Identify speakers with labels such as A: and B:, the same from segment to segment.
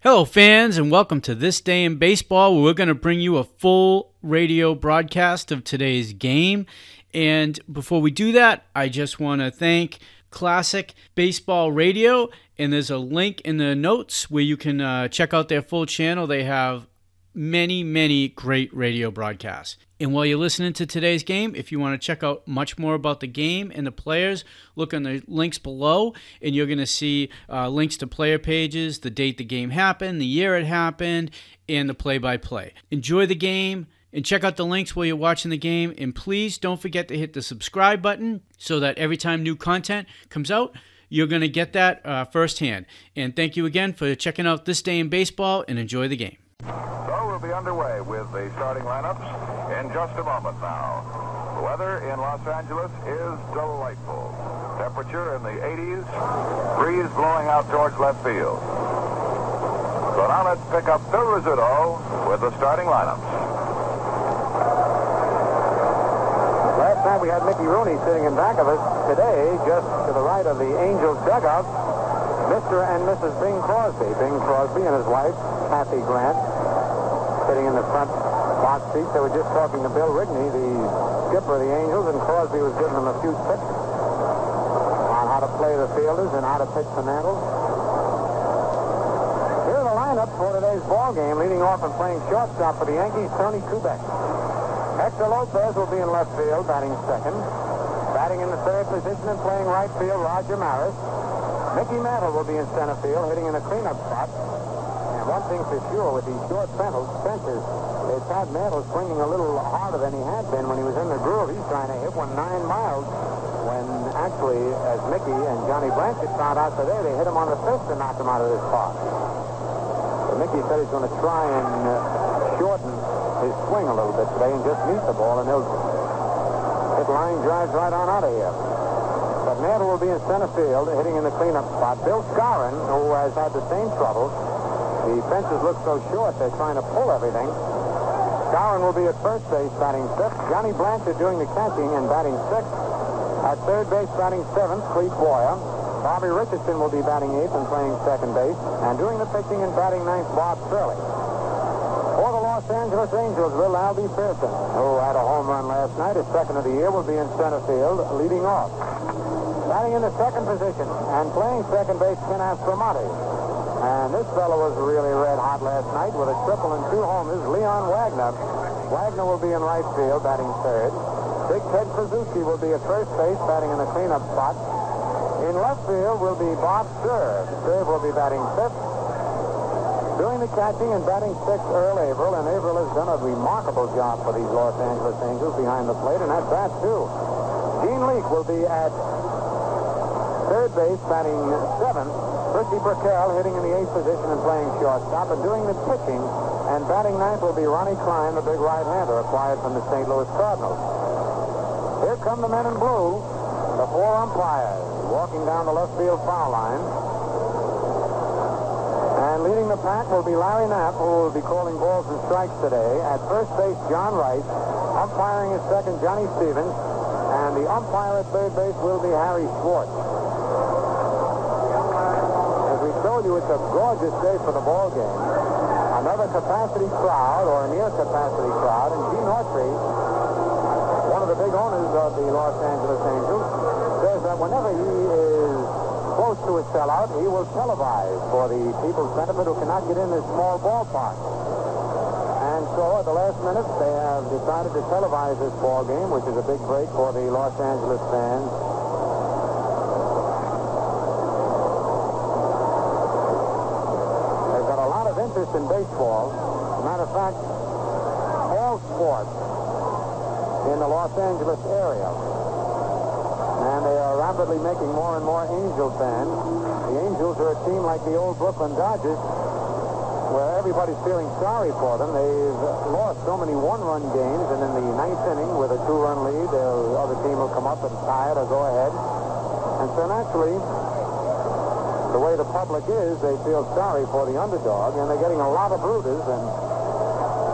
A: Hello, fans, and welcome to This Day in Baseball, where we're going to bring you a full radio broadcast of today's game. And before we do that, I just want to thank Classic Baseball Radio, and there's a link in the notes where you can check out their full channel. They have many great radio broadcasts. And while you're listening to today's game, if you want to check out much more about the game and the players, look on the links below, and you're going to see links to player pages, the date the game happened, the year it happened, and the play-by-play. Enjoy the game, and check out the links while you're watching the game, and please don't forget to hit the subscribe button so that every time new content comes out, you're going to get that firsthand. And thank you again for checking out This Day in Baseball, and enjoy the game.
B: So we'll be underway with the starting lineups in just a moment now. The weather in Los Angeles is delightful. Temperature in the 80s, breeze blowing out towards left field. So now let's pick up Phil Rizzuto with the starting lineups.
C: Last night we had Mickey Rooney sitting in back of us. Today, just to the right of the Angels dugout, Mr. and Mrs. Bing Crosby. Bing Crosby and his wife, Kathy Grant, sitting in the front box seat. They were just talking to Bill Rigney, the skipper of the Angels, and Crosby was giving them a few tips on how to play the fielders and how to pitch the Mantles. Here are the lineups for today's ball game. Leading off and playing shortstop for the Yankees, Tony Kubek. Hector Lopez will be in left field, batting second. Batting in the third position and playing right field, Roger Maris. Mickey Mantle will be in center field, hitting in a cleanup spot. And one thing for sure, with these short fences, it's had Mantle swinging a little harder than he had been when he was in the groove. He's trying to hit one 9 miles when actually, as Mickey and Johnny Blanchard found out today, they hit him on the fist and knocked him out of this park. So Mickey said he's going to try and shorten his swing a little bit today and just meet the ball, and he'll hit line drives right on out of here. But Mantle will be in center field, hitting in the cleanup spot. Bill Skowron, who has had the same trouble. The fences look so short, they're trying to pull everything. Skowron will be at first base, batting fifth. Johnny Blanchard doing the catching and batting sixth. At third base, batting seventh, Clete Boyer. Bobby Richardson will be batting eighth and playing second base. And doing the pitching and batting ninth, Bob Shirley. For the Los Angeles Angels, Will Albie Pearson, who had a home run last night, his second of the year, will be in center field, leading off. Batting in the second position and playing second base, Ken Aspromonte. And this fellow was really red hot last night with a triple and 2 homers, Leon Wagner. Wagner will be in right field, batting third. Big Ted Suzuki will be at first base, batting in the cleanup spot. In left field will be Bob Cerv. Cerv will be batting fifth. Doing the catching and batting sixth, Earl Averill. And Averill has done a remarkable job for these Los Angeles Angels behind the plate, and at bat, too. Gene Leake will be at third base, batting seventh. Richie Burkell hitting in the eighth position and playing shortstop. And doing the pitching and batting ninth will be Ronnie Klein, the big right-hander acquired from the St. Louis Cardinals. Here come the men in blue, the 4 umpires, walking down the left field foul line. And leading the pack will be Larry Knapp, who will be calling balls and strikes today. At first base, John Rice. Umpiring at second, Johnny Stevens. And the umpire at third base will be Harry Schwartz. It's a gorgeous day for the ball game. Another capacity crowd, or a near capacity crowd, and Gene Autry, one of the big owners of the Los Angeles Angels, says that whenever he is close to a sellout, he will televise for the people's benefit who cannot get in this small ballpark. And so at the last minute, they have decided to televise this ball game, which is a big break for the Los Angeles fans. Interest in baseball. As a matter of fact, all sports in the Los Angeles area. And they are rapidly making more and more Angel fans. The Angels are a team like the old Brooklyn Dodgers, where everybody's feeling sorry for them. They've lost so many one-run games, and in the ninth inning with a 2-run lead, the other team will come up and tie it or go ahead. And so naturally, the way the public is, they feel sorry for the underdog, and they're getting a lot of rooters, and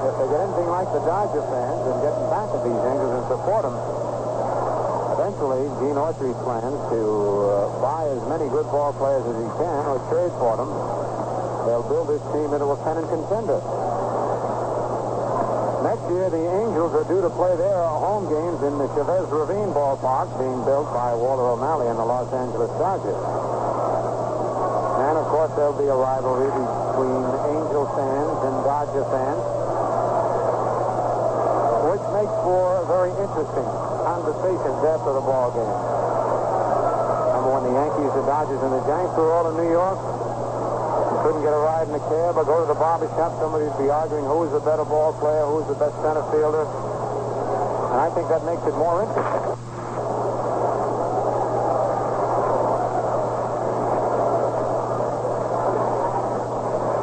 C: if they get anything like the Dodger fans and getting back at these Angels and support them, eventually Gene Autry's plans to buy as many good ball players as he can or trade for them They'll build this team into a pennant contender. Next year, the Angels are due to play their home games in the Chavez Ravine ballpark, being built by Walter O'Malley and the Los Angeles Dodgers. And, of course, there'll be a rivalry between Angel fans and Dodger fans, which makes for very interesting conversations after the ball game. Remember when the Yankees, the Dodgers, and the Giants were all in New York? Couldn't get a ride in a cab or go to the barber shop, somebody would be arguing who was the better ball player, who was the best center fielder. And I think that makes it more interesting.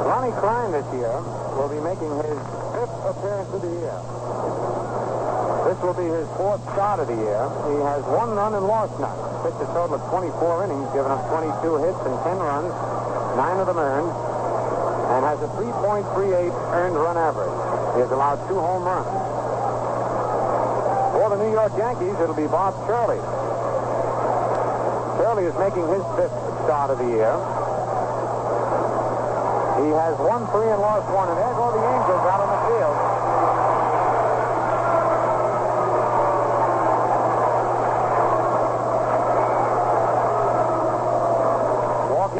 C: Ronnie Klein this year will be making his 5th appearance of the year. This will be his 4th start of the year. He has 1 run and lost none. Pitched a total of 24 innings, given up 22 hits and 10 runs. 9 of them earned, and has a 3.38 earned run average. He has allowed 2 home runs. For the New York Yankees, it'll be Bob Shirley. Shirley is making his 5th start of the year. He has won 3 and lost 1, and there go the Angels out on the field.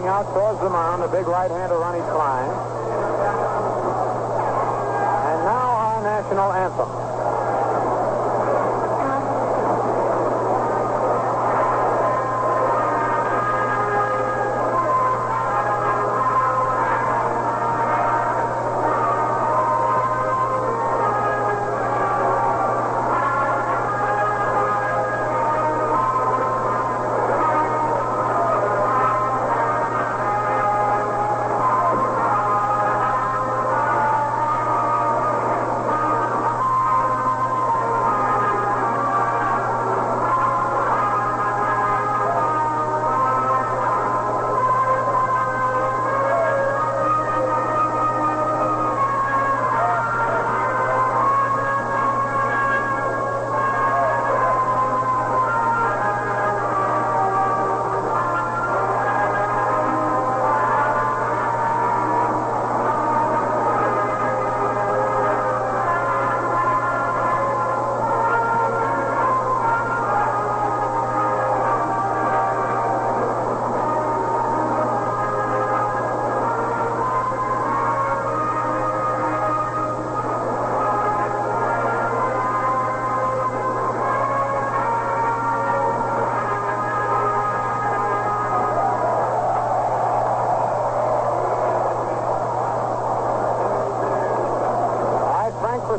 C: Out towards the mound, the big right-hander Ronnie Klein. And now our national anthem.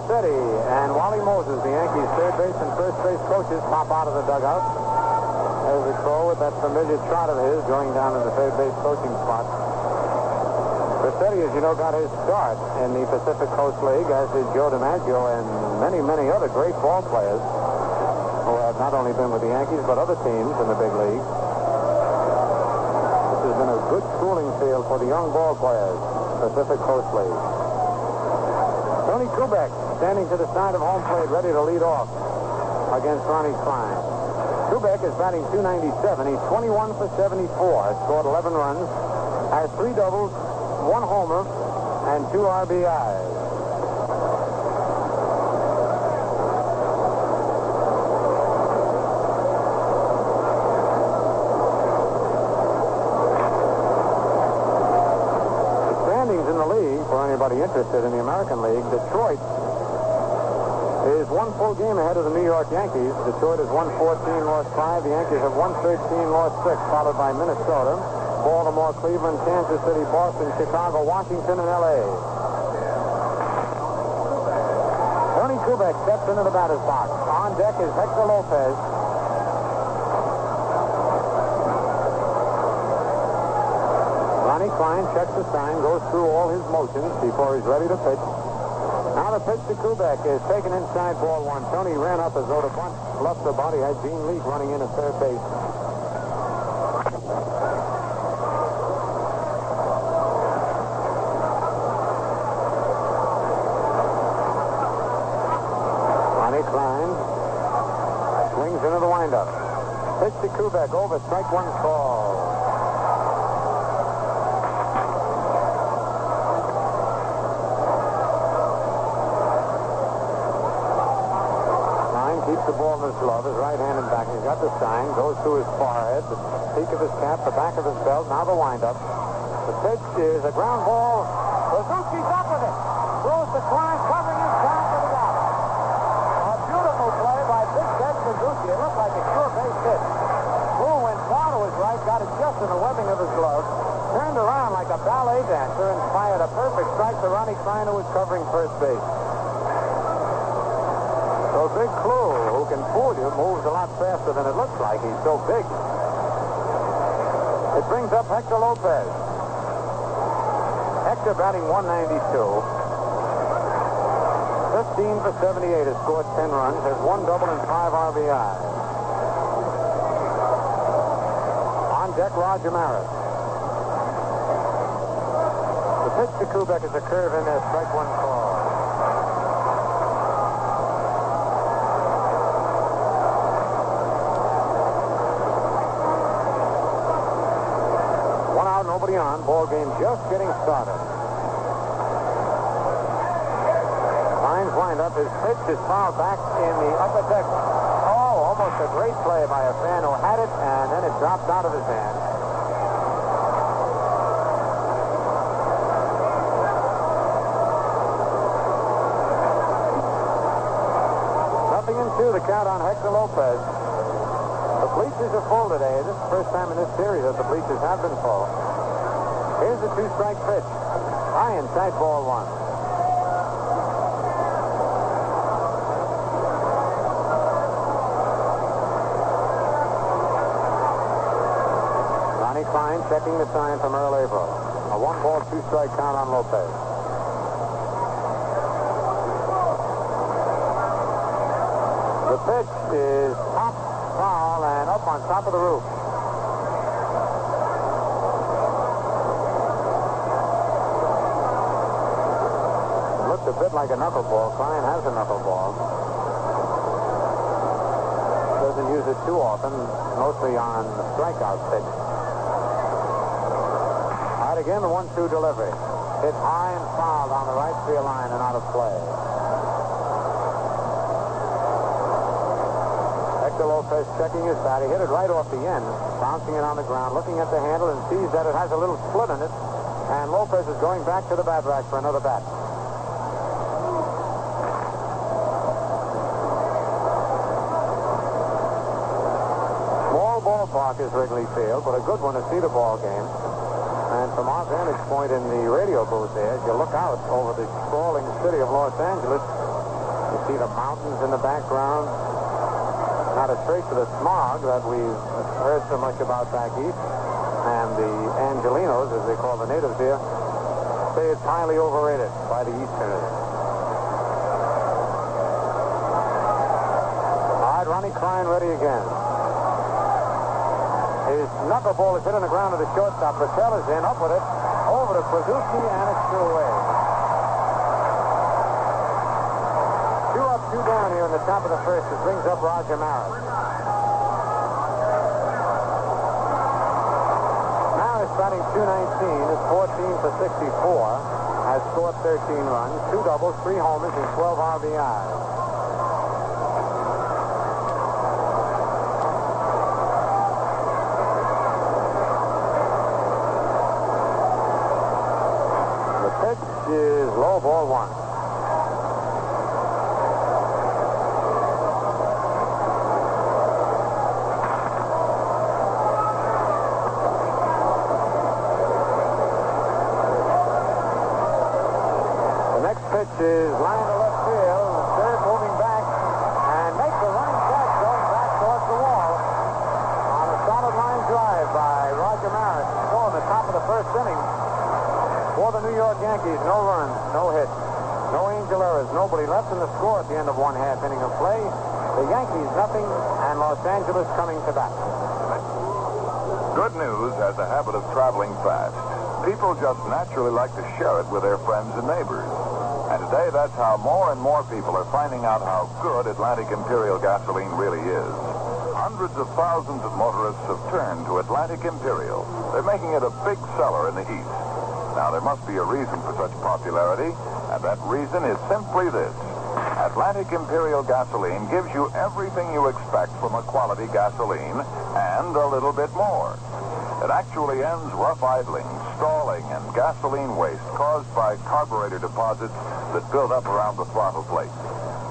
C: And Wally Moses, the Yankees' third base and first base coaches, pop out of the dugout. There's a crow with that familiar trot of his going down in the third base coaching spot. Rossetti, as you know, got his start in the Pacific Coast League, as did Joe DiMaggio and many, many other great ball players who have not only been with the Yankees but other teams in the big league. This has been a good schooling field for the young ball players, Pacific Coast League. Tony Kubek standing to the side of home plate, ready to lead off against Ronnie Klein. Kubek is batting .297. He's 21 for 74. Scored 11 runs, has 3 doubles, 1 homer, and 2 RBIs. Anybody interested in the American League, Detroit is 1 full game ahead of the New York Yankees. Detroit has won 14, lost 5. The Yankees have won 13, lost 6, followed by Minnesota, Baltimore, Cleveland, Kansas City, Boston, Chicago, Washington, and L.A. Tony Kubek steps into the batter's box. On deck is Hector Lopez. Ronnie Klein checks the sign, goes through all his motions before he's ready to pitch. Now the pitch to Kubek is taken inside, ball 1. Tony ran up as though the bunt bluffed the body. Had Gene Leake running in at third base. Ronnie Klein swings into the windup. Pitch to Kubek, over, strike 1 call. keeps the ball in his glove, his right hand and back. He's got the sign, goes to his forehead, the peak of his cap, the back of his belt, now the windup. The pitch is a ground ball. Suzuki's up with it. Throws the Klein, covering his down to the wall. A beautiful play by Big Ted Suzuki. It looked like a sure base hit. Blue went far to his right, got it just in the webbing of his glove, turned around like a ballet dancer and fired a perfect strike to Ronnie Klein, who was covering first base. So Big Clue, who can fool you, moves a lot faster than it looks like. He's so big. It brings up Hector Lopez. Hector batting 192. 15 for 78, has scored 10 runs, has 1 double and 5 RBIs. On deck, Roger Maris. The pitch to Kubek is a curve in there, strike one call. One out, nobody on. Ball game just getting started. Klein's wind up. His pitch is fouled back in the upper deck. Oh, almost a great play by a fan who had it, and then it dropped out of his hand. Nothing in two, the count on Hector Lopez. The bleachers are full today. This is the first time in this series that the bleachers have been full. Here's the two-strike pitch. High inside, ball one. Ronnie Klein checking the sign from Earl Averill. A 1-ball, 2-strike count on Lopez. The pitch is top, foul, and up on top of the roof. It looked a bit like a knuckleball. Klein has a knuckleball. Doesn't use it too often, mostly on the strikeout pitch. All right, again, the 1-2 delivery. Hit high and fouled on the right field line and out of play. Hector Lopez checking his bat. He hit it right off the end, bouncing it on the ground, looking at the handle, and sees that it has a little split in it. And Lopez is going back to the bat rack for another bat. Small ballpark is Wrigley Field, but a good one to see the ball game. And from our vantage point in the radio booth there, as you look out over the sprawling city of Los Angeles, you see the mountains in the background. Not a trace of the smog that we've heard so much about back east. And the Angelinos, as they call the natives here, say it's highly overrated by the Easterners. All right, Ronnie Klein ready again. His knuckleball is hit on the ground to the shortstop. Patel is in, up with it, over to Suzuki, and it's two away. 2 up, 2 down here in the top of the first. It brings up Roger Maris. Maris batting 219 is 14 for 64. Has scored 13 runs, 2 doubles, 3 homers, and 12 RBIs. Is low, ball one. The next pitch is line to left field. Third moving back and makes a running catch going back towards the wall on a solid line drive by Roger Maris. So in the top of the first inning. For the New York Yankees, no runs, no hits, no Angel errors, nobody left in the score at the end of 1/2 inning of play. The Yankees nothing, and Los Angeles coming to bat.
B: Good news has a habit of traveling fast. People just naturally like to share it with their friends and neighbors. And today, that's how more and more people are finding out how good Atlantic Imperial gasoline really is. Hundreds of thousands of motorists have turned to Atlantic Imperial. They're making it a big seller in the East. Now, there must be a reason for such popularity, and that reason is simply this. Atlantic Imperial gasoline gives you everything you expect from a quality gasoline and a little bit more. It actually ends rough idling, stalling, and gasoline waste caused by carburetor deposits that build up around the throttle plate.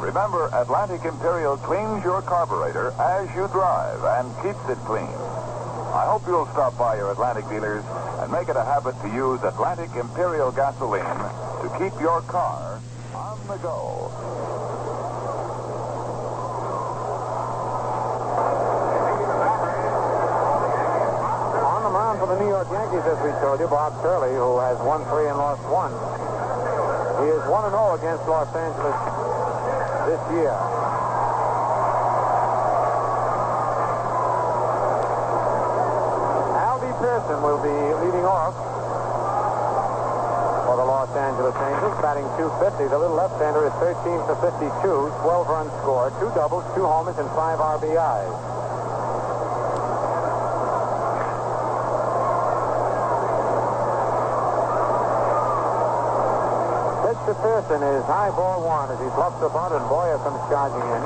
B: Remember, Atlantic Imperial cleans your carburetor as you drive and keeps it clean. I hope you'll stop by your Atlantic dealers and make it a habit to use Atlantic Imperial gasoline to keep your car on the go.
C: On the mound for the New York Yankees, as we told you, Bob Turley, who has won 3 and lost 1. He is 1-0 against Los Angeles this year. Albie Pearson will be leading off for the Los Angeles Angels, batting .250. The little left-hander is 13 for 52, 12 runs scored, 2 doubles, 2 homers, and 5 RBIs. Mr. Pearson is high ball 1 as he bluffs the bunt, and Boyer comes charging in.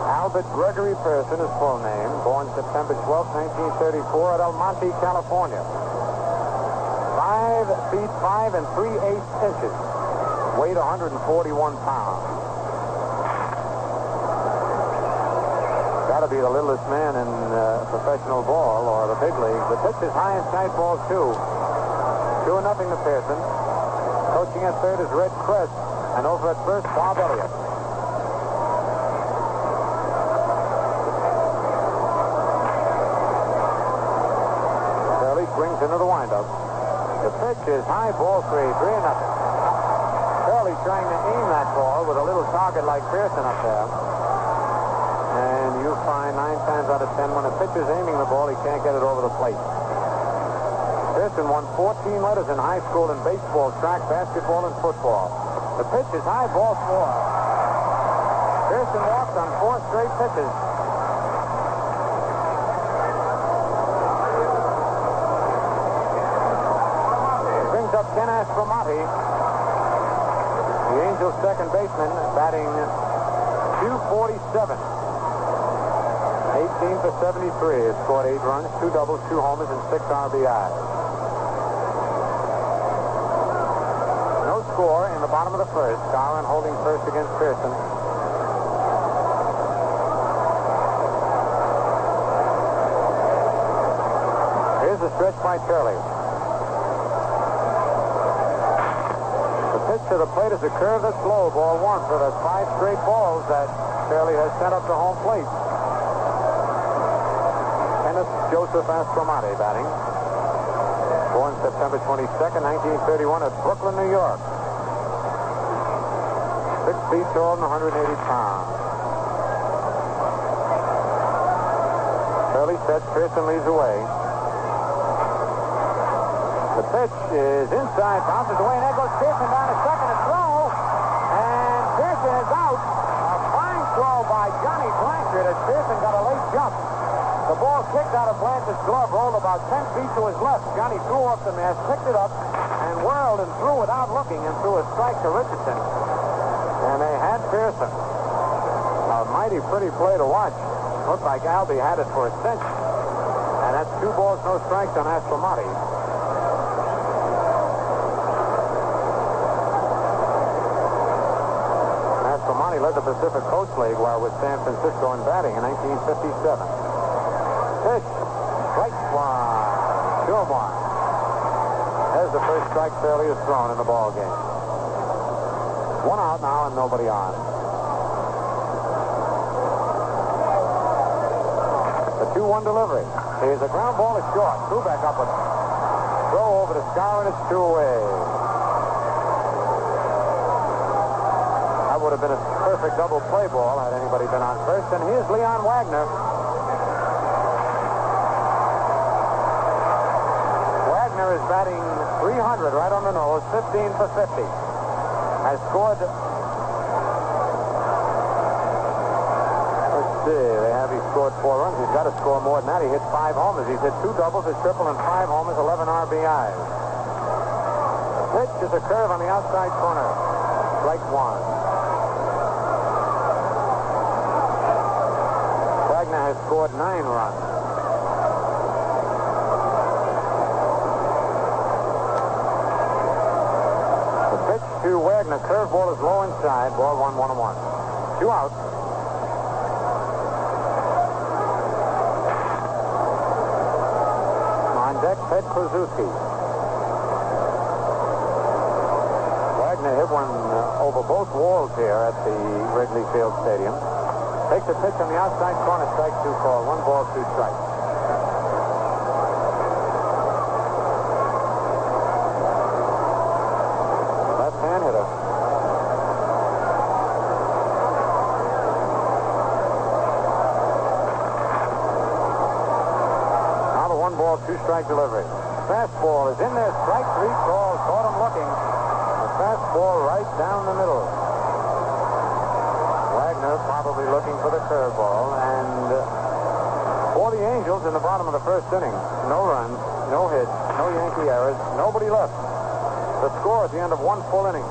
C: Albert Gregory Pearson, his full name, born September 12, 1934 at El Monte, California. 5 feet 5 and 3/8 inches. Weighed 141 pounds. Got to be the littlest man in professional ball or the big leagues. The pitch is high and tight, ball 2. 2-0 to Pearson. Coaching at third is Red Crest, and over at first, Bob Elliott. Turley swings into the windup. The pitch is high, ball 3, 3-0. Turley trying to aim that ball with a little target like Pearson up there. And you find 9 times out of 10 when a pitcher's aiming the ball, he can't get it over the plate. Pearson won 14 letters in high school in baseball, track, basketball, and football. The pitch is high, ball 4. Pearson walks on 4 straight pitches. Brings up Ken Aspromonte, the Angels' second baseman, batting .247. 18 for 73. Has scored 8 runs, 2 doubles, 2 homers, and 6 RBIs. Score in the bottom of the first. Darwin holding first against Pearson. Here's the stretch by Turley. The pitch to the plate is a curve that's low, ball 1 for the 5 straight balls that Turley has sent up to home plate. Kenneth Joseph Aspromonte batting. Born September 22nd, 1931 at Brooklyn, New York. 6 feet tall and 180 pounds. Turley sets, Pearson leads away. The pitch is inside, bounces away, and there goes Pearson down to second to throw. And Pearson is out. A fine throw by Johnny Blanchard as Pearson got a late jump. The ball kicked out of Blanchard's glove, rolled about 10 feet to his left. Johnny threw off the mask, picked it up, and whirled and threw without looking and threw a strike to Richardson. And they had Pearson. A mighty pretty play to watch. Looked like Albie had it for a cinch. And that's 2 balls, no strikes on Aspromonte. Aspromonte led the Pacific Coast League while with San Francisco in batting in 1957. Pitch. Strike one. 2 1. There's the first strike Turley has thrown in the ball game. 1 out now and nobody on. The 2-1 delivery. Here's a ground ball is short. Kubek up with it. Throw over to Scar, and it's 2 away. That would have been a perfect double play ball had anybody been on first. And here's Leon Wagner. Wagner is batting .300 right on the nose, 15 for 50. Has scored. Let's see. They have he scored 4 runs. He's got to score more than that. He hit 5 homers. He's hit 2 doubles, a triple, and 5 homers, 11 RBIs. The pitch is a curve on the outside corner. Strike 1. has scored 9 runs. The pitch to Wagner, curveball is low inside, ball 1-1-1. 2 outs. On deck, Ted Kluszewski. Wagner hit one over both walls here at the Wrigley Field Stadium. Takes a pitch on the outside corner, strike 2 call. 1 ball, 2 strikes. Left-hand hitter. Now the 1 ball, 2 strike delivery. Fastball is in there, strike 3 call. Caught him looking. The fastball right down the middle. Wagner probably looking for the curveball, and for the Angels in the bottom of the first inning, no runs, no hits, no Yankee errors, nobody left. The score at the end of 1 full inning.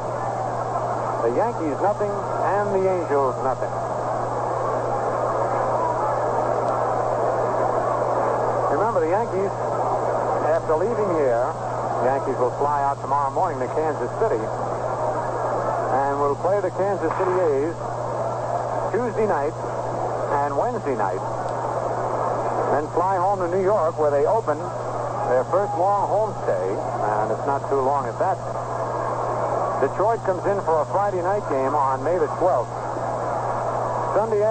C: The Yankees nothing, and the Angels nothing. Remember, the Yankees, after leaving here, the Yankees will fly out tomorrow morning to Kansas City, and will play the Kansas City A's Tuesday night and Wednesday night, then fly home to New York, where they open their first long homestay, and it's not too long at that. Detroit comes in for a Friday night game on May the 12th. Saturday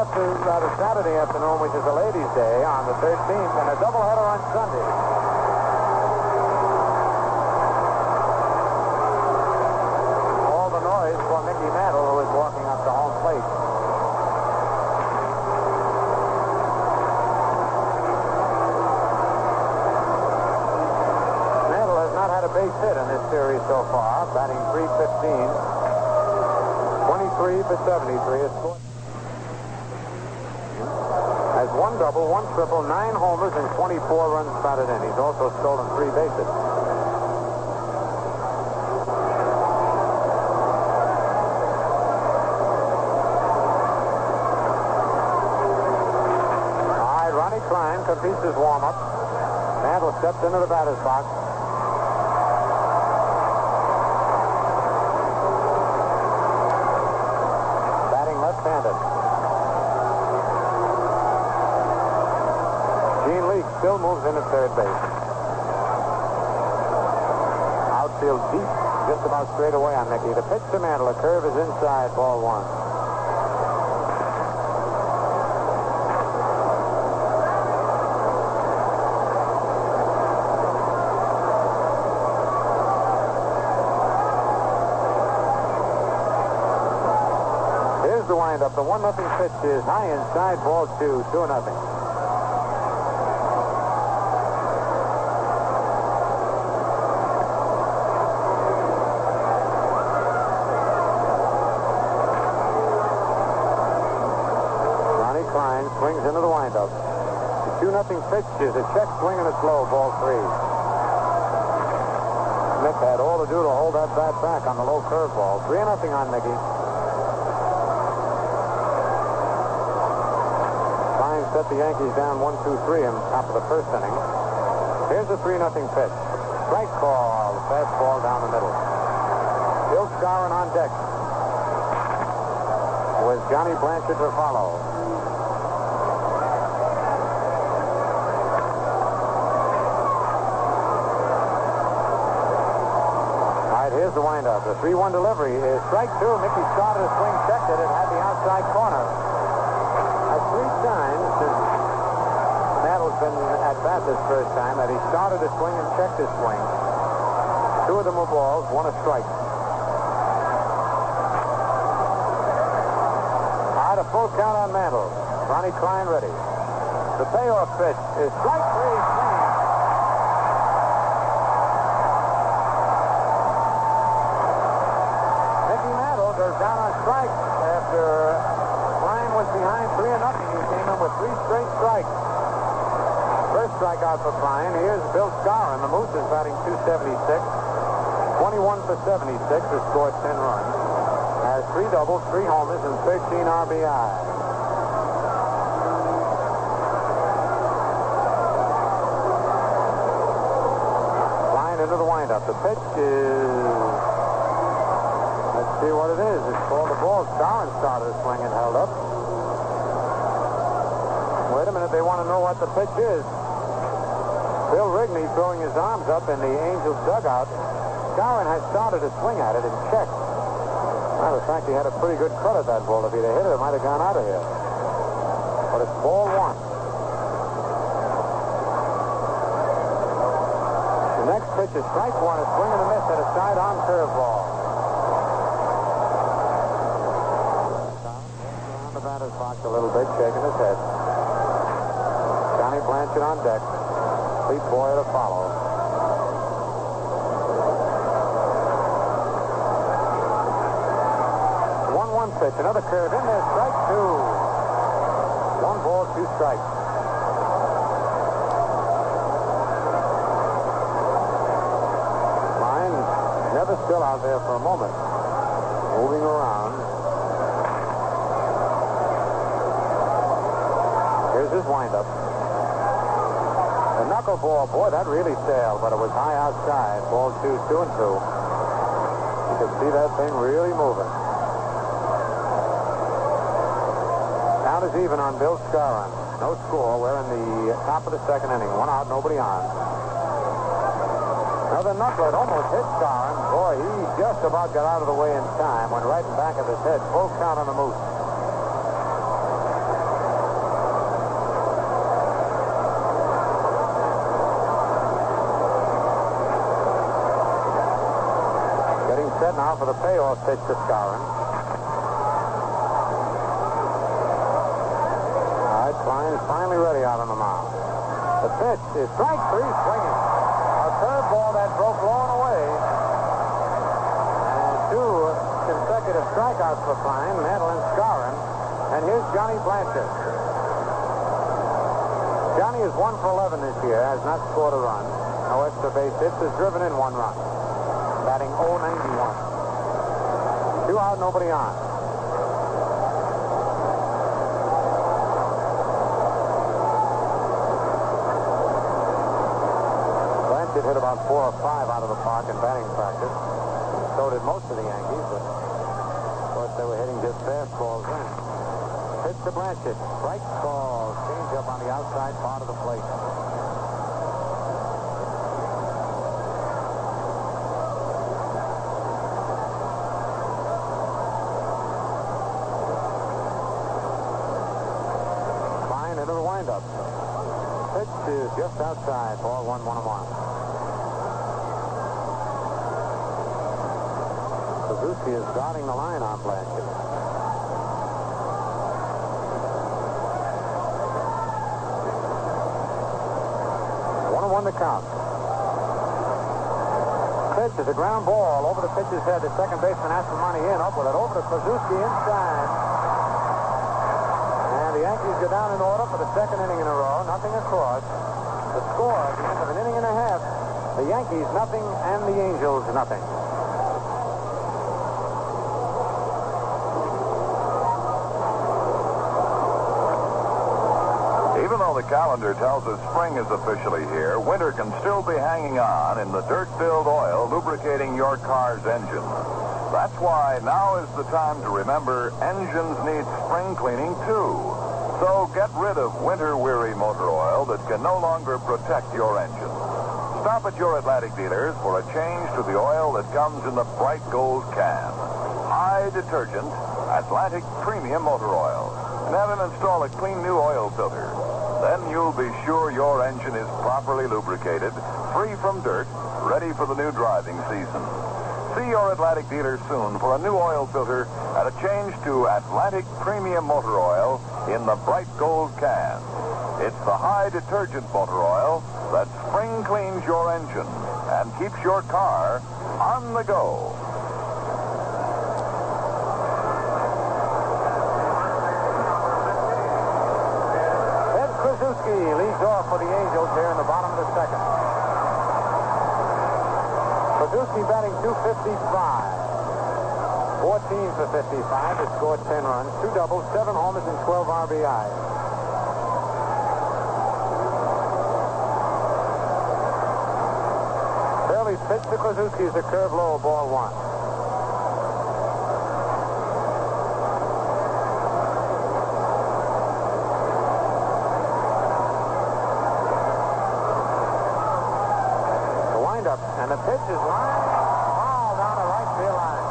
C: afternoon, which is a ladies' day, on the 13th, and a doubleheader on Sunday. All the noise for Mickey Mantle, who is walking up to home plate. Base hit in this series so far, batting .315, 23 for 73. Has 1 double, 1 triple, 9 homers, and 24 runs batted in. He's also stolen 3 bases. All right, Ronnie Klein completes his warm-up. Mantle steps into the batter's box. Left-handed. Gene Leake still moves in at third base. Outfield deep, just about straight away on Mickey. The pitch to Mantle, a curve is inside, ball 1. The windup. The 1-0 pitch is high inside, ball 2, 2-0. Ronnie Klein swings into the windup. The 2-0 pitch is a check swing and it's low, ball 3. Mick had all to do to hold that bat back on the low curveball. 3-0 on Mickey. Set the Yankees down 1-2-3 in top of the first inning. Here's a 3-0 pitch. Strike call. Fastball down the middle. Bill Skowron on deck with Johnny Blanchard to follow. All right, here's the windup. The 3-1 delivery is strike 2. Mickey started a swing, checked it. It had the outside corner. 3 times since Mantle's been at bat this first time that he started a swing and checked his swing. 2 of them were balls, 1 a strike. All right, a full count on Mantle. Ronnie Klein ready. The payoff pitch is strike 3, swing. Mickey Mantle goes down on strikes after Klein was behind 3-0. He came in with 3 straight strikes. First strikeout for Klein. Here's Bill Skowron. The Moose is batting .276. 21 for 76. Has scored 10 runs. Has 3 doubles, 3 homers, and 13 RBI. into the windup. The pitch is... Let's see what it is. It's called the ball. Skowron started to swing and held up. Wait a minute. They want to know what the pitch is. Bill Rigney throwing his arms up in the Angels dugout. Skowron has started to swing at it and checked. Matter of fact, he had a pretty good cut at that ball. If he'd have hit it, it might have gone out of here. But it's ball one. The next pitch is strike one. A swing and a miss at a sidearm curveball. Around the batter's box a little bit, shaking his head. Johnny Blanchard on deck. Pete Boyer to follow. 1-1 pitch. Another curve in there. Strike two. 1 ball, 2 strikes. Line never still out there for a moment. Moving around. Here's his windup. The knuckleball, boy, that really sailed, but it was high outside. Ball 2, 2-2. You can see that thing really moving. Count is even on Bill Skowron. No score. We're in the top of the second inning. 1 out, nobody on. Another knuckle. It almost hit Skowron. Boy, he just about got out of the way in time. Went right in back of his head. Full count on the Moose. Getting set now for the payoff pitch to Skowron. Klein is finally ready out on the mound. The pitch is strike 3, swinging. A curveball that broke low and away. And 2 consecutive strikeouts for Klein, Mantle and Skowron. And here's Johnny Blanchard. Johnny is 1 for 11 this year, has not scored a run. No extra base hits, has driven in 1 run. Batting .091. 2 out, nobody on. Did hit about 4 or 5 out of the park in batting practice. So did most of the Yankees, but of course they were hitting just fastballs then. Pitch to Blanchard. Strike ball. Change up on the outside part of the plate. Klein into the windup. Pitch is just outside. Ball 1-1-1. Suzuki is guarding the line on Blanchard. 1-1 the count. Pitch is a ground ball over the pitcher's head. The second baseman has some money in. Up with it over to Suzuki inside. And the Yankees go down in order for the second inning in a row. Nothing across. The score at the end of an inning and a half. The Yankees nothing and the Angels nothing.
B: Even though the calendar tells us spring is officially here, winter can still be hanging on in the dirt-filled oil lubricating your car's engine. That's why now is the time to remember engines need spring cleaning too. So get rid of winter-weary motor oil that can no longer protect your engine. Stop at your Atlantic dealers for a change to the oil that comes in the bright gold can. High detergent, Atlantic Premium Motor Oil. And have them install a clean new oil filter. Then you'll be sure your engine is properly lubricated, free from dirt, ready for the new driving season. See your Atlantic dealer soon for a new oil filter and a change to Atlantic Premium Motor Oil in the bright gold can. It's the high detergent motor oil that spring cleans your engine and keeps your car on the go.
C: Leads off for the Angels here in the bottom of the second. Suzuki batting .255. 14 for 55 to score 10 runs, 2 doubles, 7 homers, and 12 RBIs. Fairly Curly's pitch to Kluszewski is a curve low, ball one. The windup, and the pitch is line foul down the right field line.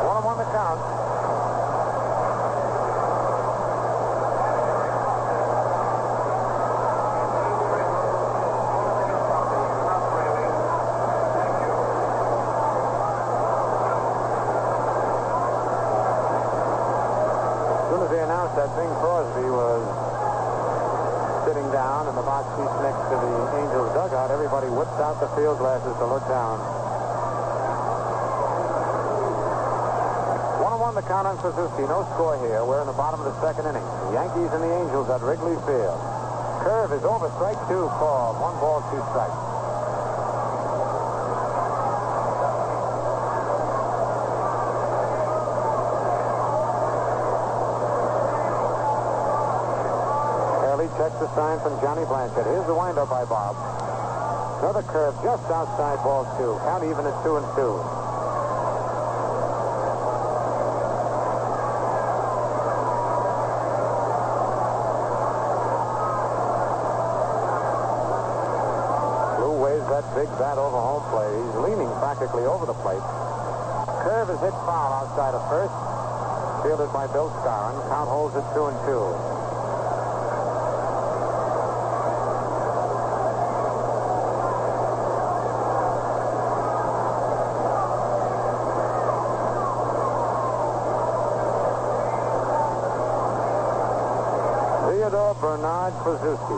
C: 1-1 the count. That Bing Crosby was sitting down in the box seat next to the Angels dugout. Everybody whipped out the field glasses to look down. 1-1 the count on Suzuki. No score here. We're in the bottom of the second inning. The Yankees and the Angels at Wrigley Field. Curve is over. Strike two called. 1 ball, 2 strikes. Checks the sign from Johnny Blanchard. Here's the windup by Bob. Another curve just outside, ball 2. Count even at 2-2. Lou waves that big bat over home plate. He's leaning practically over the plate. Curve is hit foul outside of first. Fielded by Bill Scarron. Count holds at 2-2. Bernard Kluszewski.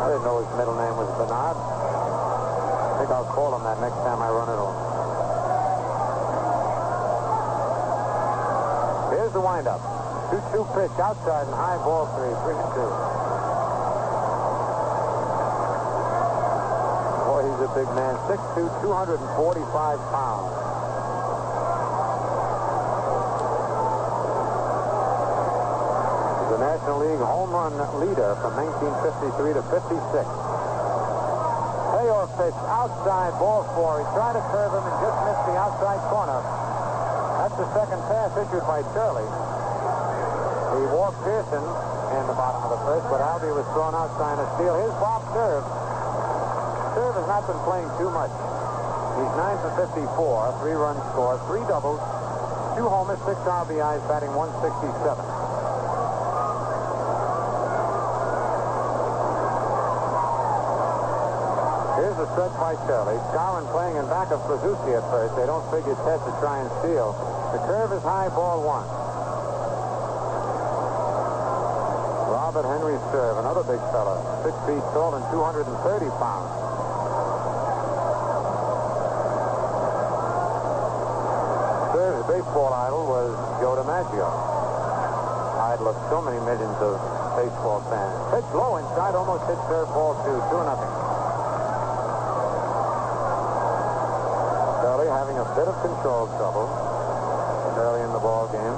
C: I didn't know his middle name was Bernard. I think I'll call him that next time I run it on. Here's the windup. 2-2 pitch outside and high, ball 3, 3-2. Boy, he's a big man. 6'2", 245 pounds. The National League home run leader from 1953 to 56. Payoff pitch outside, ball 4. He tried to curve him and just missed the outside corner. That's the second pass issued by Turley. He walked Pearson in the bottom of the first, but Albee was thrown out trying to steal. Here's Bob Cerv. Cerv has not been playing too much. He's 9 for 54, 3 runs scored, 3 doubles, 2 homers, 6 RBIs, batting 167. Here's a stretch by Shirley. Scarron playing in back of Kluszewski at first. They don't figure Ted to try and steal. The curve is high, ball 1. Robert Henry Cerv, another big fella. 6 feet tall and 230 pounds. Cerv's baseball idol was Joe DiMaggio. Idol of so many millions of baseball fans. Pitch low inside, almost hit Cerv, ball 2, 2-0. Having a bit of control trouble early in the ball game.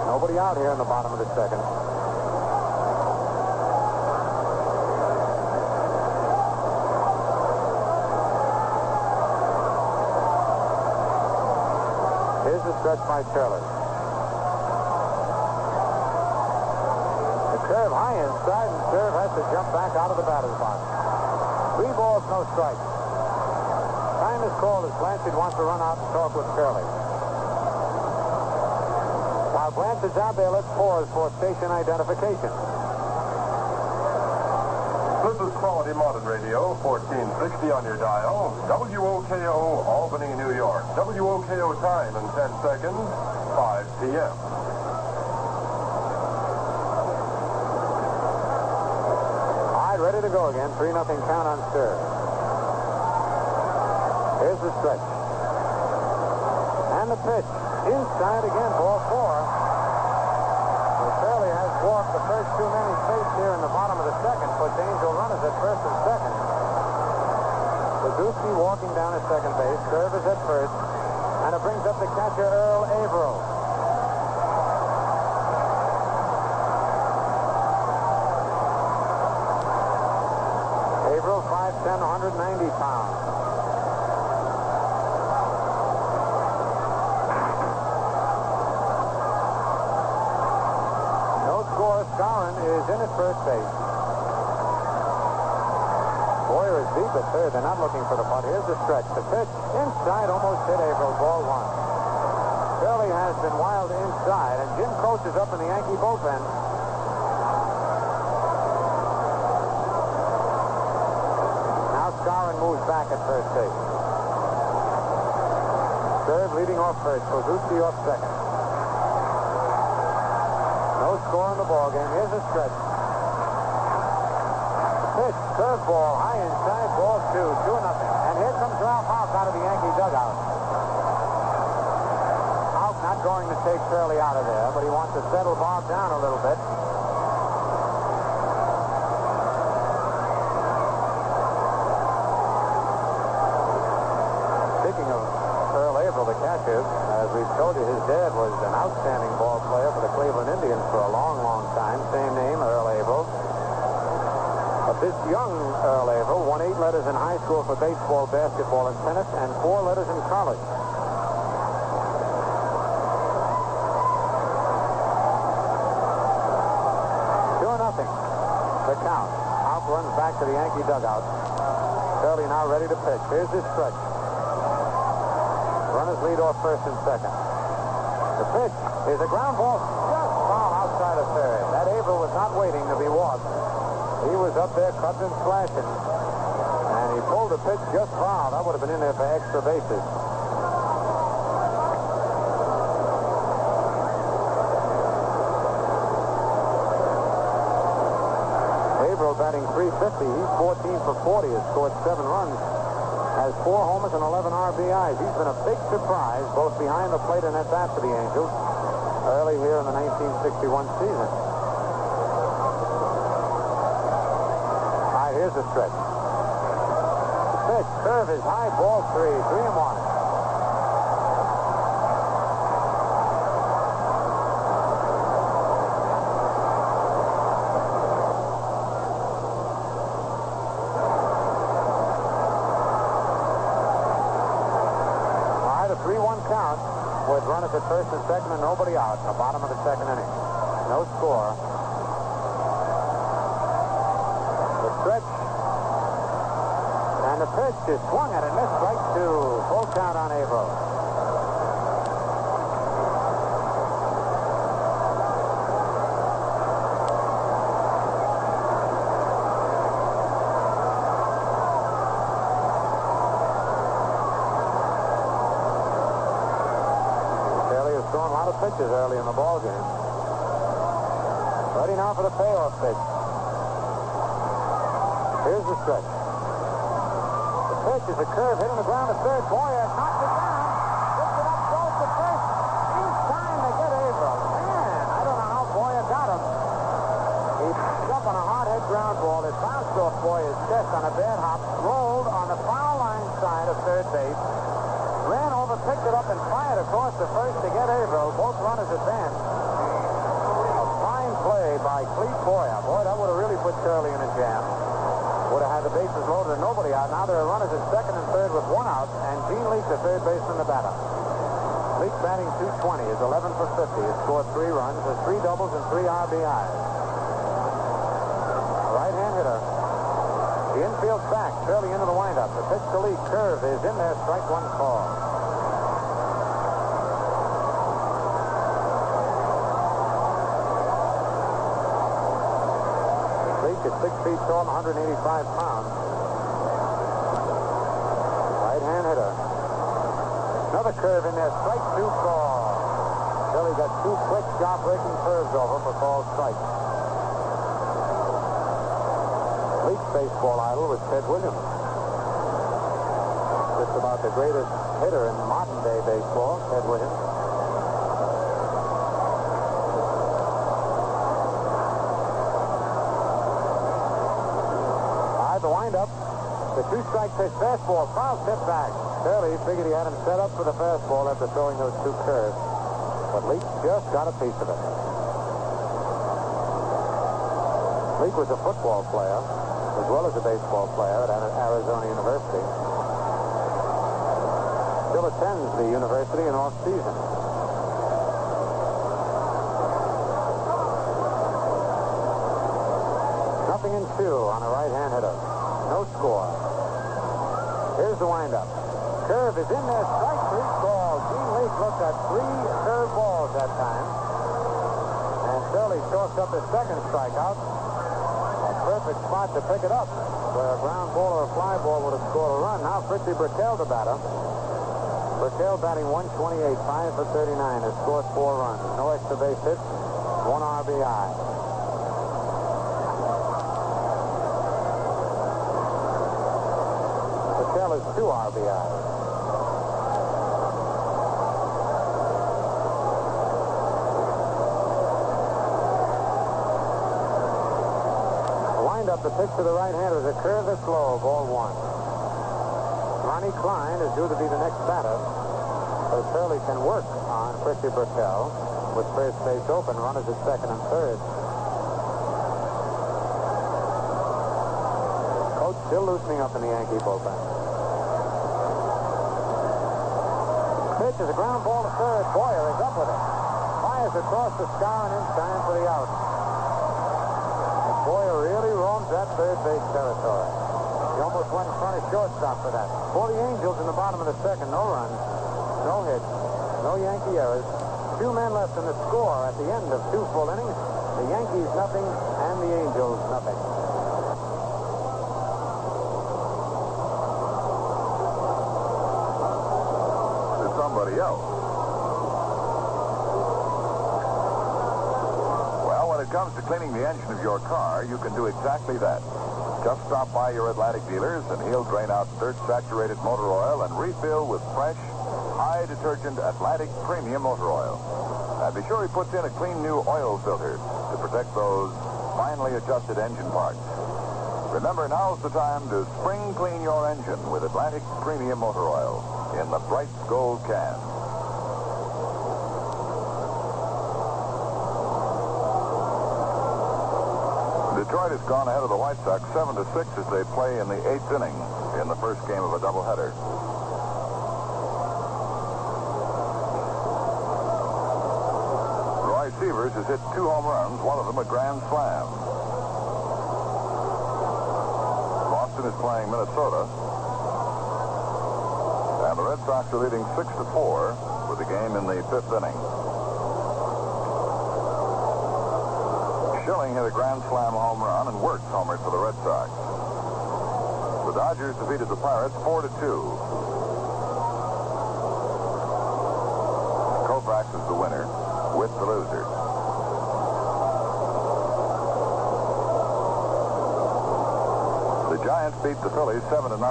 C: Nobody out here in the bottom of the second. Here's the stretch by Turley. The curve high inside, and Cerv has to jump back out of the batter's box. 3 balls, no strikes. Time is called as Blanchard wants to run out and talk with Curley. While Blanchard's out there, let's pause for station identification.
B: This is Quality Modern Radio, 1460 on your dial. WOKO, Albany, New York. WOKO time in 10 seconds, 5 p.m.
C: All right, ready to go again. 3-0 count on Cerv. Here's the stretch. And the pitch. Inside again, ball 4. Well, Curley has walked the first 2 men he's faced here in the bottom of the second. Puts Angel runners at first and second. Kluszewski walking down at second base. Cerv is at first. And it brings up the catcher, Earl Averill. 5'10", 190 pounds. No score. Skowron is in at first base. Boyer is deep at third. They're not looking for the punt. Here's the stretch. The pitch inside almost hit Averill. Ball one. Curley has been wild inside, and Jim Coates is up in the Yankee bullpen. Now Skowron moves back at first base. Third leading off first. Kozuski off second. No score in the ball game. Here's a stretch. Pitch, curveball, high inside, ball 2-0. And here comes Ralph Houck out of the Yankee dugout. Houck not going to take Curley out of there, but he wants to settle Bob down a little bit. Speaking of Earl Averill, the catcher, as we've told you, his dad was an outstanding ball player for the Cleveland Indians for a long, long time. Same name, Earl Averill. But this young Earl Averill won 8 letters in high school for baseball, basketball, and tennis, and 4 letters in college. The count. Houck runs back to the Yankee dugout. Curley now ready to pitch. Here's his stretch. Runners lead off first and second. The pitch is a ground ball just foul outside of third. That Averill was not waiting to be walked. He was up there cutting and slashing. And he pulled the pitch just foul. That would have been in there for extra bases. Averill batting .350. He's 14 for 40. Has scored 7 runs. Has 4 homers and 11 RBIs. He's been a big surprise, both behind the plate and at bat for the Angels early here in the 1961 season. Here's the stretch. The pitch, curve is high, ball 3, 3-1. All right, a 3-1 count with runners at first and second and nobody out in the bottom of the second inning. No score. Stretch. And the pitch is swung at and missed. Strike 2. Full count on Averill. Curley has thrown a lot of pitches early in the ball game. Ready now for the payoff pitch. Here's the stretch. The pitch is a curve hit on the ground at third. Boyer knocks it down. Picks it up close to first. He's trying to get Averill. Man, I don't know how Boyer got him. He picked up on a hard hit ground ball. It bounced off Boyer's chest on a bad hop. Rolled on the foul line side of third base. Ran over, picked it up, and fired across the first to get Averill. Both runners advanced. A fine play by Clete Boyer. Boy, that would have really put Curley in a jam. Would have had the bases loaded and nobody out. Now there are runners at second and third with 1 out, and Gene Leake, the third baseman, the batter. Leake batting .220, is 11 for 50. Has scored 3 runs, has 3 doubles and 3 RBIs. Right-hand hitter. The infield's back. Curley into the windup. The pitch to Leake. Curve is in there. Strike 1 call. Leake is 6 feet tall, 185 pounds. Right-hand hitter. Another curve in there. Strike 2 call. Curley got 2 quick, sharp-breaking curves over for called strike. Leake's baseball idol was Ted Williams. Just about the greatest hitter in modern-day baseball, Ted Williams. The windup, the 2-strike pitch, fastball, foul tip back. Curley figured he had him set up for the fastball after throwing those 2 curves. But Leake just got a piece of it. Leake was a football player. as well as a baseball player at Arizona University. Still attends the university in off-season. Nothing in two on a right-hand hitter. No score. Here's the windup. Curve is in there. Strike three. Ball. Gene Leake looked at three curve balls that time. And Shirley chalks up his second strikeout. A perfect spot to pick it up, where a ground ball or a fly ball would have scored a run. Now Fritzy Brickell, the batter. Brickell batting 128, 5 for 39, has scored 4 runs. No extra base hits, 1 RBI. Brickell is 2 RBIs. Up the pitch to the right-hander is a curve that's low, ball 1. Ronnie Klein is due to be the next batter, so Shirley can work on Fritzy Brickell with first base open. Runners at second and third. Coach still loosening up in the Yankee bullpen. Pitch is a ground ball to third. Boyer is up with it. Fires across the scow and in time for the out. Boyer really roams that third base territory. He almost went in front of shortstop for that. For the Angels in the bottom of the second, no runs, no hits, no Yankee errors. 2 men left in the score at the end of 2 full innings. The Yankees nothing and the Angels nothing.
B: To somebody else. When it comes to cleaning the engine of your car, you can do exactly that. Just stop by your Atlantic dealers and he'll drain out dirt-saturated motor oil and refill with fresh, high-detergent Atlantic Premium Motor Oil. And be sure he puts in a clean new oil filter to protect those finely adjusted engine parts. Remember, now's the time to spring clean your engine with Atlantic Premium Motor Oil in the bright gold can. Detroit has gone ahead of the White Sox 7-6 as they play in the 8th inning in the first game of a doubleheader. Roy Sievers has hit 2 home runs, one of them a grand slam. Boston is playing Minnesota. And the Red Sox are leading 6-4 with the game in the 5th inning. Schilling hit a grand slam home run and Wirtz homered for the Red Sox. The Dodgers defeated the Pirates 4-2. Koufax is the winner with the loser. The Giants beat the Phillies 7-0.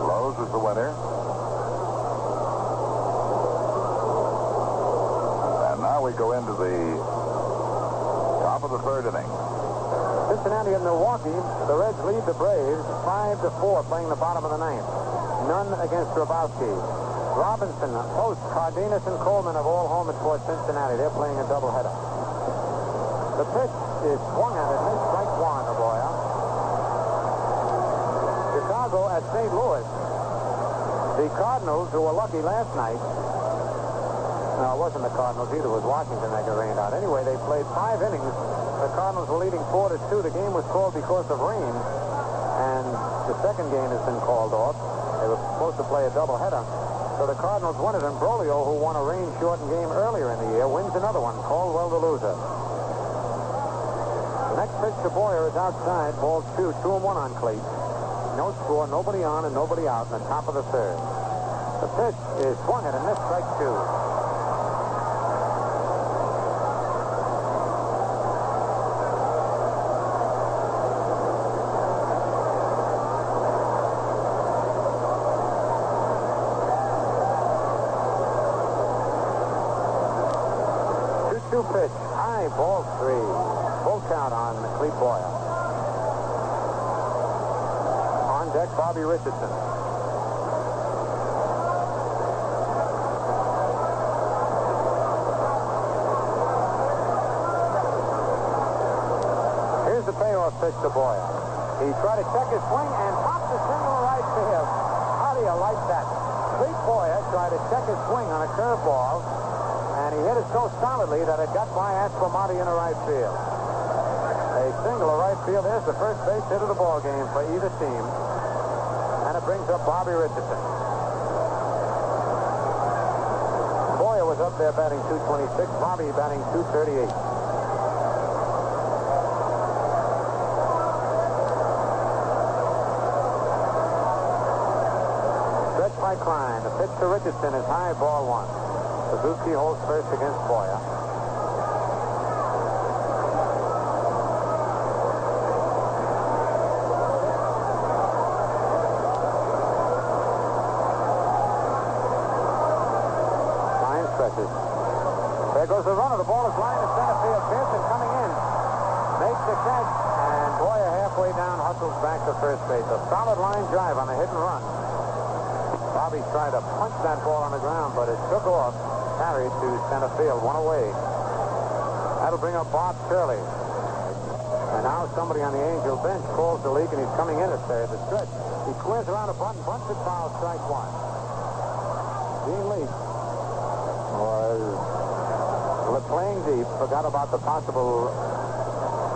B: Lowe's is the winner. And now we go into the top of the 3rd inning.
C: Cincinnati and Milwaukee, the Reds lead the Braves 5-4, playing the bottom of the 9th. None against Grabowski. Robinson, Post, Cardenas, and Coleman have all homered for Cincinnati. They're playing a doubleheader. The pitch is swung at it. Missed strike 1, Aboya. Chicago at St. Louis. The Cardinals, who were lucky last night. No, it wasn't the Cardinals either. It was Washington that got rained out. Anyway, they played 5 innings. The Cardinals were leading 4-2. The game was called because of rain, and the second game has been called off. They were supposed to play a doubleheader. So the Cardinals won it, and Brolio, who won a rain-shortened game earlier in the year, wins another one. Caldwell the loser. The next pitch to Boyer is outside. Ball 2, 2-1 on Cleat. No score, nobody on and nobody out in the top of the 3rd. The pitch is swung at and missed, strike 2. Pitch, high, ball 3. Full count on Clete Boyer. On deck, Bobby Richardson. Here's the payoff pitch to Boyer. He tried to check his swing and popped the single to right field. How do you like that? Clete Boyer tried to check his swing on a curveball, and he hit it so solidly that it got by Aspromonte in the right field. A single to right field. There's the first base hit of the ball game for either team. And it brings up Bobby Richardson. Boyer was up there batting .226. Bobby batting .238. Stretch by Klein. The pitch to Richardson is high, ball one. Suzuki holds first against Boyer. There goes the runner. The ball is lined to center field. Pearson coming in. Makes the catch. And Boyer halfway down hustles back to first base. A solid line drive on a hit and run. Bobby tried to punch that ball on the ground, but it took off. Carried to center field. One away. That'll bring up Bob Shirley. And now somebody on the Angel bench calls the league, and he's coming in at third. The stretch. He squares around a bunt, bunts it foul, strike one. Dean Leach was playing deep, forgot about the possible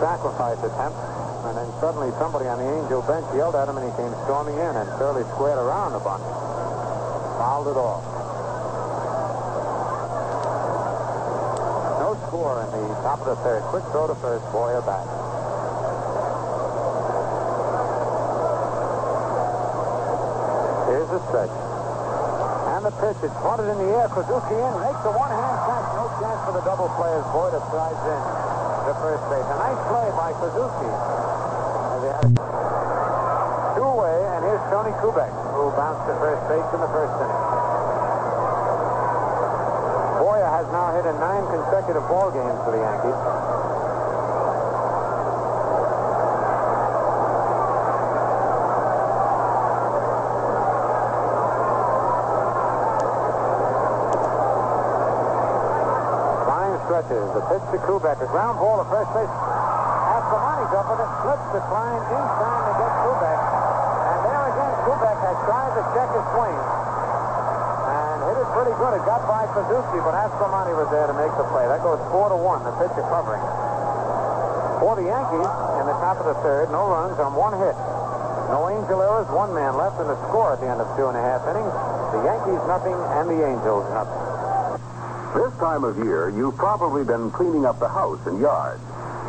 C: sacrifice attempt, and then suddenly somebody on the Angel bench yelled at him, and he came storming in, and Shirley squared around the bunt. Fouled it off. No score in the top of the third. Quick throw to first. Boyer back. Here's the stretch. And the pitch. It's floated in the air. Suzuki in. Makes a one-hand catch. No chance for the double play as Boyer slides in to first base. A nice play by Suzuki. Two away, and here's Tony Kubek, who bounced to first base in the first inning. Boyer has now hit in 9 consecutive ball games for the Yankees. Stretches. The pitch to Kubek. A ground ball to first base. Aspromonte's up with it. Flips the Klein in time to get Kubek. And there again, Kubek has tried to check his swing. And hit it pretty good. It got by Suzuki, but Aspromonte was there to make the play. That goes 4-1. The pitcher covering. For the Yankees, in the top of the third, no runs on 1 hit. No Angel errors, 1 man left, and the score at the end of 2.5 innings. The Yankees nothing, and the Angels nothing.
B: This time of year, you've probably been cleaning up the house and yard.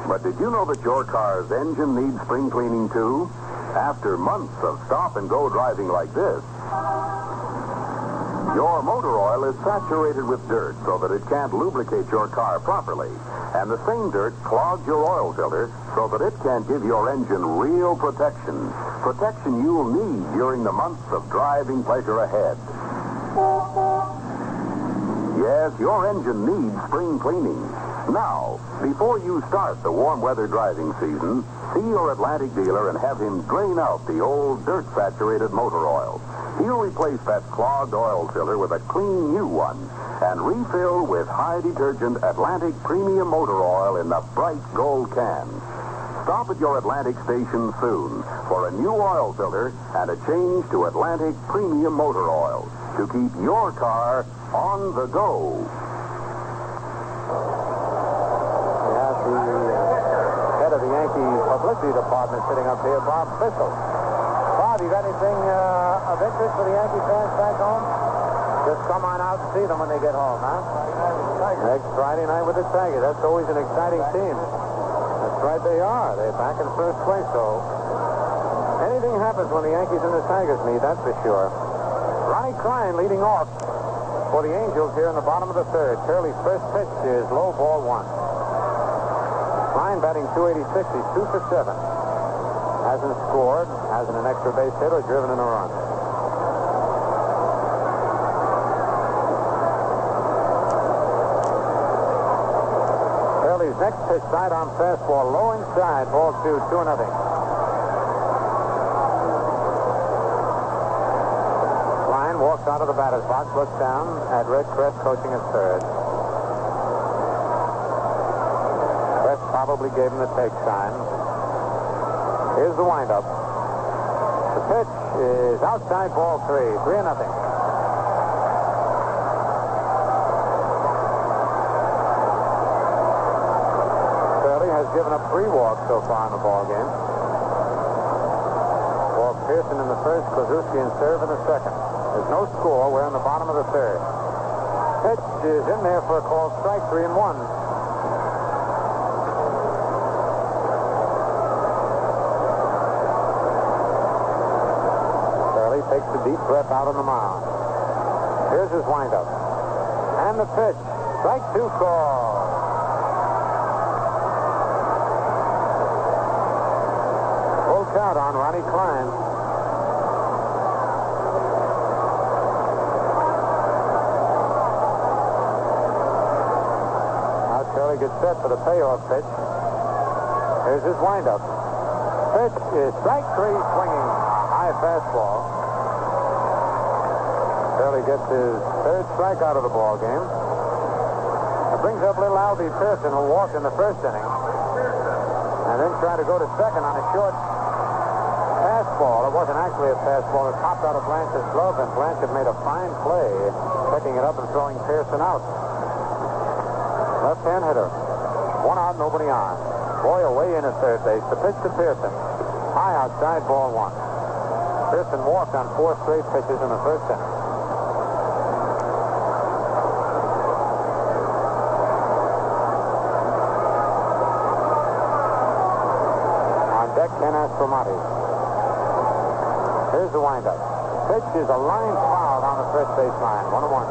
B: But did you know that your car's engine needs spring cleaning, too? After months of stop-and-go driving like this, your motor oil is saturated with dirt so that it can't lubricate your car properly. And the same dirt clogs your oil filter so that it can't give your engine real protection. Protection you'll need during the months of driving pleasure ahead. Yes, your engine needs spring cleaning. Now, before you start the warm weather driving season, see your Atlantic dealer and have him drain out the old dirt-saturated motor oil. He'll replace that clogged oil filter with a clean new one and refill with high detergent Atlantic Premium Motor Oil in the bright gold can. Stop at your Atlantic station soon for a new oil filter and a change to Atlantic Premium Motor Oil to keep your car on the go.
C: We have the head of the Yankee publicity department sitting up here, Bob Fissel. Bob, you got anything of interest for the Yankee fans back home? Just come on out and see them when they get home, huh? Next Friday night with the Tigers. That's always an exciting team. That's right, they are. They're back in first place, so anything happens when the Yankees and the Tigers meet, that's for sure. Ronnie Klein leading off for the Angels here in the bottom of the third. Shirley's first pitch is low, ball 1. Klein batting .286. He's 2 for 7. Hasn't scored, hasn't an extra base hit or driven in a run. Shirley's next pitch, sidearm fastball, low inside, ball 2, 2-0. Walks out of the batter's box, looks down at Red Kress coaching at third. Kress probably gave him the take sign. Here's the windup. The pitch is outside, ball 3. 3-0. Curley has given up 3 walks so far in the ball game. Pearson in the first, Klazuski in serve in the second. There's no score. We're in the bottom of the third. Pitch is in there for a called strike, 3-1. Curley takes a deep breath out on the mound. Here's his windup. And the pitch. Strike 2 call. Full count on Ronnie Klein. Gets set for the payoff pitch. Here's his windup. Pitch is strike 3, swinging a high fastball. Curley gets his third strikeout of the ball game. It brings up little Albie Pearson, who walked in the first inning, and then tried to go to second on a short fastball. It wasn't actually a fastball. It popped out of Blanchard's glove, and Blanchard made a fine play, picking it up and throwing Pearson out. Left-hand hitter. 1 out, nobody on. Boyle away in at third base. The pitch to Pearson. High outside, ball 1. Pearson walked on 4 straight pitches in the first inning. On deck, Ken Aspromonte. Here's the windup. Pitch is a line foul on the first base line. 1-1.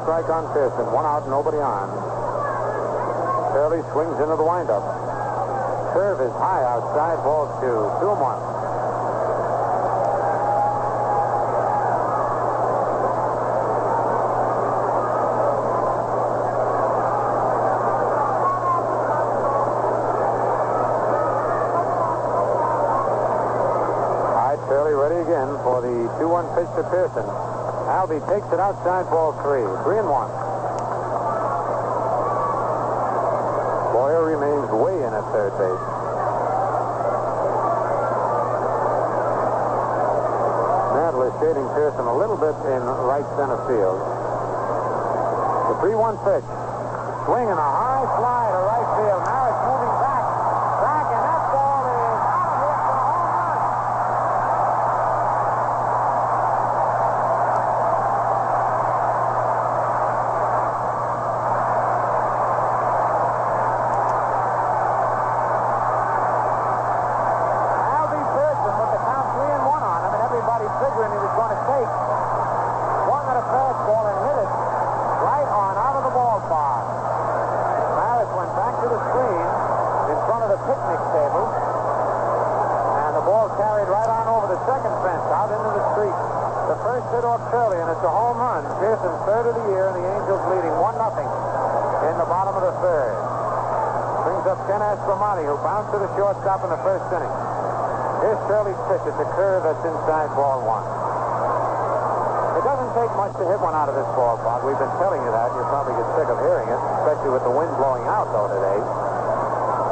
C: Strike on Pearson. 1 out, nobody on. Curley swings into the windup. Curve is high outside, ball 2. 2-1. All right, Curley ready again for the 2-1 pitch to Pearson. Albie takes it outside, ball 3. 3-1. Boyer remains way in at third base. Mantle is shading Pearson a little bit in right center field. The 3-1 pitch. Swing and a high fly to right field. Now it's moving back, and that ball is out of here for a home run. Figuring he was going to take. Swung at a fastball and hit it right on out of the ballpark. Maris went back to the screen in front of the picnic table, and the ball carried right on over the second fence out into the street. The first hit off Curley, and it's a home run. Pearson's third of the year, and the Angels leading 1-0 in the bottom of the third. Brings up Ken Aspromonte, who bounced to the shortstop in the first inning. Here's Curley's pitch. It's a curve that's inside, ball 1. It doesn't take much to hit one out of this ballpark. We've been telling you that. You probably get sick of hearing it, especially with the wind blowing out, though, today.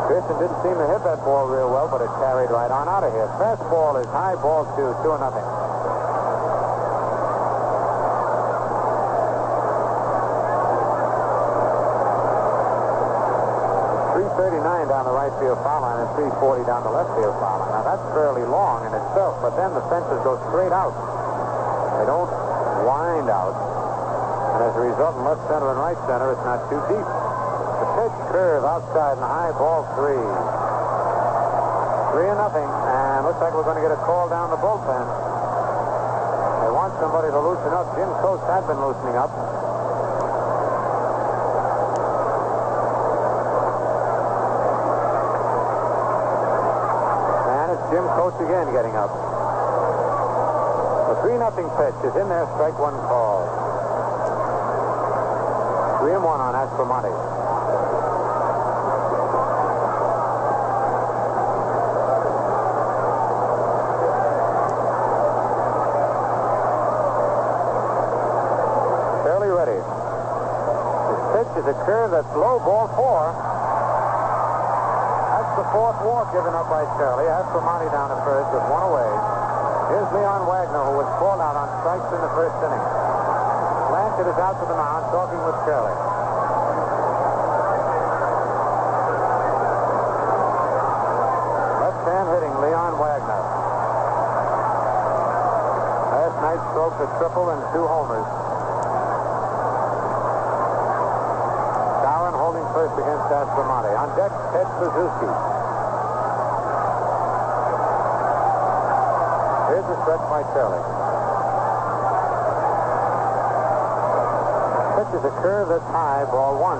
C: Pearson didn't seem to hit that ball real well, but it carried right on out of here. Fastball is high, ball 2, 2-0. 339 down the right field foul line and 340 down the left field foul line. Now, that's fairly long in itself, but then the fences go straight out. They don't wind out. And as a result, in left center and right center, it's not too deep. The pitch curve outside and high, ball 3. 3-0, and looks like we're going to get a call down the bullpen. They want somebody to loosen up. Jim Coates had been loosening up. Jim Coates again getting up. The 3-0 pitch is in there, strike 1 call. 3-1 on Aspromonte. a curve that's low, ball 4. That's the 4th walk given up by Shirley. Aspromonte down to first with 1 away. Here's Leon Wagner, who was called out on strikes in the first inning. Blanchard is out to the mound talking with Shirley. Left-hand hitting Leon Wagner. Last night stroked a triple and 2 homers. Darren holding first against Aspromonte. On deck, Ted Suzuki. Here's the stretch by Shirley. Pitch is a curve that's high, ball 1.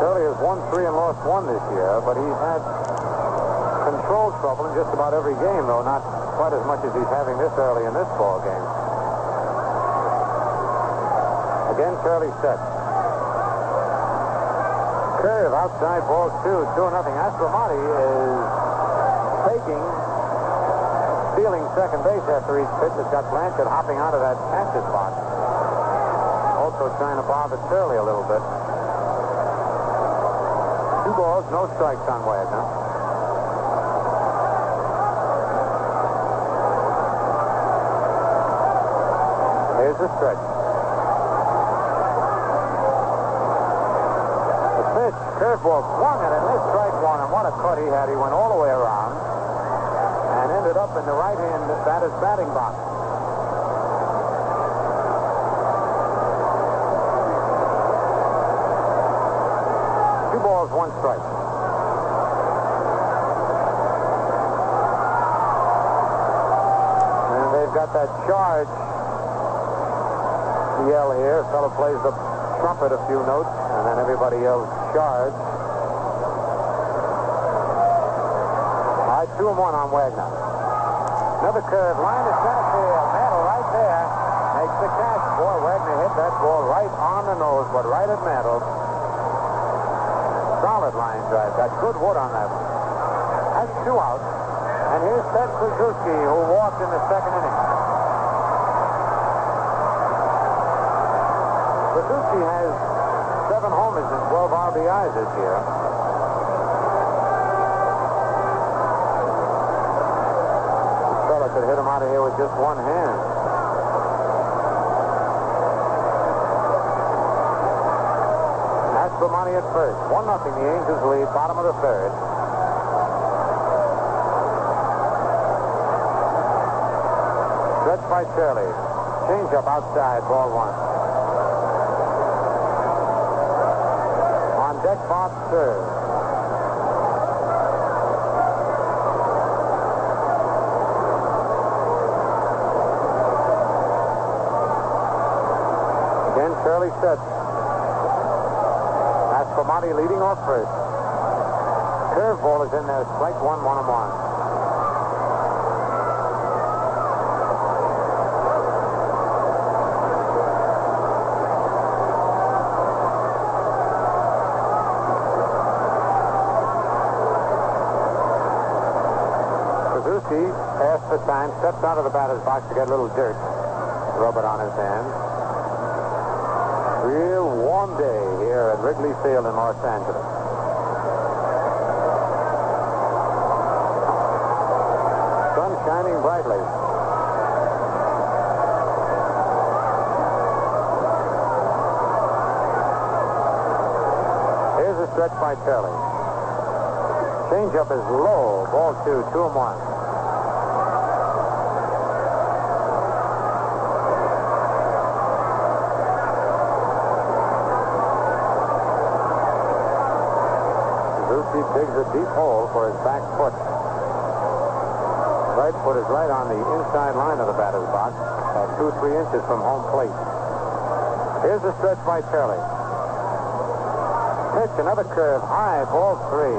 C: Shirley has won 3 and lost 1 this year, but he's had control trouble in just about every game, though not quite as much as he's having this early in this ball game. Again, Shirley set. Curve outside, ball 2, 2-0. Aspromonte is stealing second base after each pitch. Has got Blanchard hopping out of that catcher's box. Also trying to bother Shirley a little bit. 2 balls, no strikes on Wagner. Here's the stretch. The pitch, curveball, swung at it, missed strike 1, and what a cut he had. He went all the way around and ended up in the right-hand batter's batting box. Two balls, 1 strike. And they've got that charge yell here. A fellow plays the trumpet a few notes, and then everybody yells charge. All right, 2-1 on Wagner. Another curve, line to center field. Mantle right there. Makes the catch. Boy, Wagner hit that ball right on the nose, but right at Mantle. Solid line drive. Got good wood on that one. That's 2 outs. And here's Ted Suzuki, who walked in the second inning. Suzuki has 7 homers and 12 RBIs this year. This fella could hit him out of here with just 1 hand. Aspromonte at first. 1-0. The Angels lead, bottom of the 3rd. Stretch by Shirley. Change up outside, ball 1. Deck Bob serves. Again, Shirley sets. Aspromonte leading off first. Curveball is in there. Strike 1, 1-1. Past the time, steps out of the batter's box to get a little dirt. Rub it on his hands. Real warm day here at Wrigley Field in Los Angeles. Sun shining brightly. Here's a stretch by Shirley. Changeup is low. Ball 2, 2-1. He digs a deep hole for his back foot. Right foot is right on the inside line of the batter's box, about 2-3 inches from home plate. Here's the stretch by Shirley. Pitch, another curve, high, ball 3.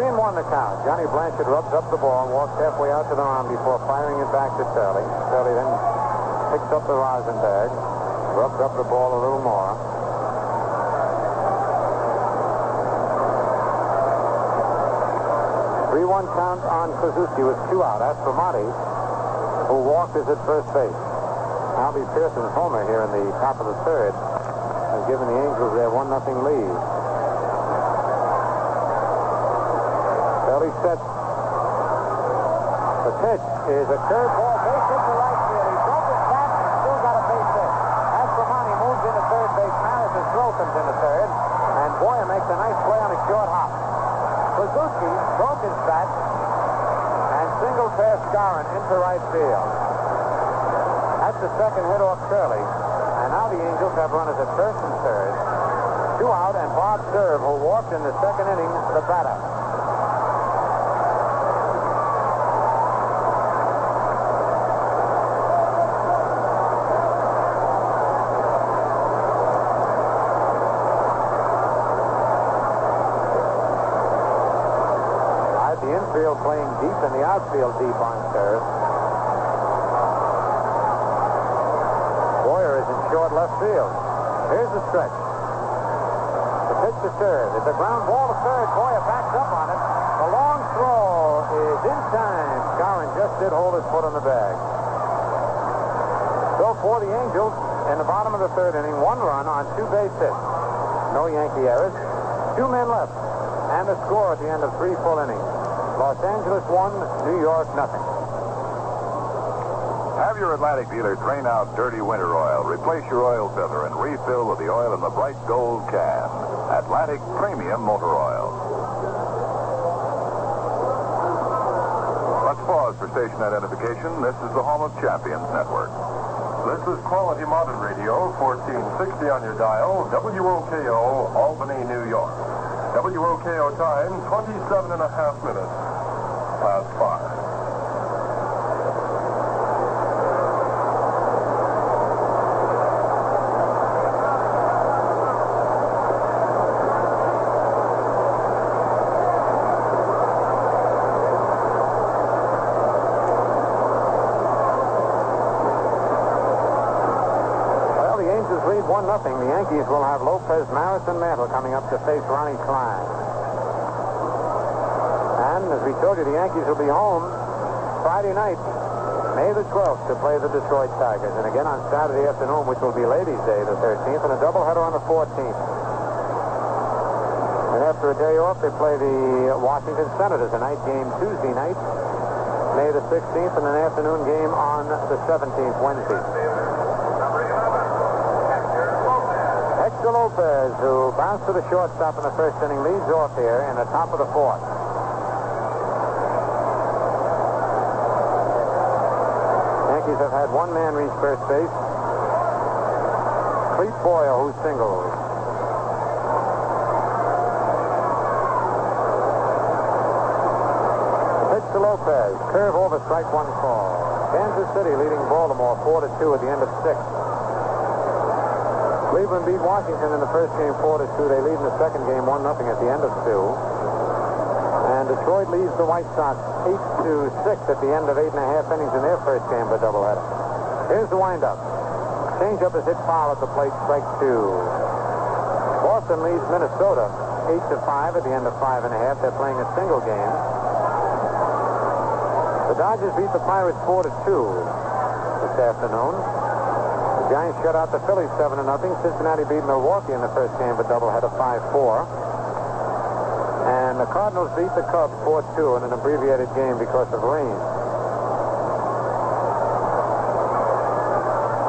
C: 3-1 the count. Johnny Blanchard rubs up the ball and walks halfway out to the mound before firing it back to Shirley. Shirley then picks up the rosin bag, rubs up the ball a little more. 3-1 3-1 count on Kluszewski with 2 out. Aspromonte, who walked, is at first base. Albie Pearson's homer here in the top of the third has given the Angels their 1-0 lead. Early set. The pitch is a curveball, base hit to right field. He broke his bat and still got a base hit. Aspromonte moves into third base. Maris's throw comes into third, and Boyer makes a nice play on a short hop. Kluszewski broke his bat and singled past Skowron into right field. That's the second hit off Curley, and now the Angels have runners at first and third. 2 out, and Bob Cerv, who walked in the second inning, the batter. Playing deep in the outfield deep on Cerv. Boyer is in short left field. Here's the stretch. The pitch to Cerv. It's a ground ball to third. Boyer backs up on it. The long throw is in time. Skowron just did hold his foot on the bag. So for the Angels, in the bottom of the third inning, 1 run on 2 base hits. No Yankee errors. 2 men left. And the score at the end of 3 full innings. Los Angeles 1, New York nothing.
B: Have your Atlantic dealer drain out dirty winter oil, replace your oil filter, and refill with the oil in the bright gold can. Atlantic Premium Motor Oil. Let's pause for station identification. This is the home of Champions Network.
D: This is Quality Modern Radio, 1460 on your dial, WOKO, Albany, New York. WOKO time, 27 and a half minutes past 5.
C: Well, the Angels lead 1-0. The Yankees will have Lopez, Maris, and Mantle coming up to face Ronnie Klein. And as we told you, the Yankees will be home Friday night, May the 12th, to play the Detroit Tigers. And again on Saturday afternoon, which will be Ladies' Day, the 13th, and a doubleheader on the 14th. And after a day off, they play the Washington Senators, a night game Tuesday night, May the 16th, and an afternoon game on the 17th, Wednesday. Hector Lopez, who bounced to the shortstop in the first inning, leads off here in the top of the 4th. Yankees have had 1 man reach first base. Clete Boyle, who singles. Pitch to Lopez. Curve over, strike 1 call. Kansas City leading Baltimore 4-2 at the end of 6. Cleveland beat Washington in the first game 4-2. They lead in the second game 1-0 at the end of 2. And Detroit leads the White Sox 8-6 at the end of 8.5 innings in their first game of a doubleheader. Here's the windup. Changeup is hit foul at the plate, strike 2. Boston leads Minnesota 8-5 at the end of 5.5. They're playing a single game. The Dodgers beat the Pirates 4-2 this afternoon. The Giants shut out the Phillies 7-0. Cincinnati beat Milwaukee in the first game of a doubleheader 5-4. And the Cardinals beat the Cubs 4-2 in an abbreviated game because of rain.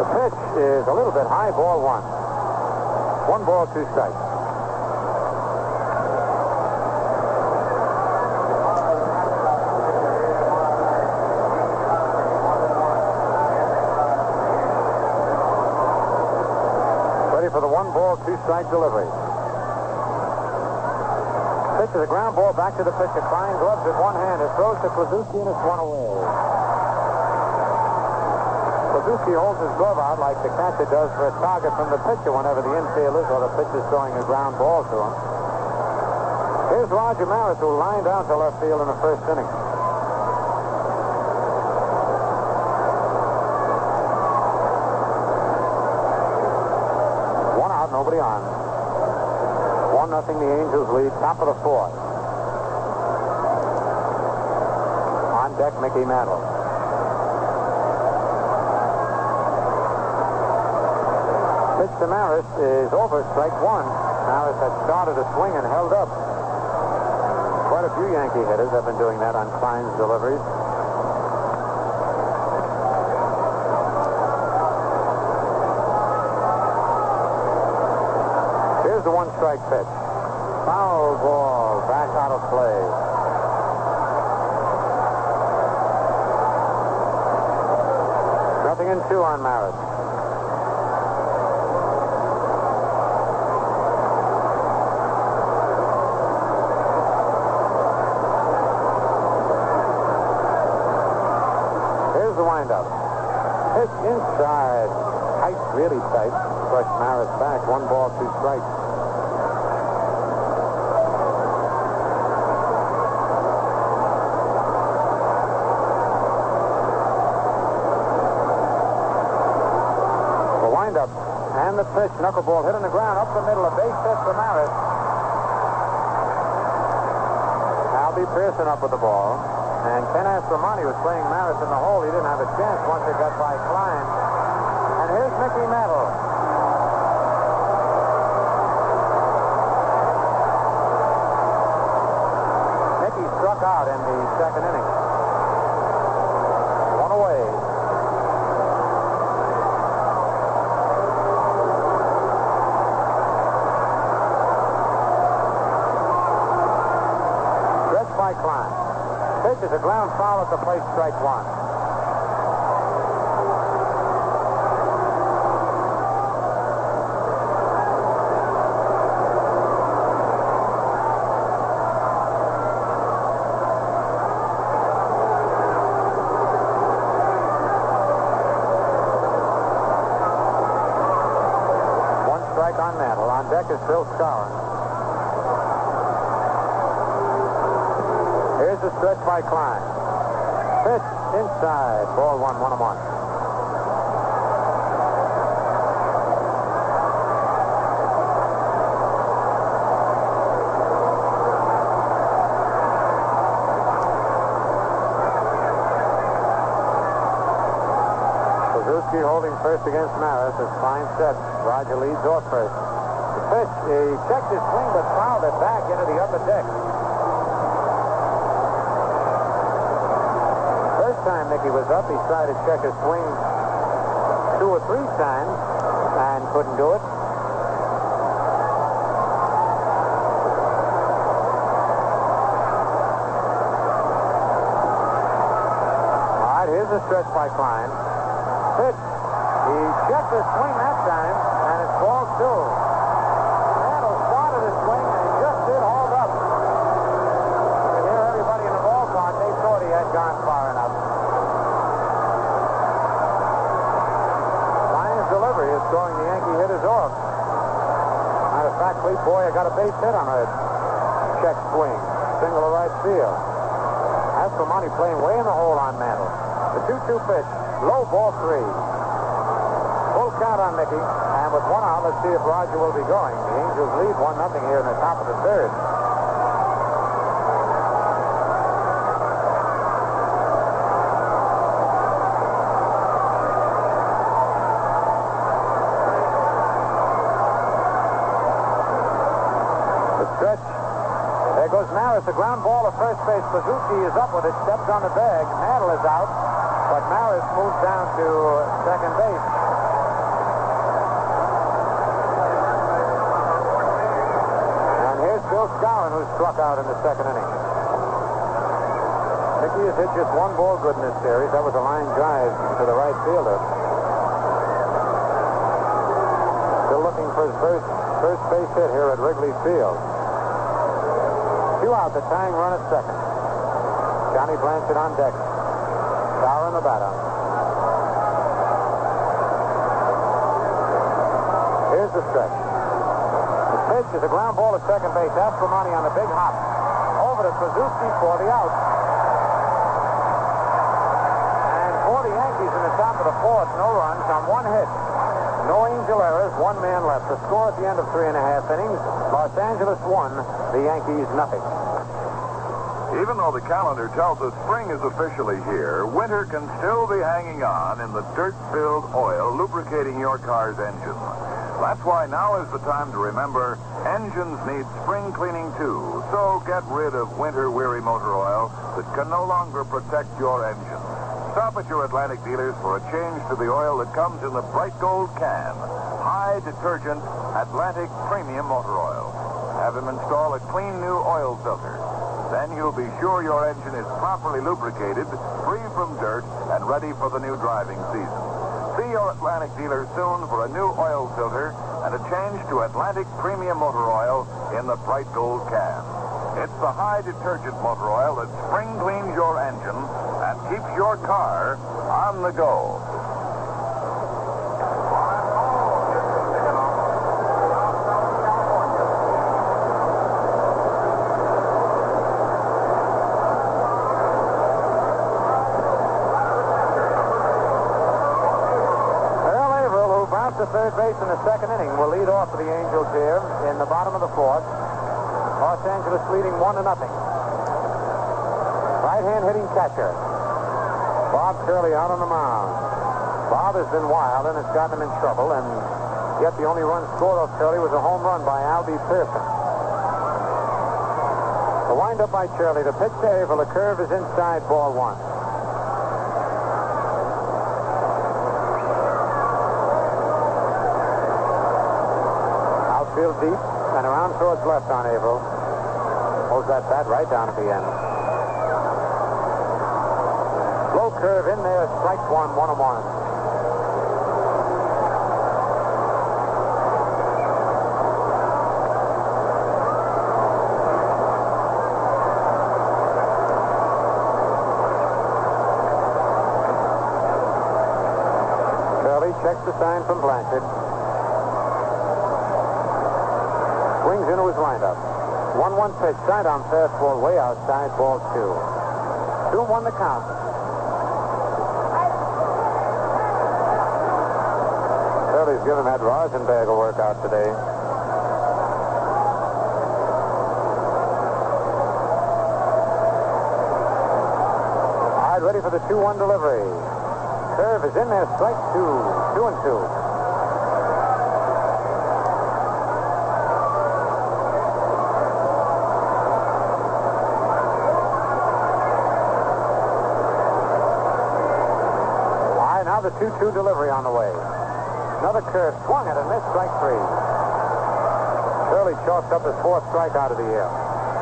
C: The pitch is a little bit high, ball 1. 1 ball, 2 strikes. Ready for the 1 ball, 2 strike delivery. Pitch is a ground ball back to the pitcher. Klein gloves with 1 hand. It throws to Kluszewski, and it's 1 away. Kluszewski holds his glove out like the catcher does for a target from the pitcher whenever the infield is or the pitcher's throwing a ground ball to him. Here's Roger Maris, who lined out to left field in the first inning. One out, nobody on. 1-0 the Angels lead, top of the 4th. On deck, Mickey Mantle. Pitch to Maris is over, strike one. Maris had started a swing and held up. Quite a few Yankee hitters have been doing that on Klein's deliveries. Here's the one-strike pitch. Foul ball, back out of play. Nothing in two on Maris. Here's the windup. Pitch inside. Tight, really tight. Brushed Maris back. 1 ball, 2 strikes. And the pitch, knuckleball hit on the ground, up the middle, a base hit for Maris. Albie Pearson up with the ball. And Ken Aspromonte was playing Maris in the hole. He didn't have a chance once it got by Klein. And here's Mickey Mantle. Mickey struck out in the second inning. 1 away. By Klein. Pitch is a ground foul at the plate, strike one. One strike on Mantle. On deck is Phil Skowron. Here's the stretch by Klein. Pitch inside. Ball 1, 1-1. Suzuki holding first against Maris as Klein set. Roger leads off first. The pitch, he checked his swing but fouled it back into the upper deck. Time Mickey was up, he tried to check his swing 2 or 3 times and couldn't do it. All right, here's a stretch by Klein. Pitch. He checked his swing that time, and it's ball 2. Mantle started his swing, and he just did hold up. You hear everybody in the ballpark, they thought he had gone far enough. Delivery is throwing the Yankee hitters off. Matter of fact, Clete Boyer got a base hit on a check swing. Single to right field. Aspromonte playing way in the hole on Mantle. The 2-2 pitch. Low, ball 3. Full count on Mickey. And with 1 out, let's see if Roger will be going. The Angels lead 1-0 here in the top of the third. There goes Maris, a ground ball to first base. Suzuki is up with it, steps on the bag. Mantle is out, but Maris moves down to second base. And here's Phil Skowron, who struck out in the second inning. Mickey has hit just 1 ball good in this series. That was a line drive to the right fielder. Still looking for his first base hit here at Wrigley Field. 2 out, the tying run at second. Johnny Blanchard on deck. Skowron the batter. Here's the stretch. The pitch is a ground ball to second base. Aspromonte on a big hop. Over to Suzuki for the out. And for the Yankees in the top of the 4th, no runs on 1 hit. No Angel errors, 1 man left. The score at the end of 3.5 innings, Los Angeles 1, the Yankees nothing.
B: Even though the calendar tells us spring is officially here, winter can still be hanging on in the dirt-filled oil lubricating your car's engine. That's why now is the time to remember engines need spring cleaning too. So get rid of winter-weary motor oil that can no longer protect your engine. Stop at your Atlantic dealers for a change to the oil that comes in the bright gold can. High detergent Atlantic Premium Motor Oil. Have him install a clean new oil filter. Then you'll be sure your engine is properly lubricated, free from dirt, and ready for the new driving season. See your Atlantic dealer soon for a new oil filter and a change to Atlantic Premium Motor Oil in the bright gold can. It's the high detergent motor oil that spring cleans your engine and keeps your car on the go.
C: To third base in the second inning will lead off for the Angels here in the bottom of the fourth. Los Angeles leading 1-0. Right-hand hitting catcher Bob Curley out on the mound. Bob has been wild and has gotten him in trouble, and yet the only run scored off Curley was a home run by Albie Pearson. The windup by Curley. The pitch to Averill. The curve is inside, ball one. Field deep and around towards left on Averill. Holds that bat right down at the end. Low curve in there, strike one, 1-1. Curley checks the sign from Blanchard. Swings into his windup. 1-1 pitch. Side on fastball way outside. Ball two. 2-1 the count. Curley's given that Rosenberg a workout today. All right, ready for the 2-1 delivery. Curve is in there. Strike two. 2-2. The 2-2 delivery on the way. Another curve, swung at and missed, strike three. Curley chalks up his fourth strikeout of the year,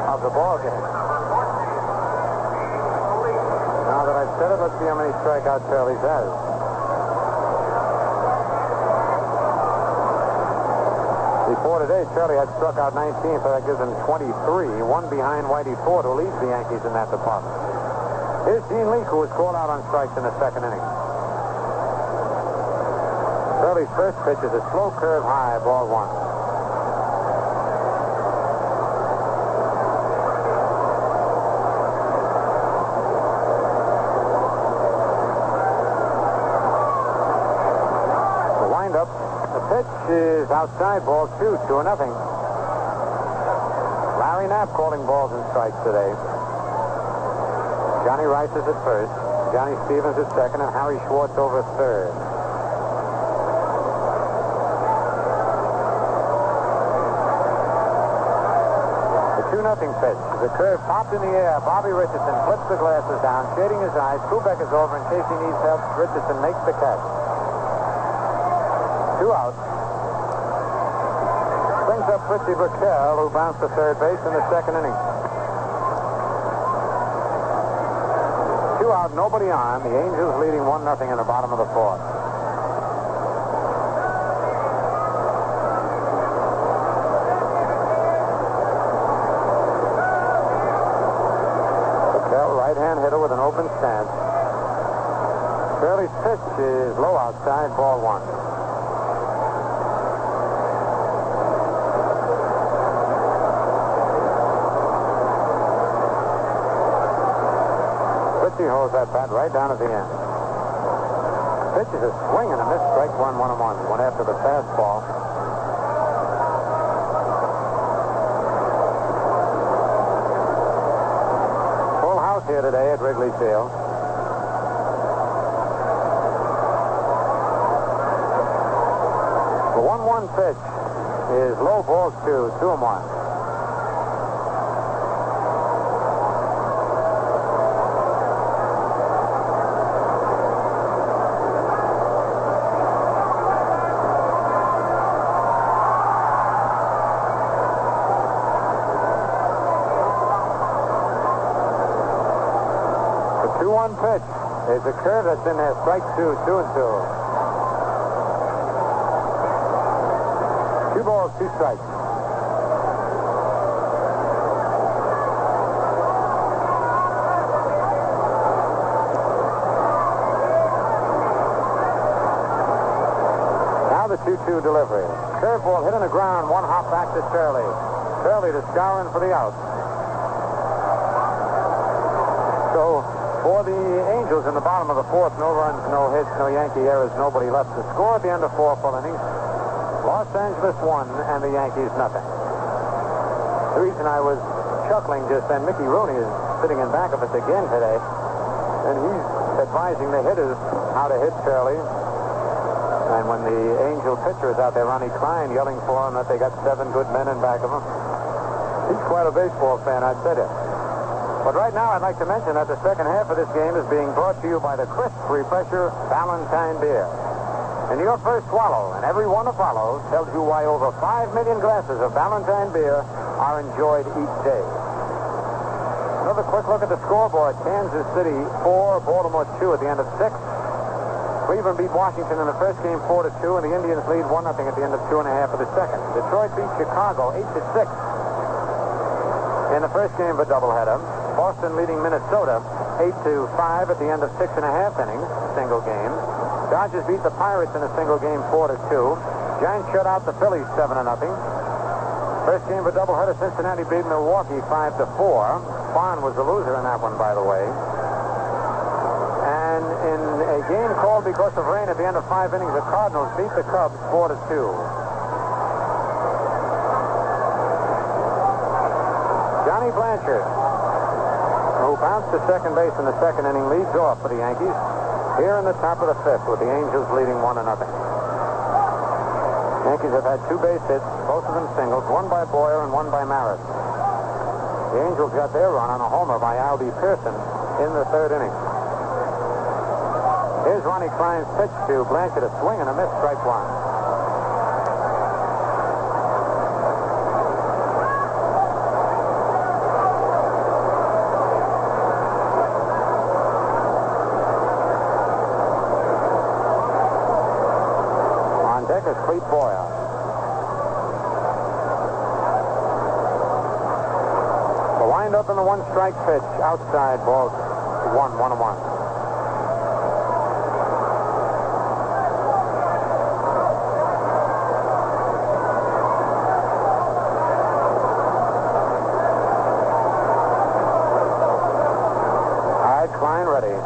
C: of the ball game. Now that I've said it, let's see how many strikeouts Curley has. Before today, Curley had struck out 19, so that gives him 23, one behind Whitey Ford, who leads the Yankees in that department. Here's Gene Leake, who was called out on strikes in the second inning. Curley's first pitch is a slow curve high, ball one. The windup. The pitch is outside, ball two, 2-0. Larry Knapp calling balls and strikes today. Johnny Rice is at first, Johnny Stevens at second, and Harry Schwartz over at third. The 2-0 pitch. The curve popped in the air. Bobby Richardson flips the glasses down, shading his eyes. Kubek is over in case he needs help. Richardson makes the catch. 2 outs. Brings up Fritzy Burkell, who bounced to third base in the second inning. 2 out, nobody on. The Angels leading 1-0 in the bottom of the fourth. Right-hand hitter with an open stance. Curley's pitch is low outside, ball one. Fritzy holds that bat right down at the end. Pitch is a swing and a miss, strike one, 1-1. One after the fastball. Field. The 1-1 pitch is low, balls 2-1. Pitch is a curve that's in there. Strike 2, 2-2. 2 balls, 2 strikes. Now the 2-2 delivery. Curveball hit on the ground. 1 hop back to Shirley. Shirley to Skowron for the out. So for the Angels in the bottom of the 4th, no runs, no hits, no Yankee errors, nobody left to score at the end of 4 full innings. Los Angeles 1 and the Yankees nothing. The reason I was chuckling just then, Mickey Rooney is sitting in back of us again today, and he's advising the hitters how to hit Shirley. And when the Angel pitcher is out there, Ronnie Klein, yelling for him that they got 7 good men in back of him. He's quite a baseball fan, I'd say it. But right now, I'd like to mention that the second half of this game is being brought to you by the Crisp Refresher Valentine Beer. And your first swallow, and every one that follows, tells you why over 5 million glasses of Valentine Beer are enjoyed each day. Another quick look at the scoreboard. Kansas City 4, Baltimore 2 at the end of 6. Cleveland beat Washington in the first game 4-2, and the Indians lead 1-0 at the end of 2.5 of the second. Detroit beat Chicago 8-6 in the first game of a doubleheader. Boston leading Minnesota 8-5 at the end of 6.5 innings, single game. Dodgers beat the Pirates in a single game 4-2. Giants shut out the Phillies 7-0. First game of a doubleheader, Cincinnati beat Milwaukee 5-4. Farn was the loser in that one, by the way. And in a game called because of rain at the end of 5 innings, the Cardinals beat the Cubs 4-2. Johnny Blanchard, who bounced to second base in the second inning, leads off for the Yankees here in the top of the 5th with the Angels leading 1-0. Yankees have had 2 base hits, both of them singles, one by Boyer and one by Maris. The Angels got their run on a homer by Albie Pearson in the 3rd inning. Here's Ronnie Klein's pitch to Blanchard, a swing and a miss, strike 1. Clete Boyer. The wind-up in the 1-strike pitch outside, ball 1-1-1. All right, Klein ready.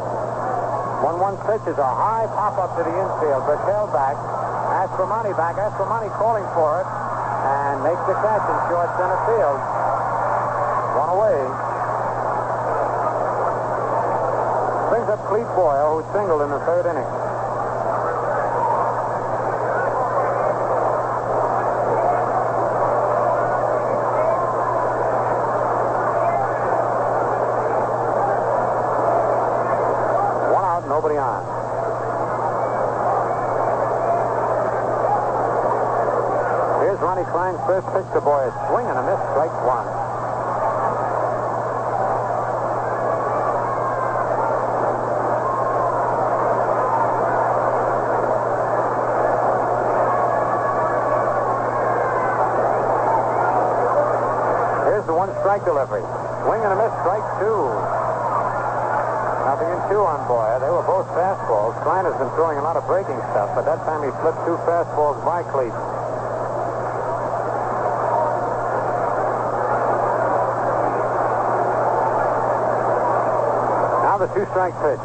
C: 1-1 pitch is a high pop-up to the infield. Bertel back. Aspromani back. Aspromani calling for it and makes the catch in short center field. One away. Brings up Clete Boyle, who singled in the 3rd inning. One out, nobody on. Here's Ronnie Klein's first pitch to Boyer. Swing and a miss, strike 1. Here's the 1-strike delivery. Swing and a miss, strike 2. 0-2 on Boyer. They were both fastballs. Klein has been throwing a lot of breaking stuff, but that time he flipped 2 fastballs by Clete. The 2-strike pitch.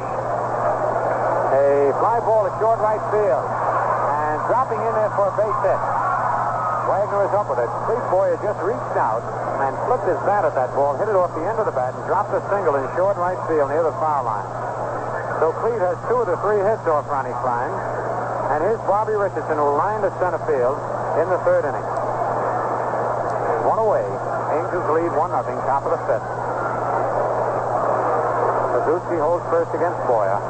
C: A fly ball to short right field. And dropping in there for a base hit. Wagner Boyer is up with it. Clete Boyer just reached out and flipped his bat at that ball, hit it off the end of the bat, and dropped a single in short right field near the foul line. So Clete has 2 of the 3 hits off Ronnie Klein. And here's Bobby Richardson, who lined to center field in the 3rd inning. 1 away. Angels lead 1-0, top of the 5th. Pazuski holds first against Boyer.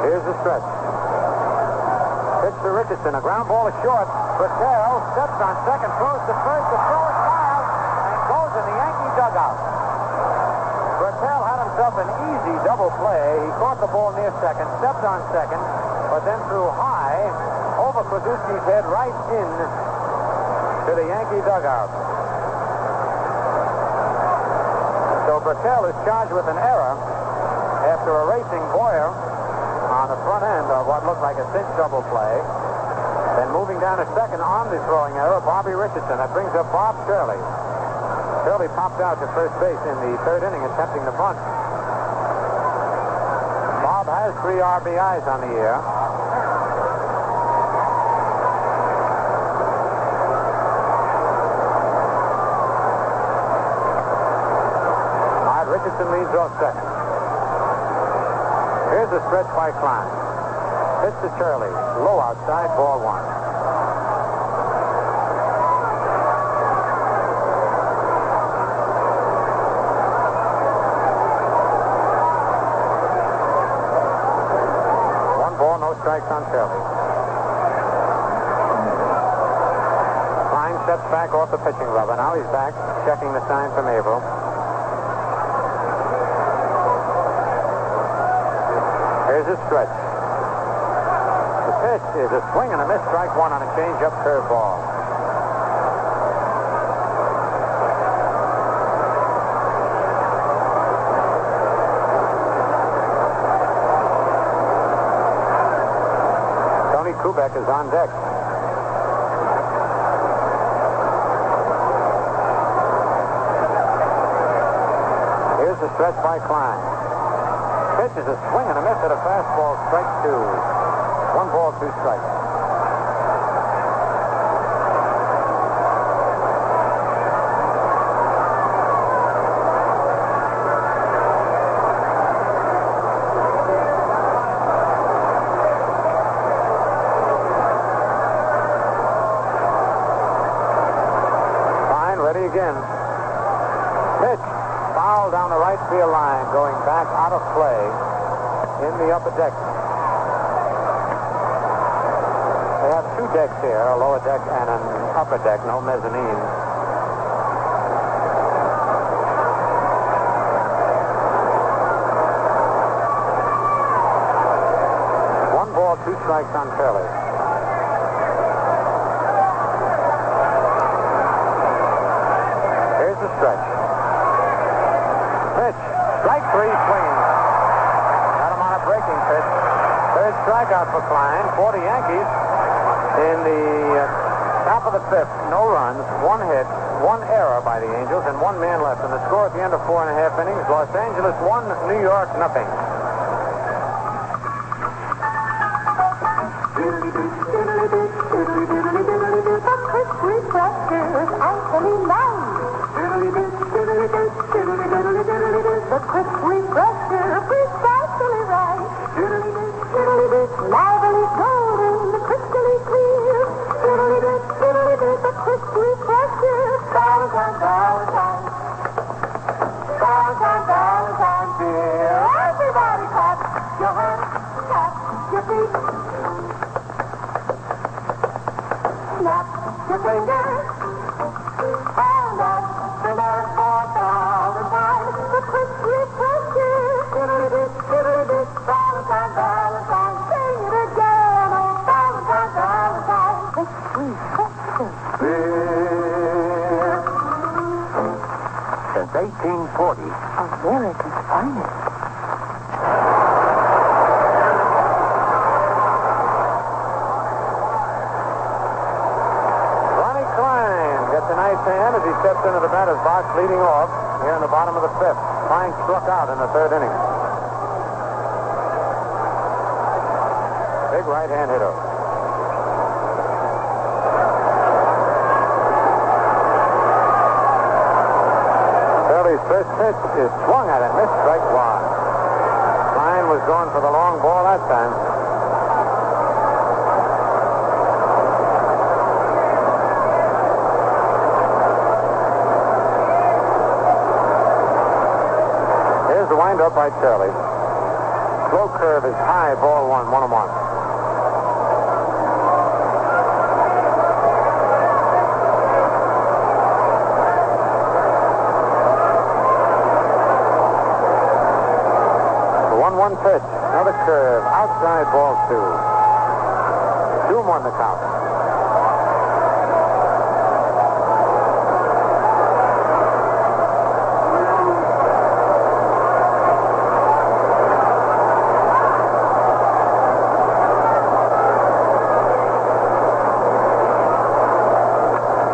C: Here's the stretch. Pitch to Richardson. A ground ball is short. Bertel steps on second, throws to first. The throw is fouled and goes in the Yankee dugout. Bertel had himself an easy double play. He caught the ball near second, stepped on second, but then threw high over Krasuski's head right in to the Yankee dugout. So Bertel is charged with an error after erasing Boyer on the front end of what looked like a cinch double play. Then moving down to second on the throwing error, Bobby Richardson. That brings up Bob Shirley. Shirley popped out to first base in the 3rd inning, attempting the bunt. Bob has 3 RBIs on the year. All right, Richardson leads off second. Here's a stretch by Klein. Pitch to Shirley. Low outside, ball 1. No strikes on Shirley. Klein steps back off the pitching rubber. Now he's back, checking the sign from Averill. Here's a stretch. The pitch is a swing and a miss, strike 1 on a change-up curveball. Kubek is on deck. Here's the stretch by Klein. Pitch is a swing and a miss at a fastball, strike 2. 1 ball, 2 strikes. Again. Pitch foul down the right field line, going back out of play in the upper deck. They have 2 decks here, a lower deck and an upper deck, no mezzanine. One ball, 2 strikes on Shirley. Here's the stretch. Pitch. Strike 3, swinging. Got him on a breaking pitch. 3rd strikeout for Klein. For the Yankees in the top of the 5th. No runs, 1 hit, 1 error by the Angels, and 1 man left. And the score at the end of 4.5 innings, Los Angeles 1, New York 0.
E: The quick refresher, precisely right. Lively golden, crystally clear. The quick refresher, Valentine. Valentine, dear. Everybody clap your hands, tap your feet. Snap your fingers. And that's the word for Valentine. The quick refresher. Valentine. Sing it again. Oh, Valentine. The refresher.
C: Since 1840,
E: America's finest.
C: Ronnie Klein gets a nice hand again as he steps into the batter's box, leading off here in the bottom of the fifth. Klein struck out in the third inning. Big right-hand hitter. Curley's first pitch is swung at and missed, strike one. Klein was going for the long ball that time. Here's the windup by Curley. Slow curve is high, ball one, 1-1. One pitch, another curve, outside, ball two. 2-1 the count.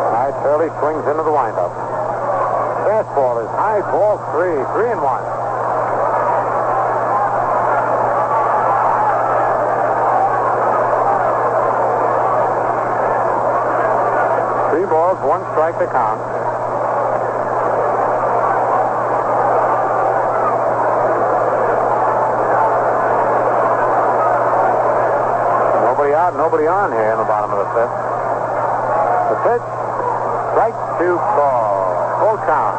C: All right, Curley swings into the windup. Fastball is high, ball three, 3-1. Balls, one strike to count. Nobody out, nobody on here in the bottom of the fifth. The pitch, strike two call. Full count.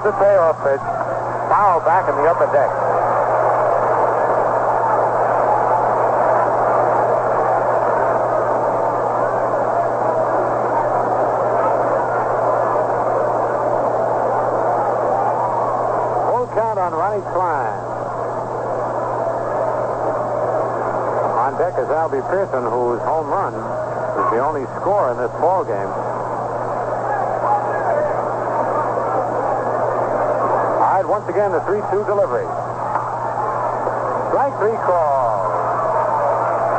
C: The payoff pitch, foul back in the upper deck. Full count on Ronnie Klein. On deck is Albie Pearson, whose home run is the only score in this ball game. Once again, the 3-2 delivery. Strike three call.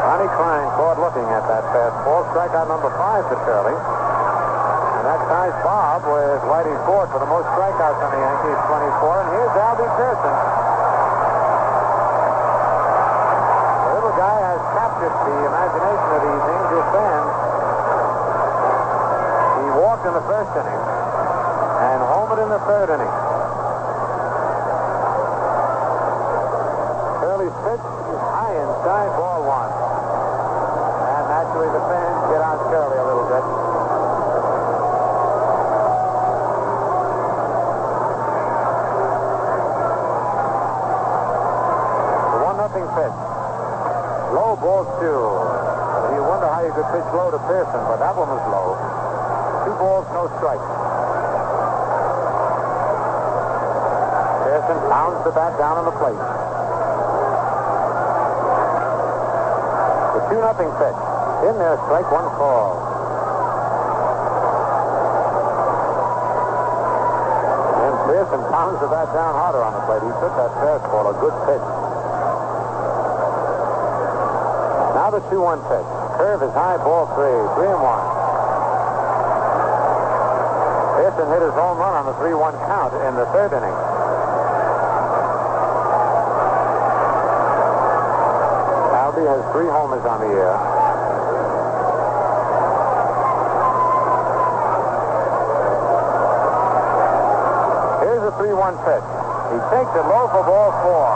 C: Ronnie Klein caught looking at that fastball. Strikeout number 5 to Curley. And that ties Bob with Whitey Ford for the most strikeouts on the Yankees, 24. And here's Albie Pearson. The little guy has captured the imagination of these Angel fans. He walked in the first inning and homered in the third inning. Pitch is high inside, ball one. And naturally the fans get on Curley a little bit. The 1-0 pitch. Low, ball two. You wonder how you could pitch low to Pearson, but that one was low. 2 balls, no strikes. Pearson pounds the bat down on the plate. 2-0 pitch. In there, strike one call. And Pearson pounds the bat down harder on the plate. He took that fastball, a good pitch. Now the 2-1 pitch. Curve is high, ball 3-1. Pearson hit his home run on the 3-1 count in the third inning. Albie has 3 homers on the year. Here's a 3-1 pitch. He takes it low for ball 4.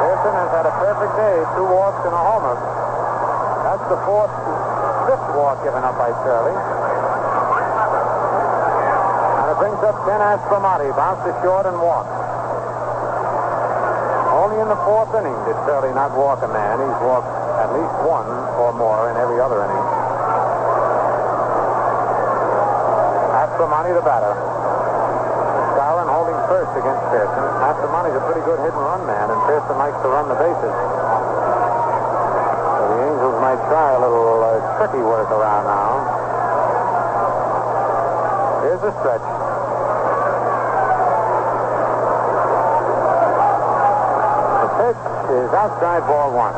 C: Pearson has had a perfect day, 2 walks and a homer. That's the 5th walk given up by Curley. And it brings up Ken Aspromonte, bounces short and walks. Only in the 4th inning did Curley not walk a man. He's walked at least 1 or more in every other inning. Aspromonte, the batter. Skowron holding first against Pearson. Aspromonte's a pretty good hit-and-run man, and Pearson likes to run the bases. So the Angels might try a little tricky work around now. the stretch. The pitch is outside, ball one.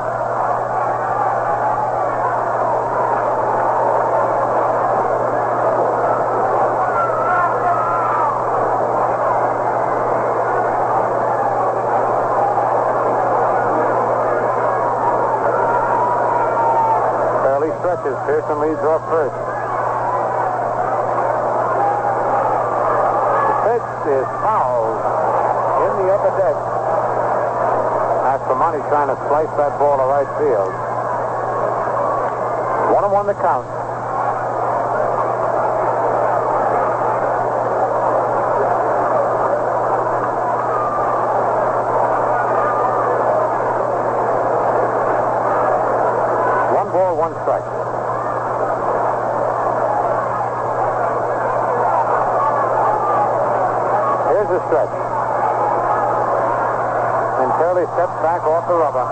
C: Pearson leads off first. The pitch is fouled in the upper deck. As for Money trying to slice that ball to right field. 1-1 the count. One ball, one strike. The stretch. And Curley steps back off the rubber.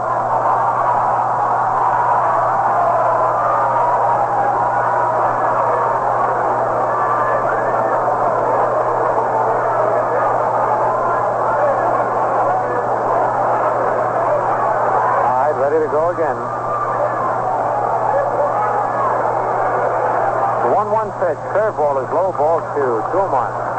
C: All right, ready to go again. The 1-1 pitch. Curveball is low, ball two. 2-1.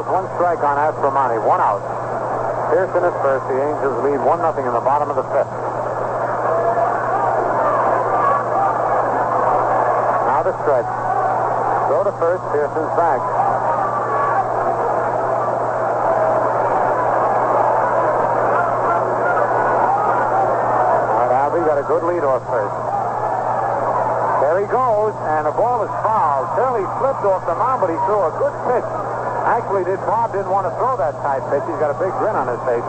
C: One strike on Aspromani, 1 out. Pearson at first. The Angels lead 1-0 in the bottom of the fifth. Now the stretch. Throw to first. Pearson's back. All right, Albie got a good lead off first. There he goes, and the ball is fouled. Curley slipped off the mound, but he threw a good pitch. Actually, Bob didn't want to throw that tight pitch. He's got a big grin on his face.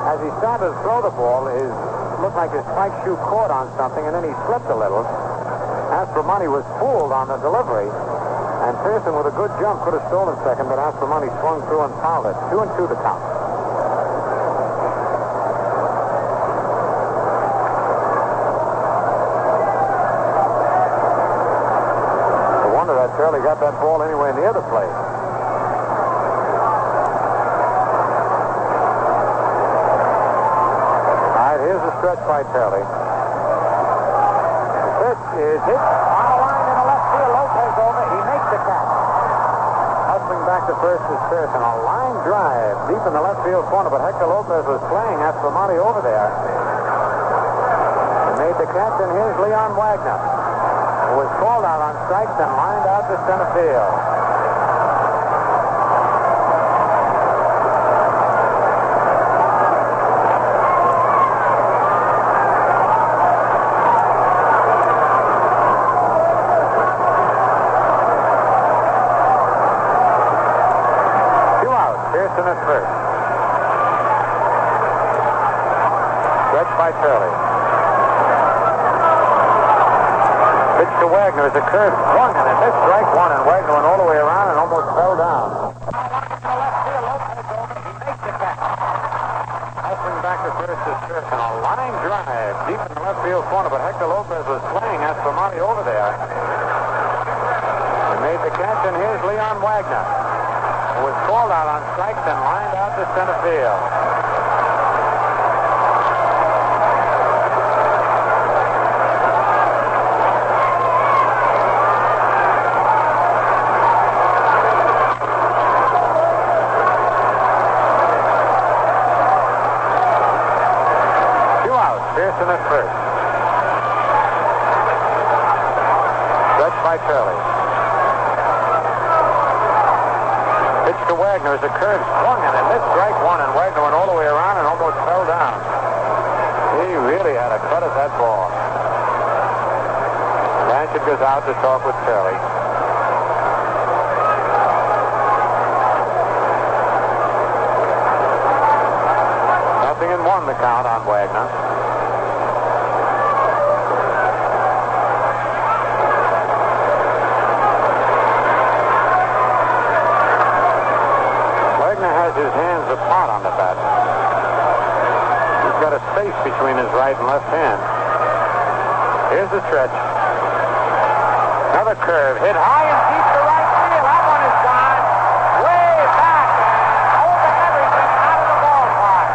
C: As he started to throw the ball, it looked like his spike shoe caught on something, and then he slipped a little. Aspromani was fooled on the delivery, and Pearson, with a good jump, could have stolen second, but Aspromani swung through and fouled it. 2-2 the count. No wonder that Curley got that ball anywhere near the plate. Here's the stretch by Curley. Pitch is hit on the line in the left field. Lopez over. He makes the catch. Hustling back to first is Pearson. A line drive deep in the left field corner, but Hector Lopez was playing Aspromani over there. He made the catch, and here's Leon Wagner, who was called out on strikes and lined out to center field. Pearson at first. Stretch by Curley. Pitch to Wagner is a curve swung and a missed. Strike one, and Wagner went all the way around and almost fell down. Hustling back to first is Pearson. A line drive deep in the left field corner, but Hector Lopez was playing Aspromani over there. He made the catch, and here's Leon Wagner, who was called out on strikes and lined out to center field. Pearson at first. Stretch by Curley. Pitch to Wagner is a curve swung and a missed. Strike one, and Wagner went all the way around and almost fell down. He really had a cut at that ball. Blanchard goes out to talk with Curley. Nothing in one the count on Wagner. His hands apart on the bat. between his right and left hand. Here's the stretch. Another curve. Hit high and deep to right field. That one is gone. Way back and over everything out of the ballpark.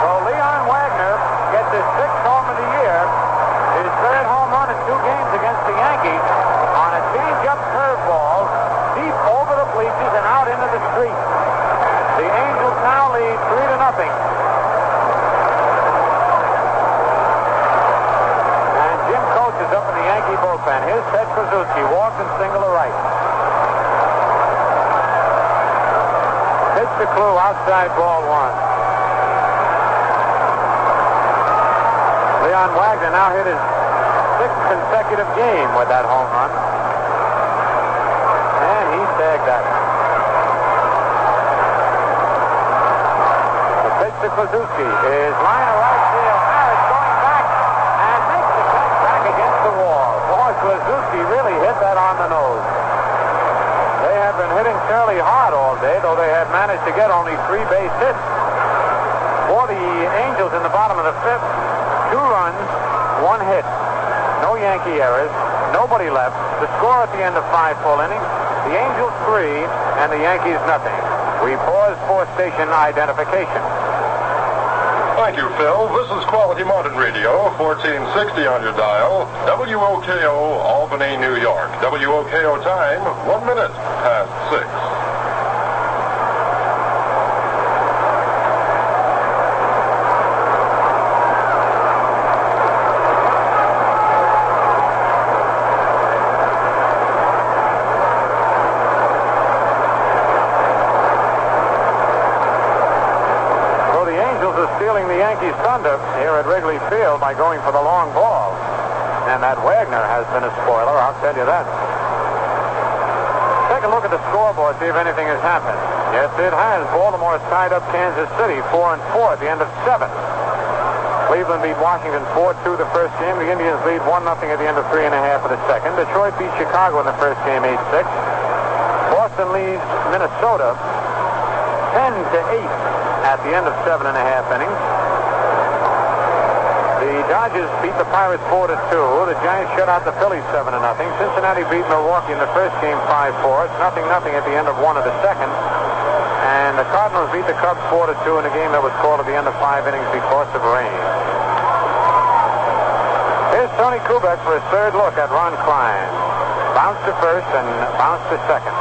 C: So Leon Wagner gets his 6th home of the year, his 3rd home run in 2 games against the Yankees on a change-up curveball deep over the bleachers and out into the street. The Angels now lead 3-0. And Jim Coates is up in the Yankee bullpen. Here's Ted Krasuski, walk and single to right. Pitch to Clue, outside, ball 1. Leon Wagner now hit his 6th consecutive game with that home run. And he tagged that. The pitch to Krasuski is line of right field. Harris going back and makes the catch back against the wall. Boy, Krasuski really hit that on the nose. They have been hitting fairly hard all day, though they have managed to get only 3 base hits. For the Angels in the bottom of the 5th, 2 runs, 1 hit. No Yankee errors. Nobody left. The score at the end of 5 full innings, the Angels 3 and the Yankees nothing. We pause for station identification.
D: Thank you, Phil. This is Quality Modern Radio, 1460 on your dial, WOKO, Albany, New York. WOKO time, 1 minute past 6.
C: Thunder here at Wrigley Field by going for the long ball. And that Wagner has been a spoiler, I'll tell you that. Take a look at the scoreboard, see if anything has happened. Yes, it has. Baltimore tied up Kansas City 4-4 at the end of 7. Cleveland beat Washington 4-2 the first game. The Indians lead 1-0 at the end of 3.5 of the second. Detroit beat Chicago in the first game 8-6. Boston leads Minnesota 10-8 at the end of 7.5 innings. The Dodgers beat the Pirates 4-2. The Giants shut out the Phillies 7-0. Cincinnati beat Milwaukee in the first game 5-4. It's 0-0 at the end of 1 of the second. And the Cardinals beat the Cubs 4-2 in a game that was called at the end of 5 innings because of rain. Here's Tony Kubek for his 3rd look at Ron Klein. Bounce to first and bounce to second.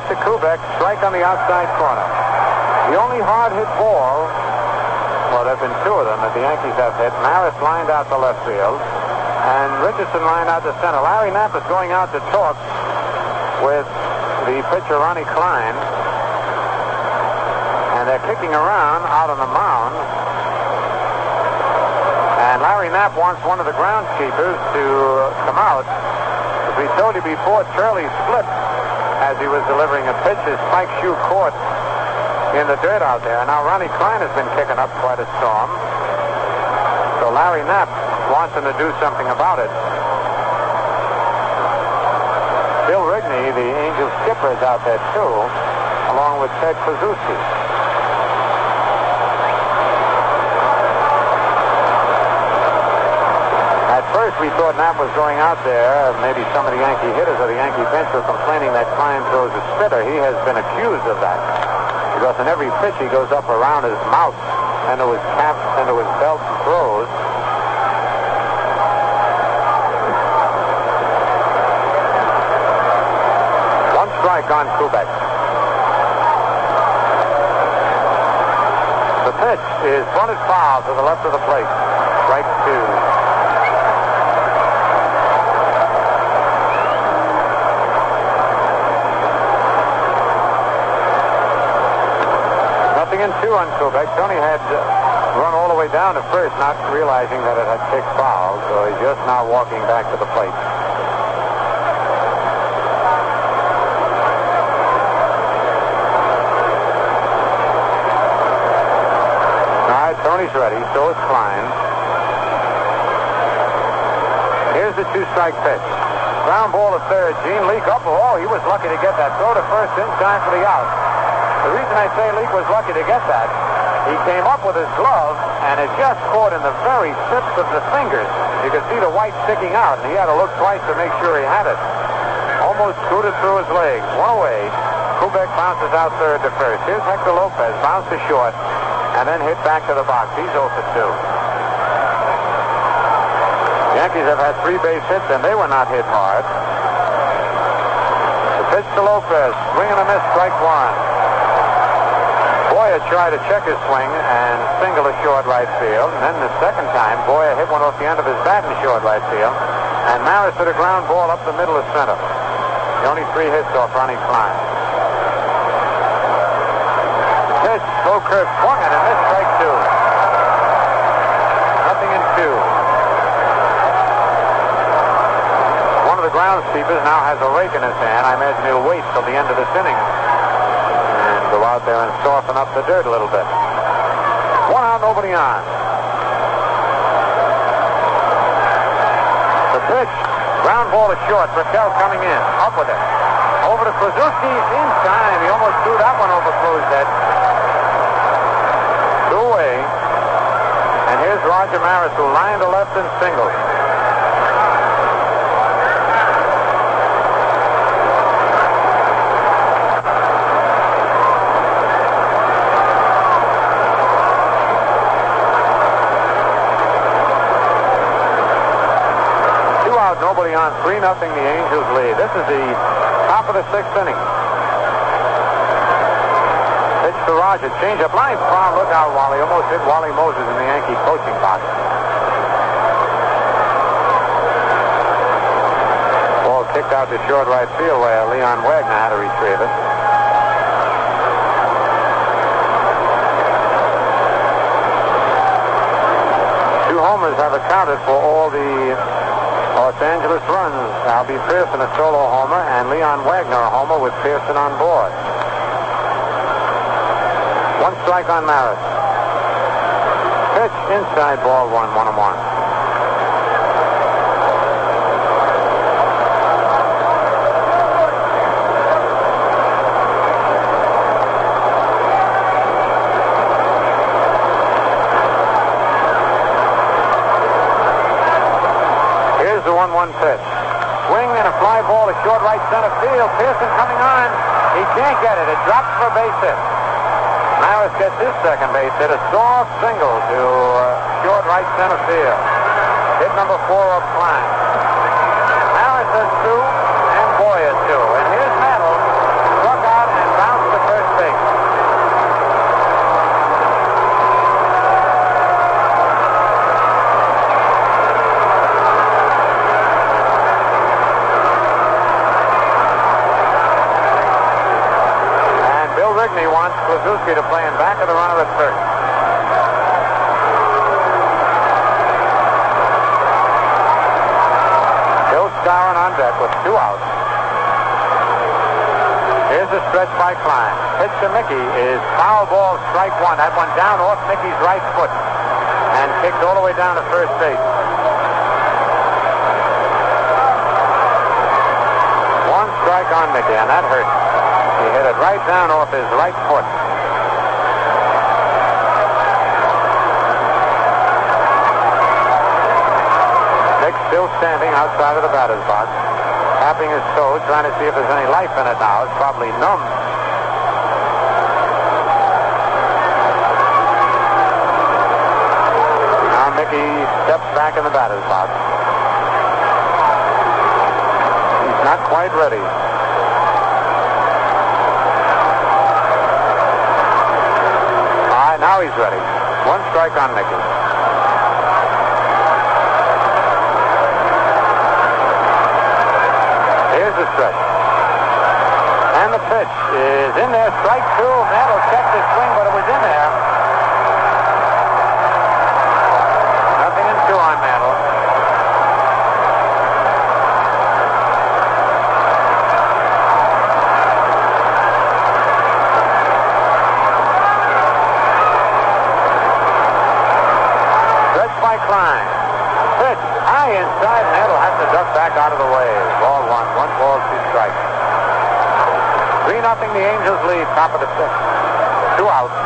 C: To Kubek, strike on the outside corner. The only hard-hit ball, well, there have been 2 of them that the Yankees have hit. Maris lined out to left field, and Richardson lined out to center. Larry Knapp is going out to talk with the pitcher, Ronnie Klein, and they're kicking around out on the mound. And Larry Knapp wants one of the groundskeepers to come out. As we told you before, Turley slipped as he was delivering a pitch. His spike shoe caught in the dirt out there. Now Ronnie Klein has been kicking up quite a storm. So Larry Knapp wants him to do something about it. Bill Rigney, the Angels skipper, is out there too, along with Ted Krasuski. First, we thought Knapp was going out there. Maybe some of the Yankee hitters or the Yankee bench were complaining that Klein throws a spitter. He has been accused of that. Because in every pitch, he goes up around his mouth, into his cap, into his belt, and throws. One strike on Kubek. The pitch is bunted foul to the left of the plate. Strike 2. And 2 on Kubek. Tony had run all the way down to first, not realizing that it had kicked foul, so he's just now walking back to the plate. he's ready. So is Klein. Here's the two-strike pitch. Ground ball to third. Gene Leake up. Oh, he was lucky to get that. Throw to first in time for the out. The reason I say Leake was lucky to get that, he came up with his glove, and it just caught in the very tips of the fingers. You could see the white sticking out, and he had to look twice to make sure he had it. Almost scooted through his legs. One away. Kubek bounces out third to first. Here's Hector Lopez. Bounces short, and then hit back to the box. He's 0 for 2. The Yankees have had 3 base hits, and they were not hit hard. The pitch to Lopez. Swing and a miss. Strike one. Boyer tried to check his swing and single to short right field. And then the second time, Boyer hit one off the end of his bat in short right field. And Maris hit a ground ball up the middle of center. The only 3 hits off Ronnie Klein. The pitch, low curve, swung and a miss. Strike 2. Nothing in 2. One of the groundskeepers now has a rake in his hand. I imagine he'll wait till the end of this inning. Go out there and soften up the dirt a little bit. 1 out, nobody on. The pitch, ground ball to short. Raquel coming in, up with it. Over to Kluszewski, in time. He almost threw that one over Kluzet. 2 away. And here's Roger Maris, who lined to left and singled. Nobody on. 3-0 the Angels lead. This is the top of the 6th inning. Pitch to Roger. Change up line. Foul. Look out, Wally. Almost hit Wally Moses in the Yankee coaching box. Ball kicked out to short right field where Leon Wagner had to retrieve it. Two homers have accounted for all the Los Angeles runs. Albie Pearson a solo homer and Leon Wagner a homer with Pearson on board. 1 strike on Maris. Pitch inside, ball 1, 1-1. The 1-1 pitch. Swing and a fly ball to short right center field. Pearson coming on. He can't get it. It drops for a base hit. Maris gets his second base hit. A soft single to short right center field. Hit number 4 of Klein. Maris has 2 and Boyer 2. And here's Mantle. Struck out and bounced to first base. Rigney wants Kluszewski to play in back of the runner at third. Bill Skowron on deck with 2 outs. Here's a stretch by Klein. Pitch to Mickey is foul ball, strike 1. That one down off Mickey's right foot and kicked all the way down to first base. 1 strike on Mickey, and that hurt. He hit it right down off his right foot. Nick still standing outside of the batter's box, tapping his toe, trying to see if there's any life in it now. It's probably numb. Now Mickey steps back in the batter's box. He's not quite ready. Now he's ready. 1 strike on Mickey. Here's the stretch. And the pitch is in there. Strike 2. Mantle checked his swing, but it was in there. Nothing in 2 on Mantle. line. Pitch high inside, and that'll have to duck back out of the way. Ball one. 1 ball, 2 strikes. 3-0 the Angels lead, top of the 6th. 2 outs.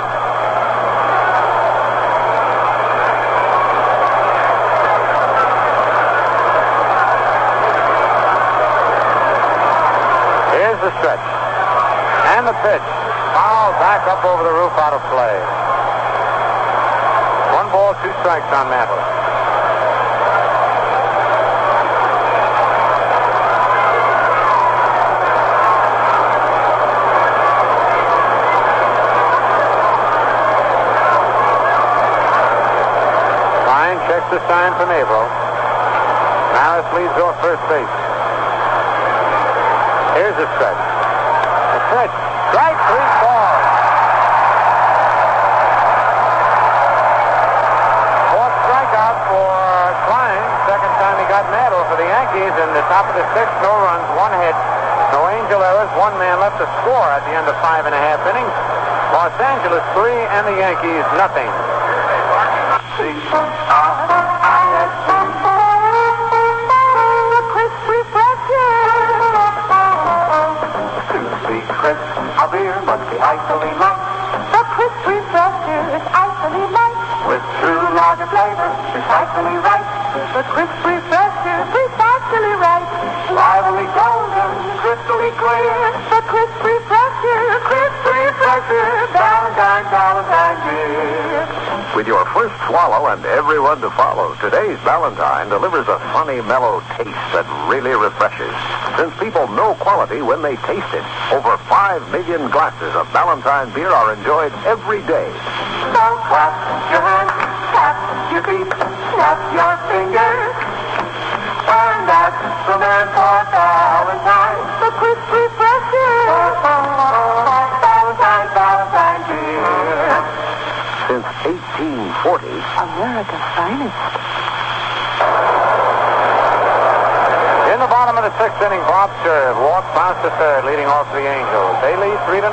C: Here's the stretch. And the pitch. Foul back up over the roof, out of play. 1 ball, 2 strikes on Mantle. Fine checks the sign from Averill. Maris leads off first base. Here's the stretch. The pitch. Strike 3 balls. 4th strikeout for Klein. Second time he got Mantle for the Yankees. In the top of the 6th, no runs, 1 hit, no Angel errors, 1 man left to score at the end of 5.5 innings. Los Angeles 3 and the Yankees nothing.
E: A beer must be icily light. The crisp refresher is icily light. With true lager flavor, it's icily right. The crisp refresher, precisely right. Lively golden, crystally clear. The crisp refresher, Valentine beer.
B: With your first swallow and everyone to follow, today's Valentine delivers a funny, mellow taste that really refreshes. Since people know quality when they taste it, over 5 million glasses of Valentine beer are enjoyed every day.
E: So clap your hands, tap your feet, snap your fingers. And that's the man for Valentine. The crisp refresher. Valentine beer.
B: Since 1840,
E: America's finest.
C: In the bottom of the 6th inning, Bob Sherb walks past to third, leading off the Angels. They lead 3-0. The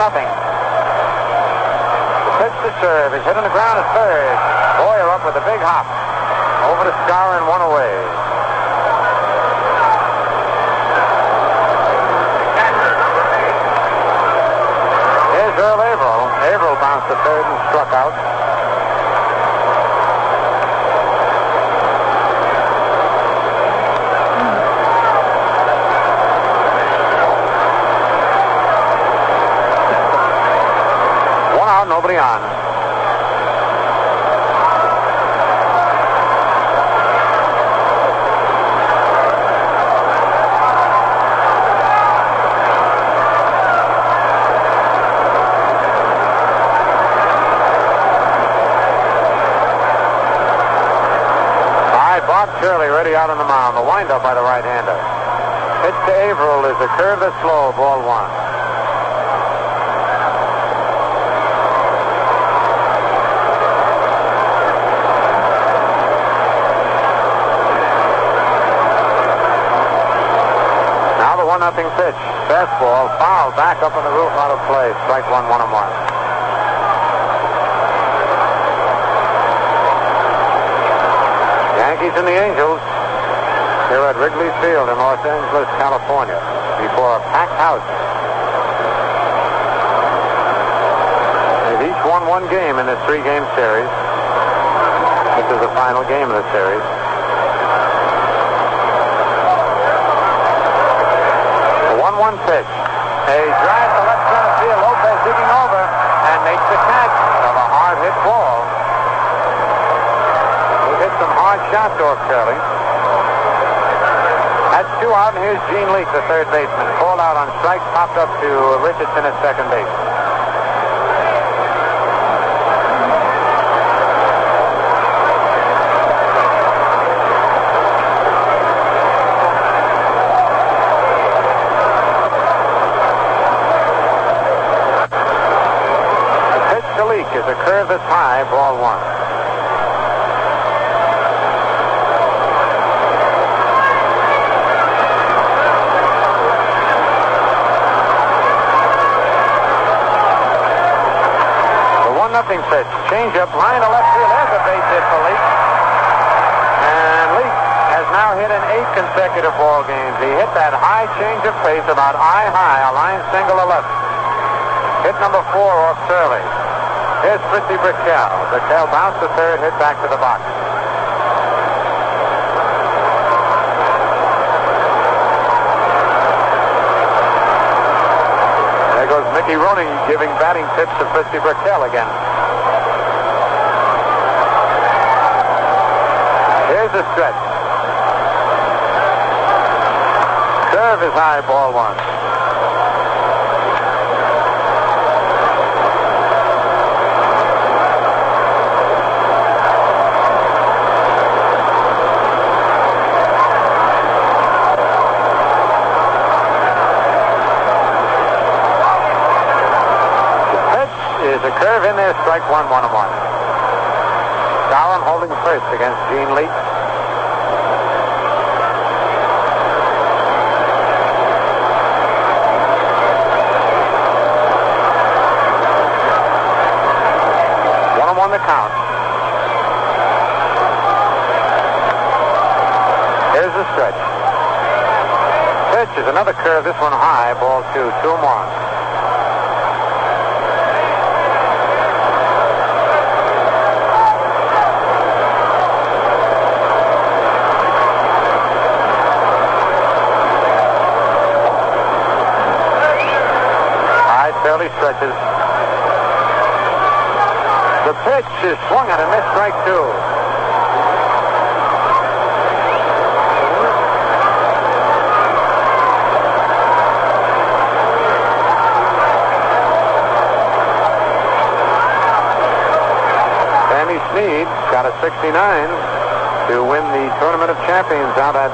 C: pitch to Sherb. He's hit on the ground at third. Boyer up with a big hop. Over to Scour and 1 away. Here's Earl Averill. Averill bounced to third and struck out. Nobody on. Bob Shirley ready out on the mound. The windup by the right-hander. Pitch to Averill is a curve that's slow. Ball 1. Nothing pitch. Fastball, foul, back up on the roof, out of play. Strike 1, 1-1. Yankees and the Angels here at Wrigley Field in Los Angeles, California, before a packed house. They've each won 1 game in this 3-game series. This is the final game of the series. 1-1 pitch. A drive to left center field. Lopez digging over and makes the catch of a hard hit ball. He hit some hard shots off Shirley. That's 2 out, and here's Gene Leake, the third baseman. Called out on strike, popped up to Richardson at second base. Is a curve that's high, ball 1. The 1-0 pitch. Change up, line to left field. There's a base hit for Leake. now hit in 8 consecutive ball games. He hit that high change of pace about eye high, a line single to left. Hit number 4 off Turley. Here's Fritzy Brickell. Brickell bounced to third, hit back to the box. There goes Mickey Rooney giving batting tips to Fritzy Brickell again. Here's a stretch. Serve is high, ball 1. A curve in there, strike 1, 1-1. Skowron holding first against Gene Leach. On the count. Here's the stretch. Pitch is another curve, this one high, ball 2, 2-1. Fairly stretches. The pitch is swung at a missed, strike 2. Sammy Snead got a 69 to win the Tournament of Champions out at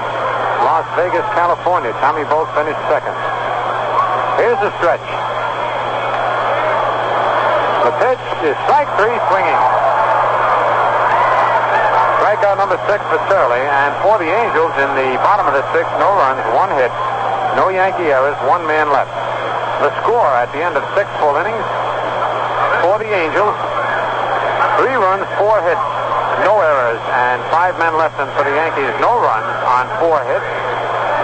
C: Las Vegas, California. Tommy Bolt finished second. Here's the stretch. The pitch is strike 3, swinging. Strikeout number 6 for Turley, and for the Angels in the bottom of the 6th, no runs, 1 hit, no Yankee errors, 1 man left. The score at the end of 6 full innings for the Angels: 3 runs, 4 hits, no errors, and 5 men left. And for the Yankees, no runs on 4 hits,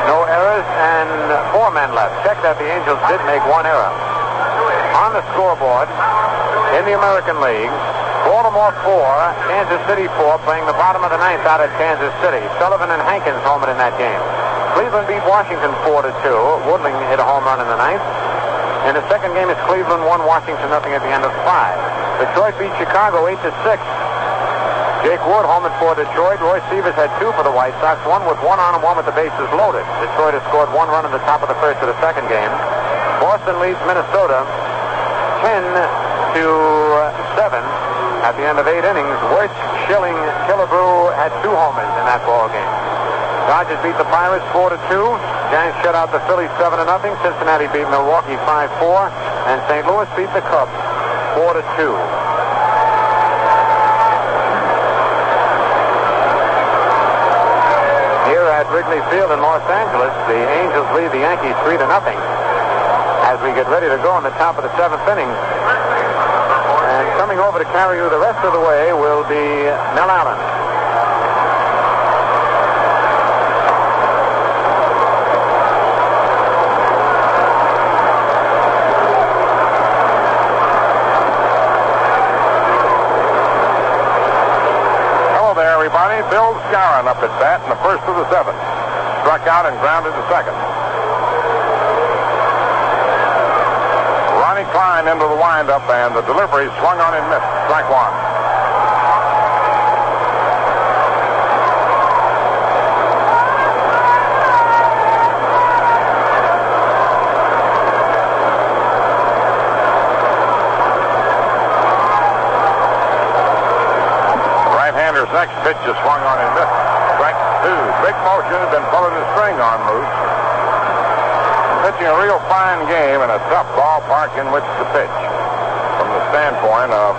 C: no errors, and 4 men left. Check that the Angels did make 1 error. On the scoreboard in the American League, Baltimore 4, Kansas City 4, playing the bottom of the 9th out at Kansas City. Sullivan and Hankins homered in that game. Cleveland beat Washington 4-2. Woodling hit a home run in the 9th. In the second game, it's Cleveland 1, Washington nothing at the end of 5. Detroit beat Chicago 8-6. Jake Wood homered for Detroit. Roy Sievers had 2 for the White Sox, 1 with 1 on and 1 with the bases loaded. Detroit has scored 1 run in the top of the 1st of the second game. Boston leads Minnesota 10-7 at the end of 8 innings. Wirtz, Schilling, Killebrew had 2 homers in that ball game. Dodgers beat the Pirates 4-2. Giants shut out the Phillies 7-0. Cincinnati beat Milwaukee 5-4, and St. Louis beat the Cubs 4-2. Here at Wrigley Field in Los Angeles, the Angels lead the Yankees 3-0. As we get ready to go in the top of the 7th inning. And coming over to carry you the rest of the way will be Mel Allen.
D: Hello there, everybody. Bill Skowron up at bat in the first of the 7th. Struck out and grounded to second. Klein into the windup, and the delivery swung on and missed. Strike 1. Right-hander's next pitch is swung on and missed. Strike 2. Big motion had been pulling the string on Moose. Pitching a real fine game in a tough ballpark in which to pitch from the standpoint of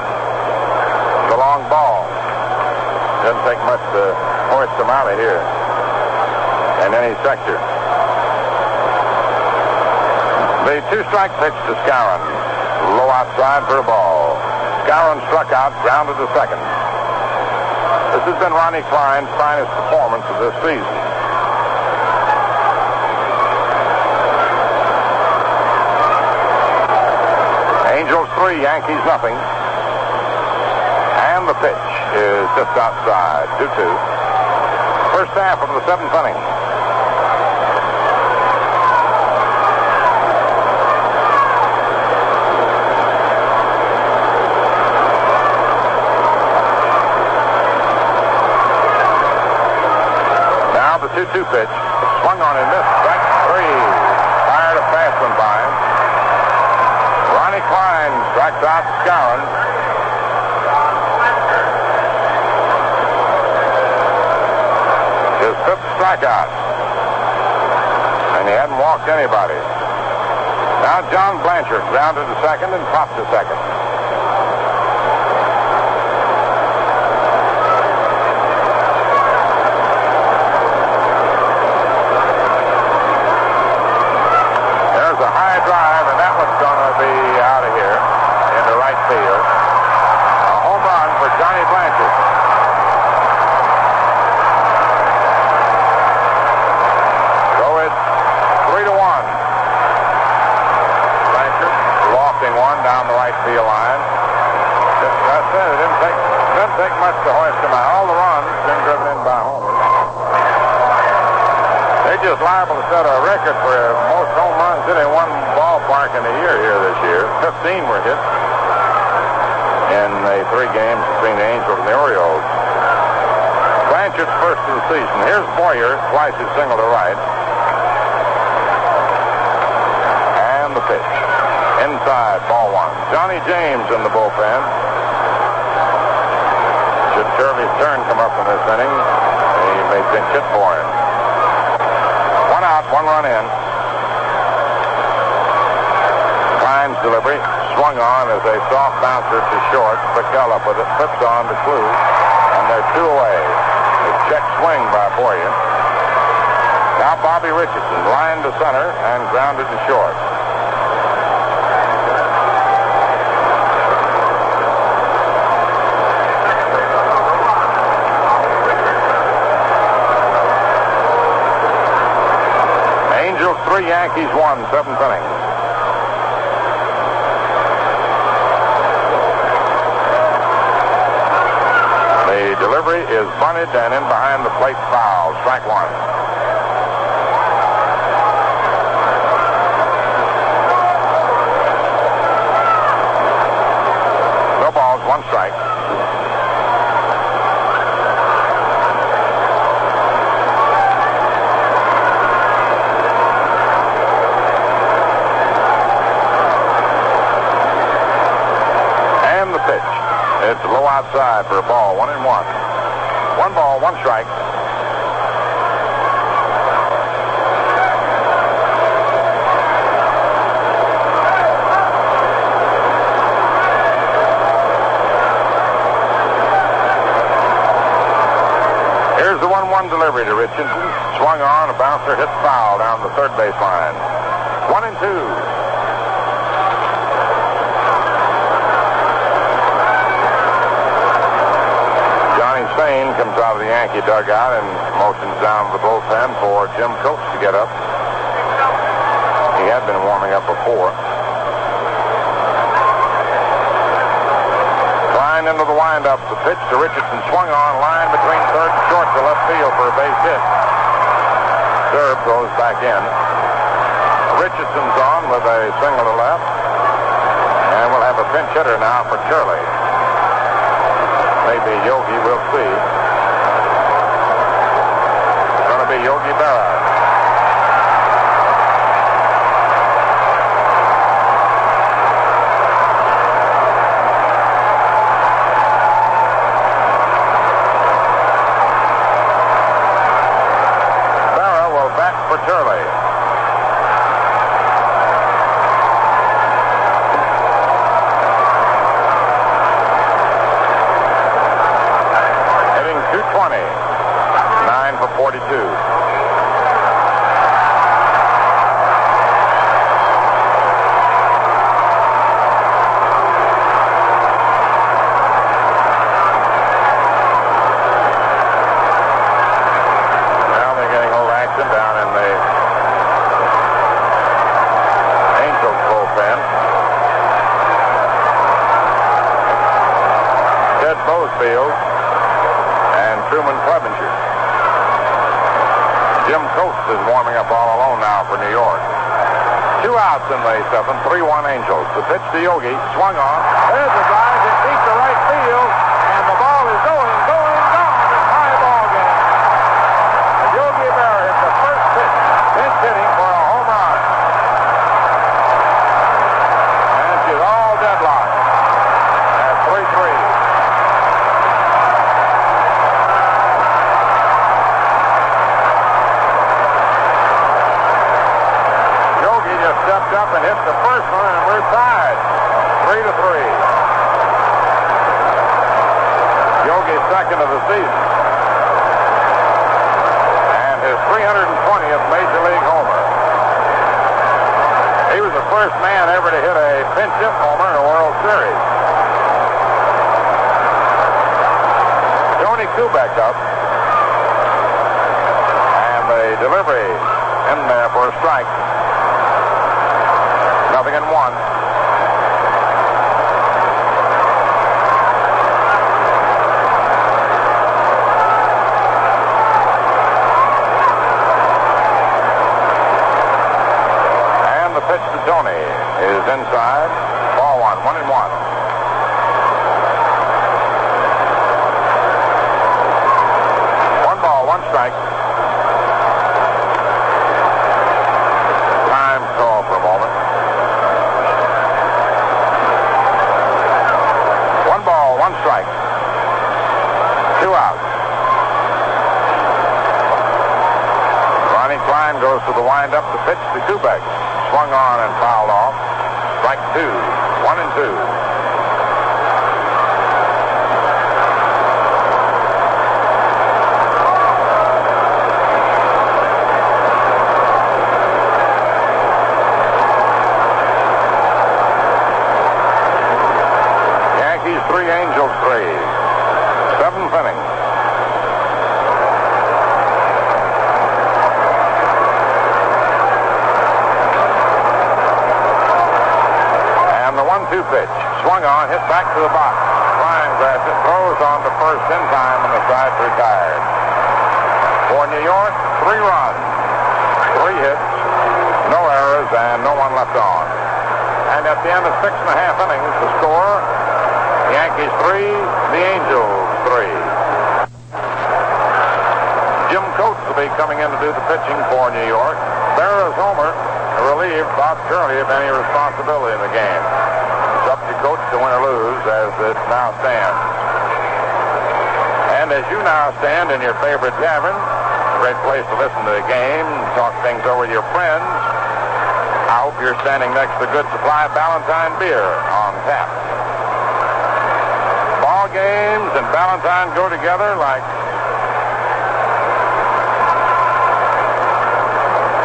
D: the long ball. Doesn't take much to hoist them out of here in any sector. The 2-strike pitch to Skowron. Low outside for a ball. Skowron struck out, grounded to second. This has been Ronnie Klein's finest performance of this season.
B: Angels 3, Yankees nothing. And the pitch is just outside, 2-2. First half of the 7th inning. Now the 2-2 pitch. Swung on and missed. Strike 3. Fired a fast one by him. Ronnie Klein strikes out Skowron. His 5th strikeout. And he hadn't walked anybody. Now John Blanchard grounded to second and popped to second. There's a high drive, and that one's going to be out of here into right field. A home run for Johnny Blanchard. So it's 3-1. Blanchard lofting one down the right field line. That's it. It didn't take much to hoist him out. All the runs been driven in by homers. They're just liable to set a record for most home runs hit in one ballpark in a year here this year. 15 were hit in the 3 games between the Angels and the Orioles. Blanchard's first of the season. Here's Boyer, twice his single to right. And the pitch. Inside, ball 1. Johnny James in the bullpen. Should Shirley's turn come up in this inning, he may pinch hit for him. 1 out, 1 run in. Klein's delivery swung on as a soft bouncer to short. Bickel up with it, flips on to Clue, and they're 2 away. A check swing by Boyer. Now Bobby Richardson lined to center and grounded to short. Angels 3, Yankees 1, 7th inning. The delivery is bunted and in behind the plate foul. Strike 1. No balls, 1 strike. It's low outside for a ball, 1-1. 1 ball, 1 strike. Here's the 1-1 delivery to Richardson. Swung on, a bouncer hit foul down the third base line. 1-2. Spain comes out of the Yankee dugout and motions down to the bullpen for Jim Coates to get up. He had been warming up before. Klein into the windup. The pitch to Richardson swung on, line between third and short to left field for a base hit. Serve goes back in. Richardson's on with a single to left. And we'll have a pinch hitter now for Shirley. Maybe Yogi, we'll see. It's going to be Yogi Berra. Berra will bat for Shirley. Hitting .220. 9 for 42. Rosefield and Truman Clevenger. Jim Coates is warming up all alone now for New York. 2 outs in the 7th, 3-1 Angels. The pitch to Yogi, swung on. There's a drive, it deep to right field, and the ball is going, gone. It's high ball game. Yogi Berra hits the first pitch, pinch hitting for a home run. And she's all deadlocked at 3-3. Stepped up and hit the first one, and we're tied 3-3. Yogi's second of the season, and his 320th Major League homer. He was the first man ever to hit a pinch hit homer in a World Series. Tony Kubek up, and the delivery in there for a strike. 0-1. And the pitch to Tony is inside. Ball 1, 1-1. One ball, one strike. Time call for a moment. 1 strike. 2 outs. Ronnie Klein goes to the windup. The pitch to Kubek. Swung on and fouled off. Strike 2. 1-2. Angels 3. 7th inning. And the 1-2 pitch. Swung on, hit back to the box. Klein grabs it, throws on to first in time, and the side's retired. For New York, 3 runs, 3 hits, no errors, and no one left on. And at the end of 6.5 innings, the score, Yankees 3, the Angels 3. Jim Coates will be coming in to do the pitching for New York. Berra's homer relieved Bob Curley of any responsibility in the game. It's up to Coates to win or lose as it now stands. And as you now stand in your favorite tavern, a great place to listen to the game, talk things over with your friends. I hope you're standing next to a good supply of Ballantine beer on tap. Ball games and Ballantine go together like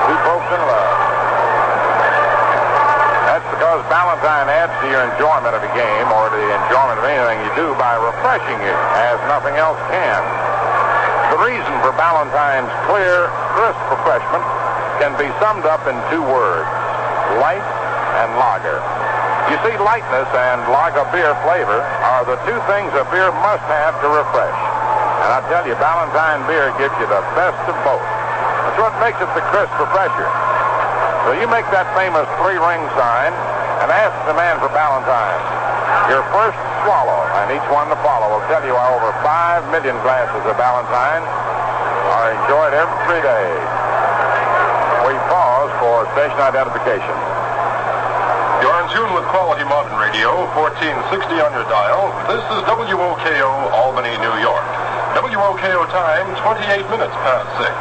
B: two folks in love. That's because Ballantine adds to your enjoyment of the game or to the enjoyment of anything you do by refreshing you as nothing else can. The reason for Ballantine's clear, crisp refreshment can be summed up in 2 words: light and lager. You see, lightness and lager beer flavor are the 2 things a beer must have to refresh. And I tell you, Ballantine beer gives you the best of both. That's what makes it the crisp refresher. So you make that famous 3-ring sign and ask the man for Ballantine. Your first swallow, and each one to follow, will tell you how over 5 million glasses of Ballantine are enjoyed every day. We pause for station identification.
D: You're in tune with Quality Modern Radio, 1460 on your dial. This is WOKO, Albany, New York. WOKO time, 28 minutes past 6.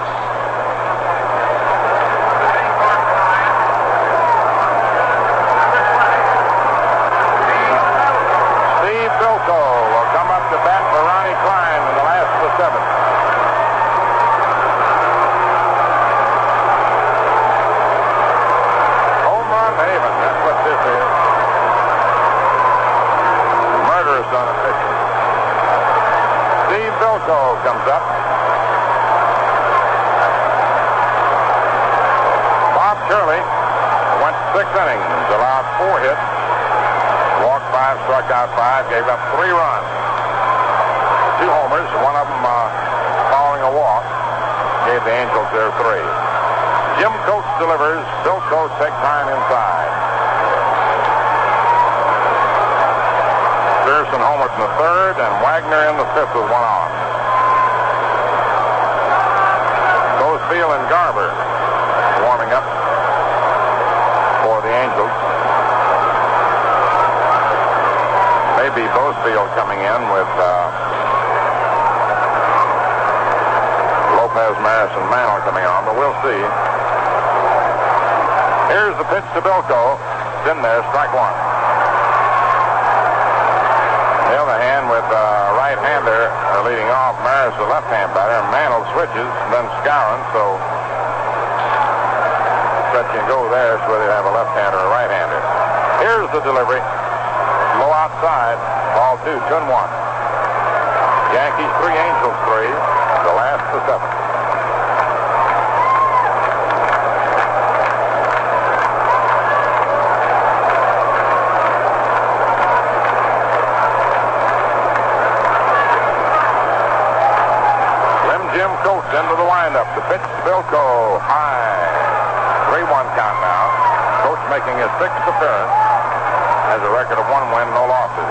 B: Steve Bilko will come up to bat for Ronnie Klein in the last of the 7th. Home run haven, that's what this is. Murderous on a pitcher. Steve Bilko comes up. Bob Curley went 6 innings, allowed 4 hits, walked 5, struck out 5, gave up 3 runs. 2 homers, one of them following a walk, gave the Angels their 3. Jim Coates delivers. Bilko takes time inside. Pearson homered in the 3rd, and Wagner in the 5th with 1 on. Bothfield and Garber warming up for the Angels. Maybe Bothfield coming in with Lopez, Maris, and Mantle coming on, but we'll see. Here's the pitch to Bilko. It's in there, strike 1. The other hand with right-hander leading off. Maris, the left-hand batter. Mantle switches, and then Skowron, so bet you can go there. It's whether you have a left-hander or a right-hander. Here's the delivery. Low outside. Ball 2, 2-1. Yankees 3, Angels 3. The last of the 7th. Jim Coates into the windup. The pitch to Bilko. High. 3-1 count now. Coates making his 6th appearance. Has a record of 1 win, no losses.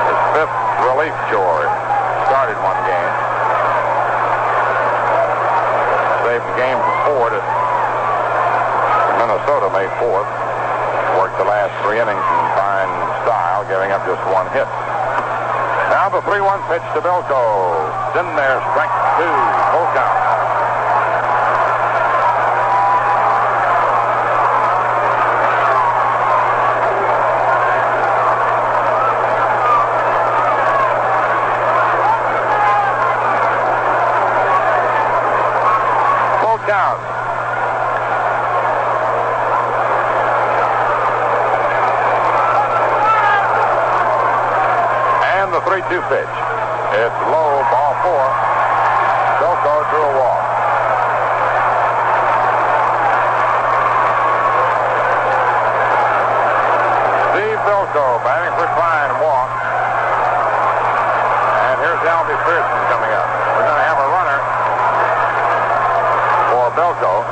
B: His 5th relief chore. Started 1 game. Saved the game for 4 to Minnesota May 4th. Worked the last 3 innings in fine style, giving up just 1 hit. Now the 3-1 pitch to Bilko. It's in there, strike 2, full count. Full count. The 3-2 pitch. It's low, ball 4. Bilko drew a walk. Steve Bilko batting for Klein, walk. And here's Albie Pearson coming up. We're going to have a runner for Bilko.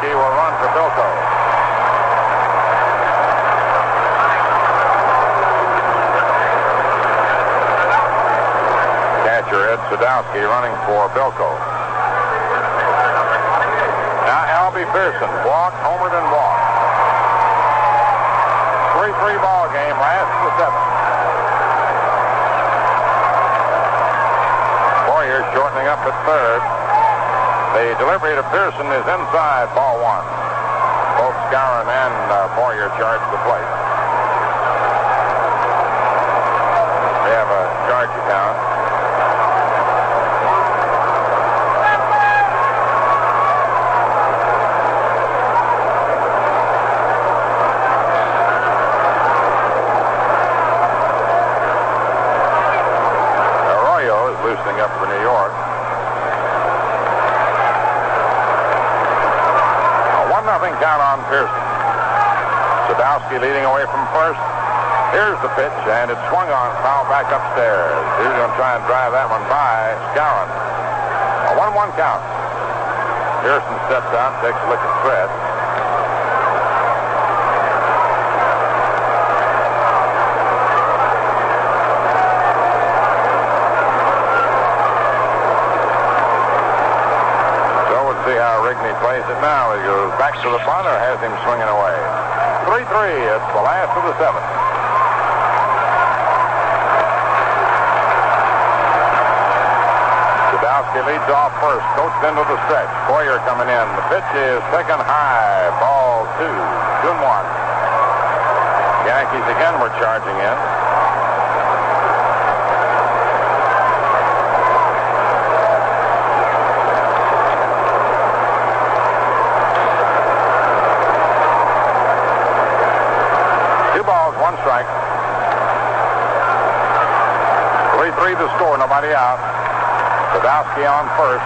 B: He will run for Bilko. Catcher Ed Sadowski running for Bilko. Now Albie Pearson, walk, homered and walk. 3-3 ball game, last of the 7th. Boyer shortening up at 3rd. The delivery to Pearson is inside, ball 1. Both Skowron and Boyer charge the plate. They have a charge account. Arroyo is loosening up for New York. 1-0 count on Pearson. Sadowski leading away from first. Here's the pitch, and it's swung on, foul back upstairs. He's going to try and drive that one by Skowron. A 1-1 count. Pearson steps out, takes a look at Fred. See how Rigney plays it now. He goes back to the bunt or has him swinging away. 3-3. It's the last of the 7th. Sadowski leads off first. Coates into the stretch. Boyer coming in. The pitch is taken high. Ball 2. 2-1. Yankees again were charging in. One strike. 3-3 the score, nobody out. Sadowski on first.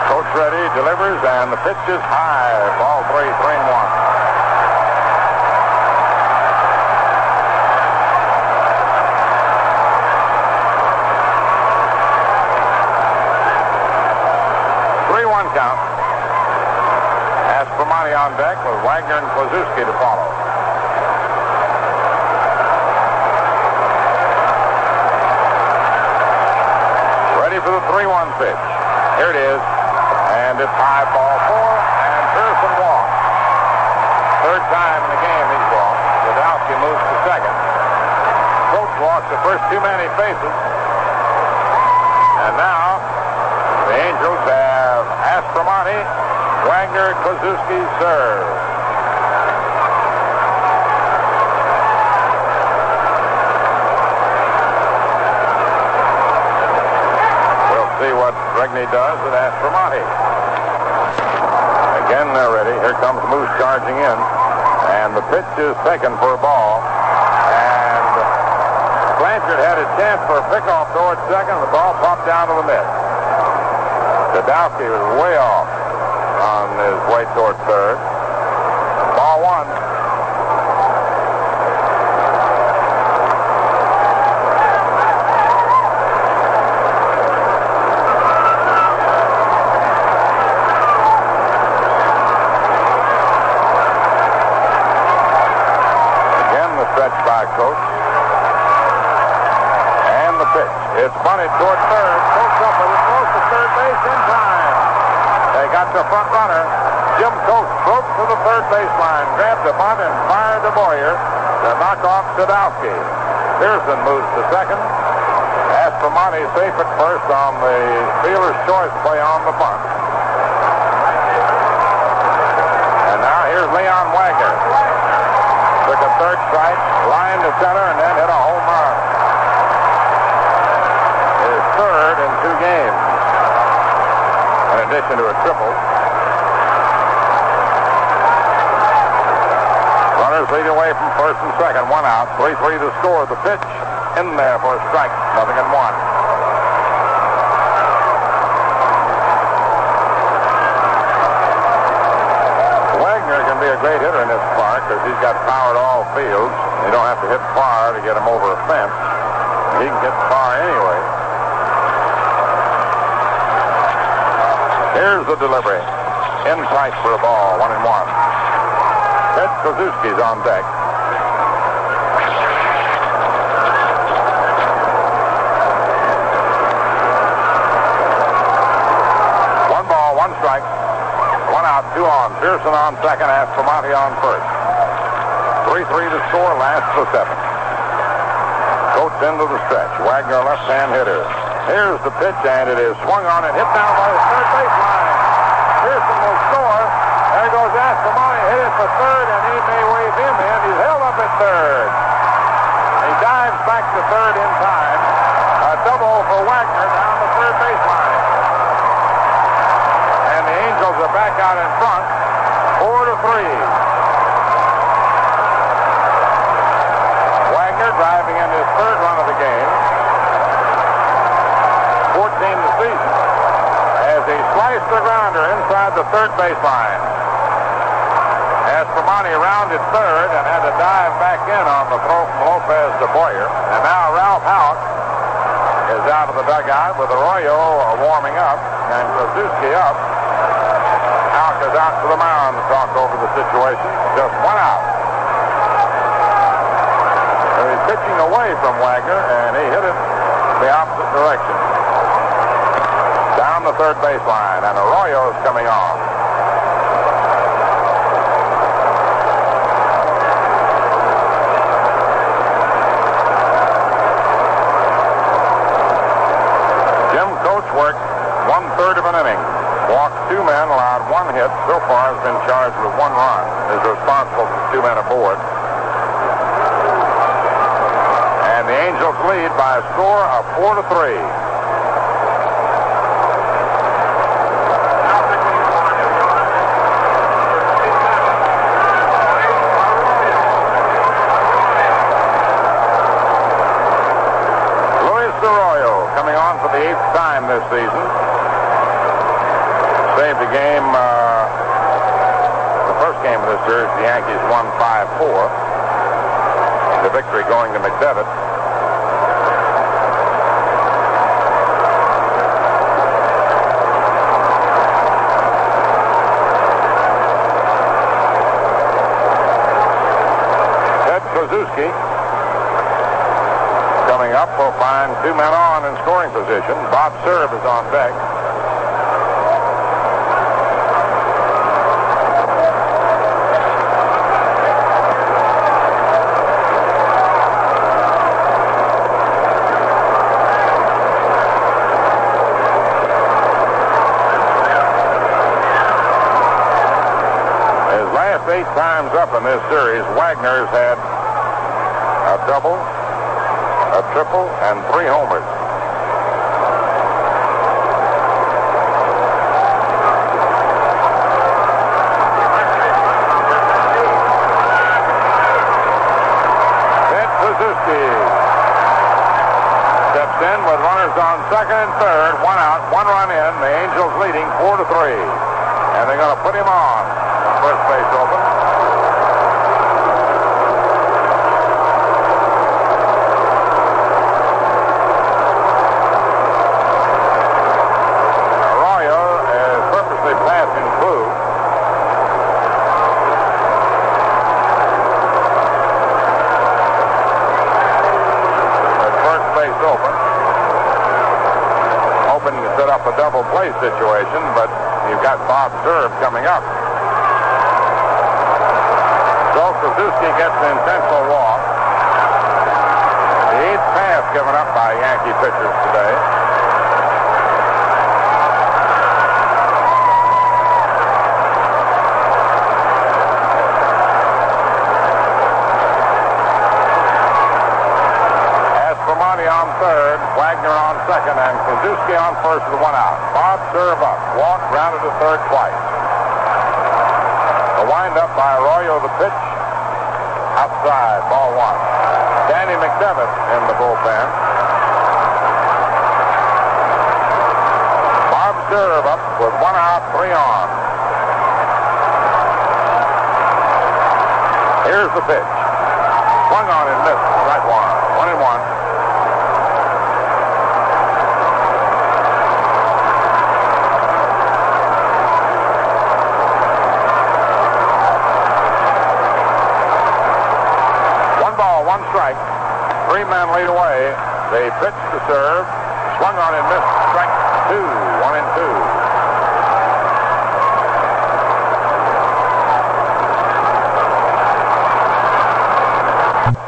B: Coach ready, delivers, and the pitch is high. Ball 3, 3-1. Count. Aspromonte on deck with Wagner and Kluszewski to follow. Ready for the 3-1 pitch. Here it is. And it's high, ball 4, and Pearson walks. Third time in the game he's walked. Sadowski moves to second. Coach walks the first too many faces. And now the Angels have Aspromonte, Wagner, Kluszewski serve. We'll see what Rigney does with Aspromonte. Again, they're ready. Here comes Moose charging in. And the pitch is taken for a ball. And Blanchard had a chance for a pickoff towards second. The ball popped down to the mid. Sadowski was way off on his way toward third. Ball 1. Again, the stretch by Coach. And the pitch. It's bunted toward third. Coach up with it. Close to third base in time. They got the front runner. Jim Coach broke to the third baseline, grabbed the bunt and fired to Boyer to knock off Sadowski. Pearson moves to second. Aspromonte safe at first on the fielder's choice play on the bunt. And now here's Leon Wagner. Took a third strike, line to center, and then hit a home run. His third in 2 games. In addition to a triple. Runners lead away from first and second. 1 out. 3-3 to score. The pitch in there for a strike. 0-1. Wagner can be a great hitter in this park because he's got power to all fields. You don't have to hit far to get him over a fence. He can get far anyway. Here's the delivery. In tight for a ball. 1-1. Ted Kluszewski's on deck. One ball, 1 strike. 1 out, 2 on. Pearson on second. Aspromonte on first. 3-3 to score. Last to 7. Coach into the stretch. Wagner, left-hand hitter. Here's the pitch, and it is swung on and hit down by the third baseline. Pearson will score. There goes Aspromonte, hit it for third, and he may wave him in. He's held up at third. He dives back to third in time. A double for Wagner down the third baseline. And the Angels are back out in front, 4-3. Wagner driving in his third run of the game. 14 the season, as he sliced the grounder inside the third baseline. Aspromonte rounded third and had to dive back in on the throw from Lopez to Boyer. And now Ralph Houck is out of the dugout with Arroyo warming up and Kluszewski up. Houck is out to the mound to talk over the situation. Just 1 out. So he's pitching away from Wagner, and he hit it the opposite direction. Down the third baseline, and Arroyo is coming on. Jim Coach worked 1/3 of an inning. Walked 2 men, allowed 1 hit. So far has been charged with 1 run. Is responsible for the 2 men aboard. And the Angels lead by a score of 4-3. coming on for the 8th time this season. Saved the game, the first game of this series, the Yankees won 5-4. The victory going to McDevitt. Krzyzewski coming up will find 2 men on in scoring position. Bob Serb is on deck. His last 8 times up in this series, Wagner's had a double, a triple, and 3 homers. Ted Krzyzewski steps in with runners on second and third, 1 out, 1 run in. The Angels leading 4-3, and they're going to put him on. First base open. A double play situation, but you've got Bob Serb coming up. So Krzyzewski gets an intentional walk. The 8th pass given up by Yankee pitchers today. On third, Wagner on second, and Krzyzewski on first with 1 out. Bob Serb up, walked, rounded to third twice. The windup by Arroyo, the pitch, outside, ball 1. Danny McDevitt in the bullpen. Bob Serb up with 1 out, 3 on. Here's the pitch. Swung on and missed, right one. 1-1. Strike. 3 men lead away. They pitch to serve. Swung on and missed. Strike 2. 1-2.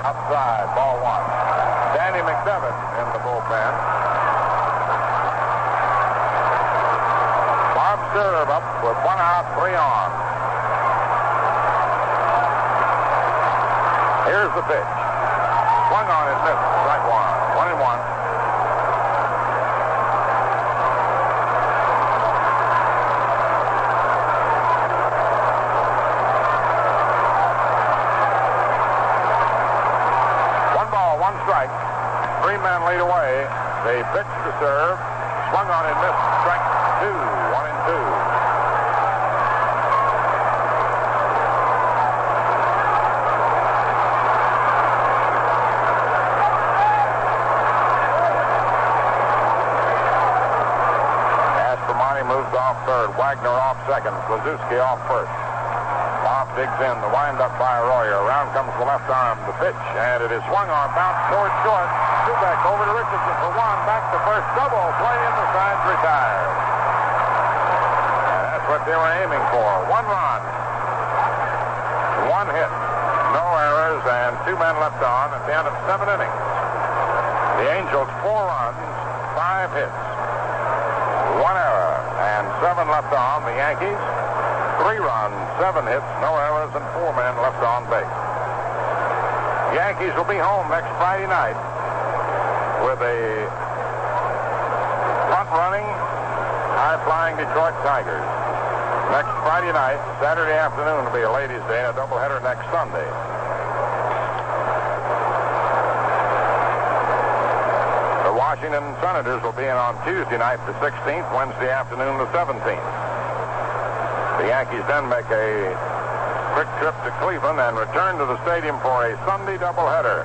B: Outside. Ball 1. Danny McDevitt in the bullpen. Bob Serb up with 1 out, 3 on. Here's the pitch. Swung on and missed. Strike 1. 1-1. One ball, 1 strike. 3 men lead away. They pitch to serve. Swung on and missed. Strike 2. 1-2. Moves off third. Wagner off second. Krzyzewski off first. Bob digs in. The windup by Arroyo. Around comes the left arm. The pitch. And it is swung on. Bounce towards short. Kubek over to Richardson for 1. Back to first. Double. Play in the sides. Retired. And that's what they were aiming for. 1 run. 1 hit. No errors and 2 men left on at the end of 7 innings. The Angels 4 runs, 5 hits. 1 error and 7 left on. The Yankees 3 runs, 7 hits, no errors, and 4 men left on base. The Yankees will be home next Friday night with a front-running, high-flying Detroit Tigers. Next Friday night, Saturday afternoon will be a ladies' day and a doubleheader next Sunday. The Washington Senators will be in on Tuesday night, the 16th, Wednesday afternoon, the 17th. The Yankees then make a quick trip to Cleveland and return to the stadium for a Sunday doubleheader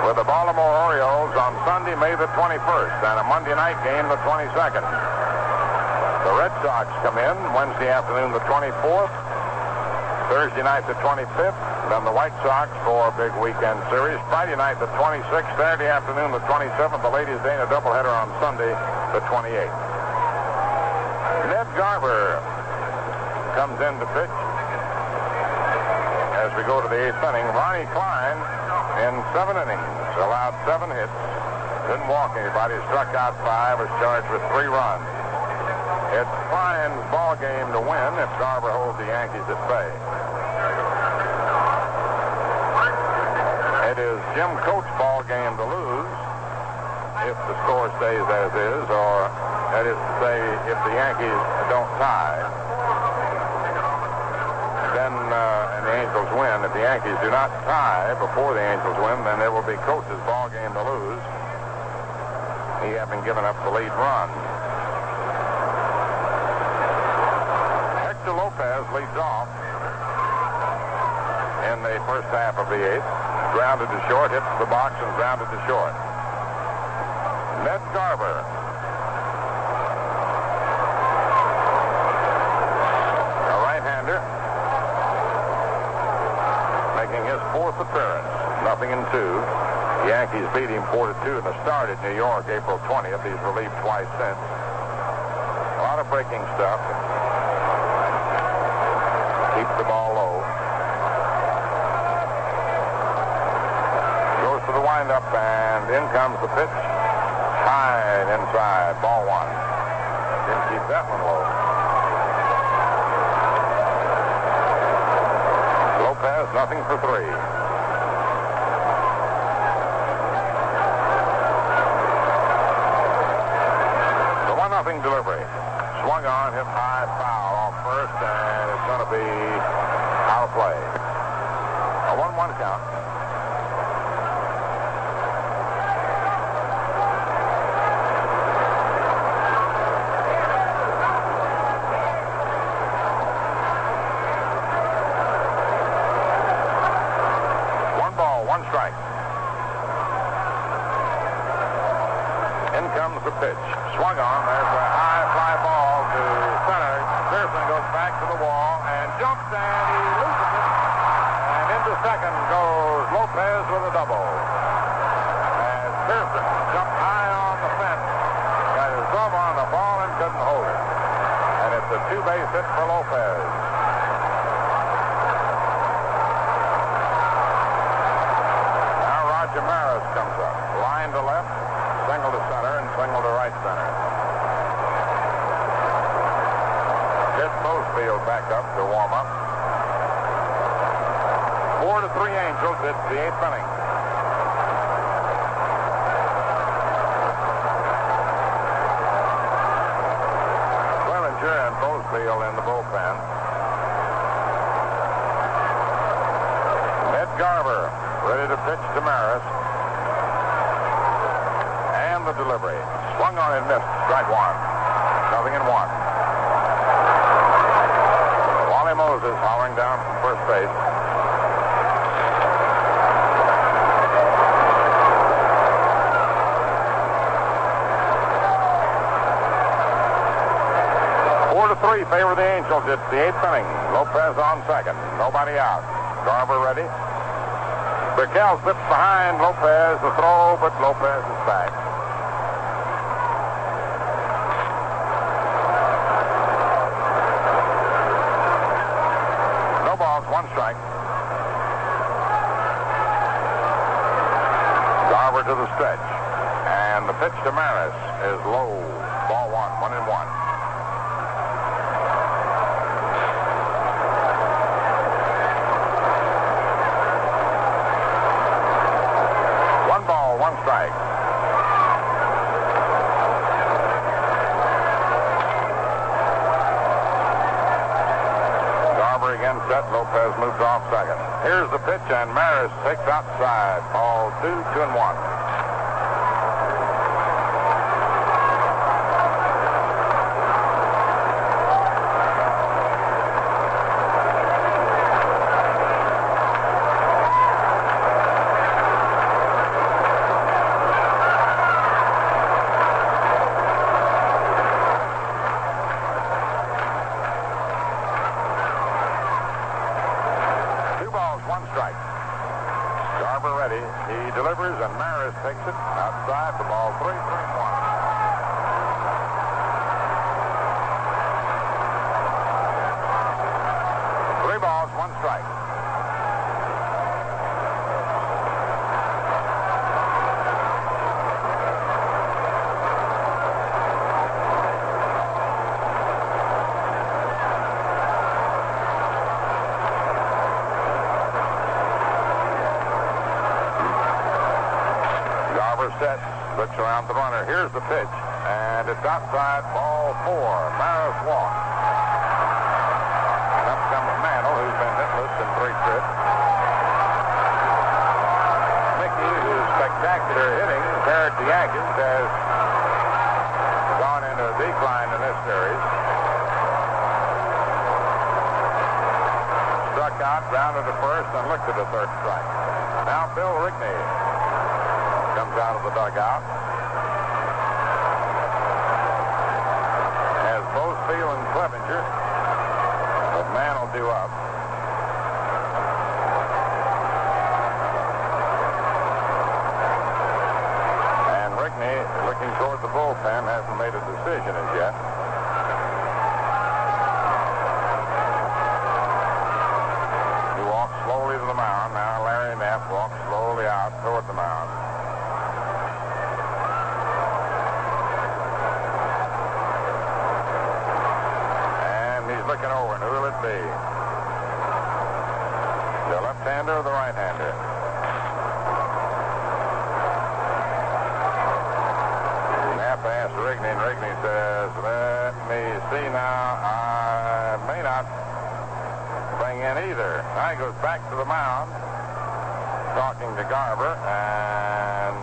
B: with the Baltimore Orioles on Sunday, May the 21st, and a Monday night game, the 22nd. The Red Sox come in Wednesday afternoon, the 24th, Thursday night, the 25th, then the White Sox for a big weekend series. Friday night, the 26th, Saturday afternoon, the 27th, the Ladies' Day, and a doubleheader on Sunday, the 28th. Ned Garber comes in to pitch as we go to the 8th inning. Ronnie Klein, in 7 innings, allowed 7 hits, didn't walk anybody, struck out 5, was charged with 3 runs. It's Klein's ball game to win if Garber holds the Yankees at bay. It is Jim Coates' ball game to lose if the score stays as is, or that is to say, if the Yankees don't tie, then and the Angels win. If the Yankees do not tie before the Angels win, then it will be Coates' ball game to lose. He having given up the lead run. Hector Lopez leads off in the first half of the 8th. Grounded to short, hits the box, and grounded to short. Ned Garber. A right-hander. Making his 4th appearance. 0-2. The Yankees beat him 4-2 in the start at New York, April 20th. He's relieved twice since. A lot of breaking stuff. Keeps the ball low. To the windup, and in comes the pitch. High and inside. Ball 1. Didn't keep that one low. Lopez, 0 for 3. The 1-0 delivery. Swung on, hit high, foul off first, and it's going to be out of play. A 1-1 count. The pitch. Swung on. There's a high fly ball to center. Pearson goes back to the wall and jumps, and he loses it. And into second goes Lopez with a double. As Pearson jumped high on the fence, got his glove on the ball and couldn't hold it. And it's a 2-base hit for Lopez. Now Roger Maris comes up. Line to left. Single to center and single to right center. Dick Bozefield back up to warm up. 4-3 Angels. It's the 8th inning. Clevenger and Bozefield in the bullpen. Ned Garber ready to pitch to Maris. The delivery. Swung on and missed. Strike 1. 0-1. Wally Moses hollering down from first base. Four to 3 favor the Angels. It's the 8th inning. Lopez on second. Nobody out. Garber ready. Burkell slips behind Lopez. The throw, but Lopez is back. One strike. Garber to the stretch. And the pitch to Maris is low. Ball 1, 1-1. One ball, 1 strike. Again set. Lopez moves off second. Here's the pitch, and Maris takes outside. Ball 2, 2-1. set, looks around the runner. Here's the pitch, and it's outside, ball 4. Maris walks. Up comes Mantle, who's been hitless in 3 trips. Mickey, whose spectacular hitting compared to Yankees, has gone into a decline in this series. Struck out, grounded to first, and looked at the third strike. Now Bill Rigney comes out of the dugout. As both Field and Clevenger, but Mantle due up. And Rigney, looking toward the bullpen, hasn't made a decision as yet. He walks slowly to the mound. Now Larry Knapp walks slowly out toward the mound. Looking over, and who will it be? The left-hander or the right-hander? Knapp asks Rigney, and Rigney says, let me see now. I may not bring in either. Now he goes back to the mound, talking to Garver, and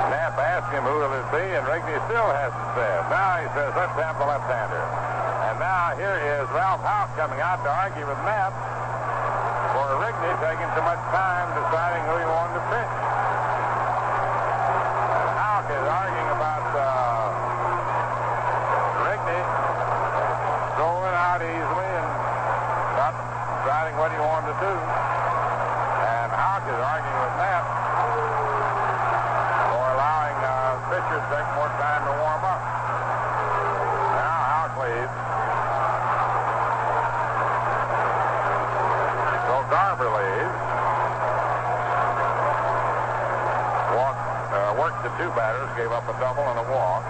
B: Knapp asks him who will it be, and Rigney still hasn't said. Now he says, let's have the left-hander. And now here is Ralph Houk coming out to argue with Knapp for Rigney taking too much time deciding who he wanted to pitch. And Houk is arguing about Rigney throwing out easily and not deciding what he wanted to do. And Houk is arguing with Knapp for allowing pitchers to take more time to warm up. Now Houk leads. So Garver leads. Worked the 2 batters, gave up a double and a walk.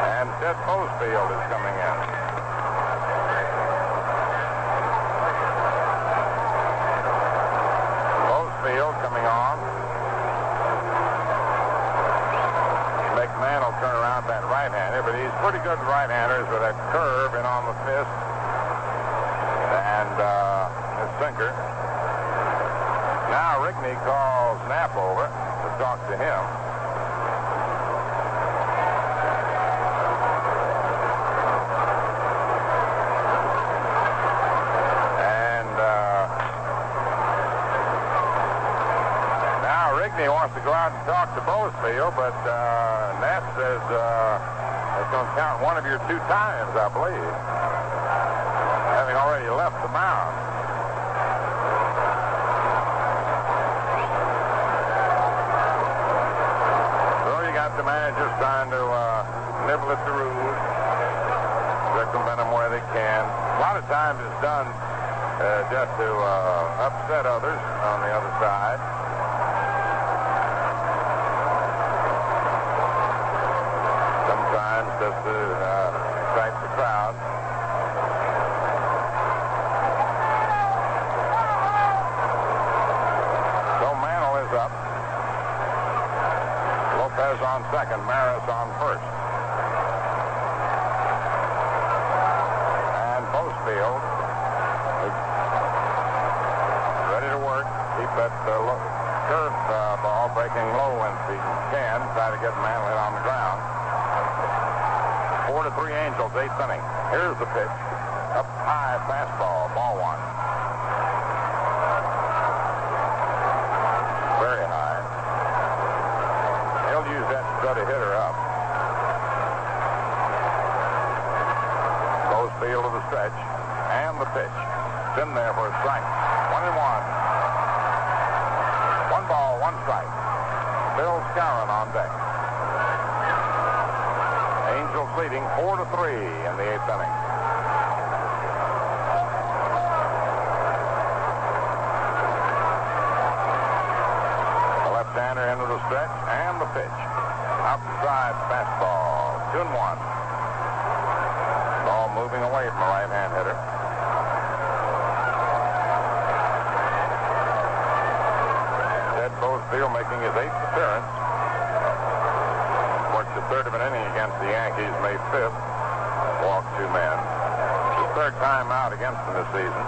B: And Ted Boesfield is coming in. Boesfield coming on. Mantle turn around that right-hander, but he's pretty good right-handers with that curve in on the fist and his sinker. Now Rigney calls Knapp over to talk to him. And now Rigney wants to go out and talk to Boesfield, but Knapp says it's going to count one of your 2 times, I believe, having already left the mound. So you got the managers trying to nibble at the rules, circumvent them where they can. A lot of times it's done just to upset others on the other side. Sometimes just to excite the crowd. So Mantle is up. Lopez on second, Maris on first. And Boesfield is ready to work. Keep that curve ball breaking low when he can. Try to get Mantle hit on the ground. 4-3 Angels, 8th inning. Here's the pitch. Up high, fastball, ball 1. Very high. He'll use that to try to hit her up. Boesfield to the stretch. And the pitch. It's in there for a strike. 1-1. 1 ball, 1 strike. Bill Skowron on deck. Angels leading 4-3 in the 8th inning. The left-hander into the stretch and the pitch. Outside fastball. 2-1. Ball moving away from the right-hand hitter. field, making his 8th appearance. Worked the third of an inning against the Yankees, May 5th. Walked 2 men. His third time out against them this season.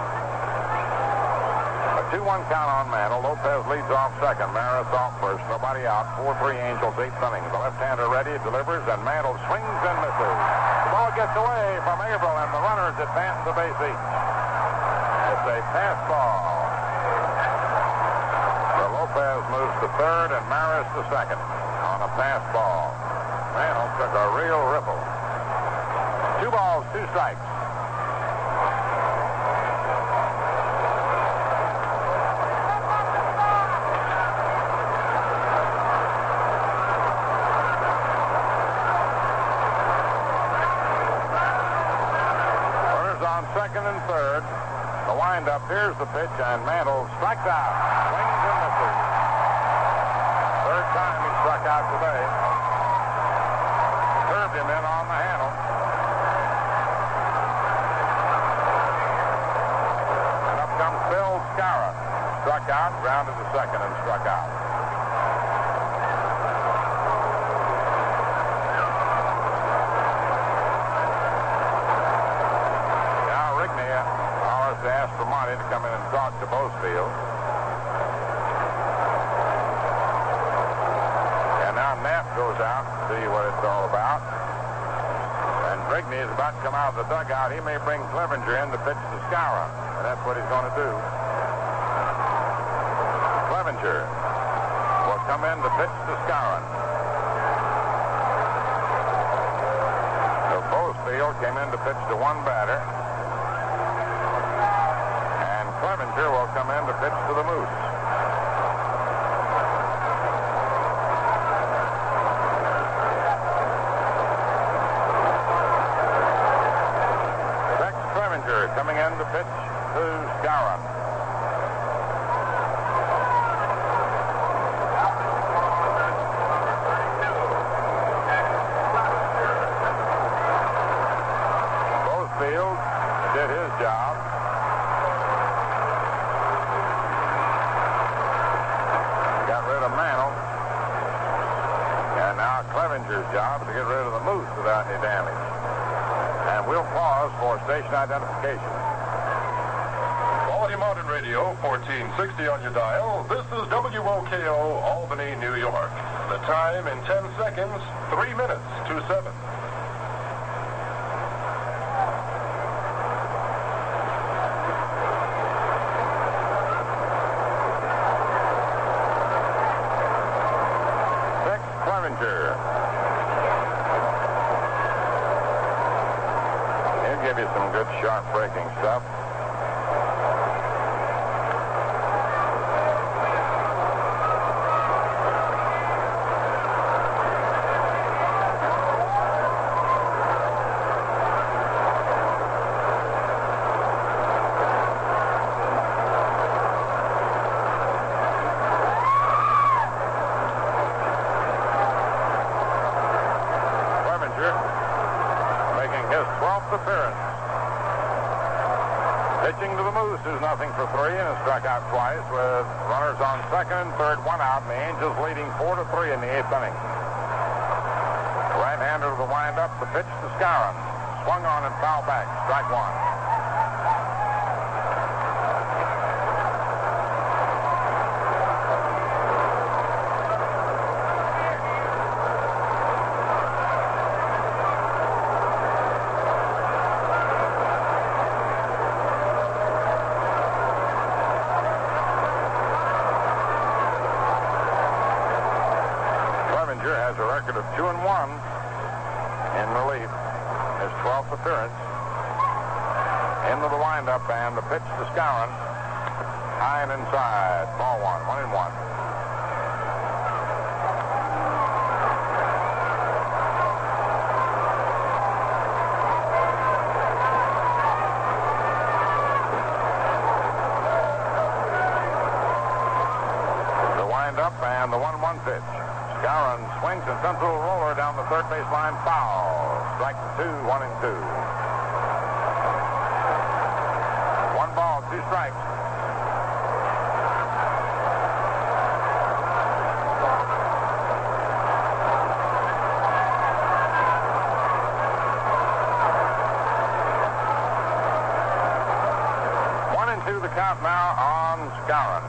B: A 2-1 count on Mantle. Lopez leads off second. Maris off first. Nobody out. 4-3 Angels, 8th inning. The left-hander ready, delivers, and Mantle swings and misses. The ball gets away from Averill, and the runners advance the base each. It's a pass ball. So Lopez moves to third, and Maris to second on a pass ball. Mantle took a real ripple. 2 balls, 2 strikes. Second and third. The windup. Here's the pitch, and Mantle strikes out. Swings and misses. Third time he struck out today. Curved him in on the handle. And up comes Phil Skara. Struck out, grounded to second, and struck out. Asked for money to come in and talk to Bozefield. And now Knapp goes out to see what it's all about. And Brigney is about to come out of the dugout. He may bring Clevenger in to pitch to Skara. And that's what he's going to do. Clevenger will come in to pitch to Skara. So Bozefield came in to pitch to one batter. Clevenger will come in to pitch to the Moose. Rex Clevenger coming in to pitch to Skara. Bozefield did his job. Mantle. And now Clevenger's job to get rid of the Moose without any damage. And we'll pause for station identification.
D: Quality Modern Radio, 1460 on your dial. This is WOKO, Albany, New York. The time in 10 seconds, 3 minutes to 7.
B: He'll give you some good sharp breaking stuff. Appearance. Pitching to the Moose, who's nothing for 3 and has struck out twice with runners on second and third, 1 out, and the Angels leading 4-3 in the 8th inning. Right-hander to the windup, the pitch to Skowron. Swung on and foul back, strike 1. Has a record of 2-1 in relief. His 12th appearance. Into the windup and the pitch to Skowron. High and inside. Ball 1, 1-1. The windup and the 1-1 pitch. Skowron swings and sends a little roller down the third baseline, foul. Strike 2, 1-2. 1 ball, 2 strikes. count now on Skowron.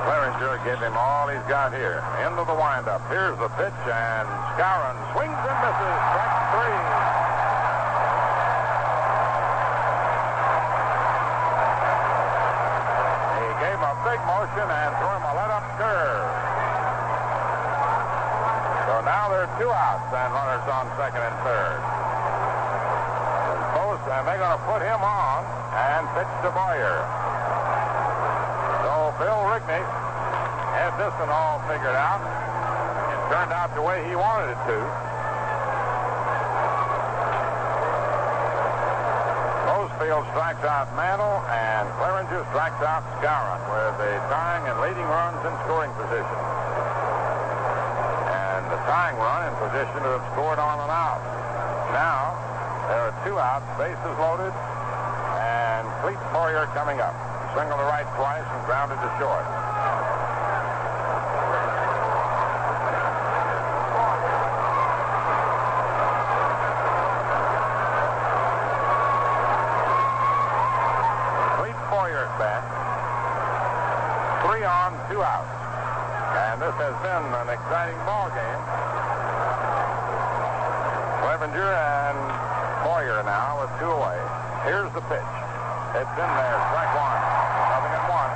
B: Clearinger gave him all he's got here. Into the windup. Here's the pitch, and Skowron swings and misses. Strike three. He gave him a big motion and threw him a let-up curve. So now there are 2 outs and runners on second and third. And they're going to put him on and pitch to Boyer. So Bill Rigney had this one all figured out. It turned out the way he wanted it to. Rosefield strikes out Mantle, and Clearinger strikes out Skowron with the tying and leading runs in scoring position. And the tying run in position to have scored on and out. Now, there are 2 outs, bases loaded, and Clete Boyer coming up. Single to right twice and grounded to short. Clete Boyer at bat. 3 on, 2 outs. And this has been an exciting ball game. Clearinger and Boyer now with 2 away. Here's the pitch. It's in there. Strike 1. 0-1.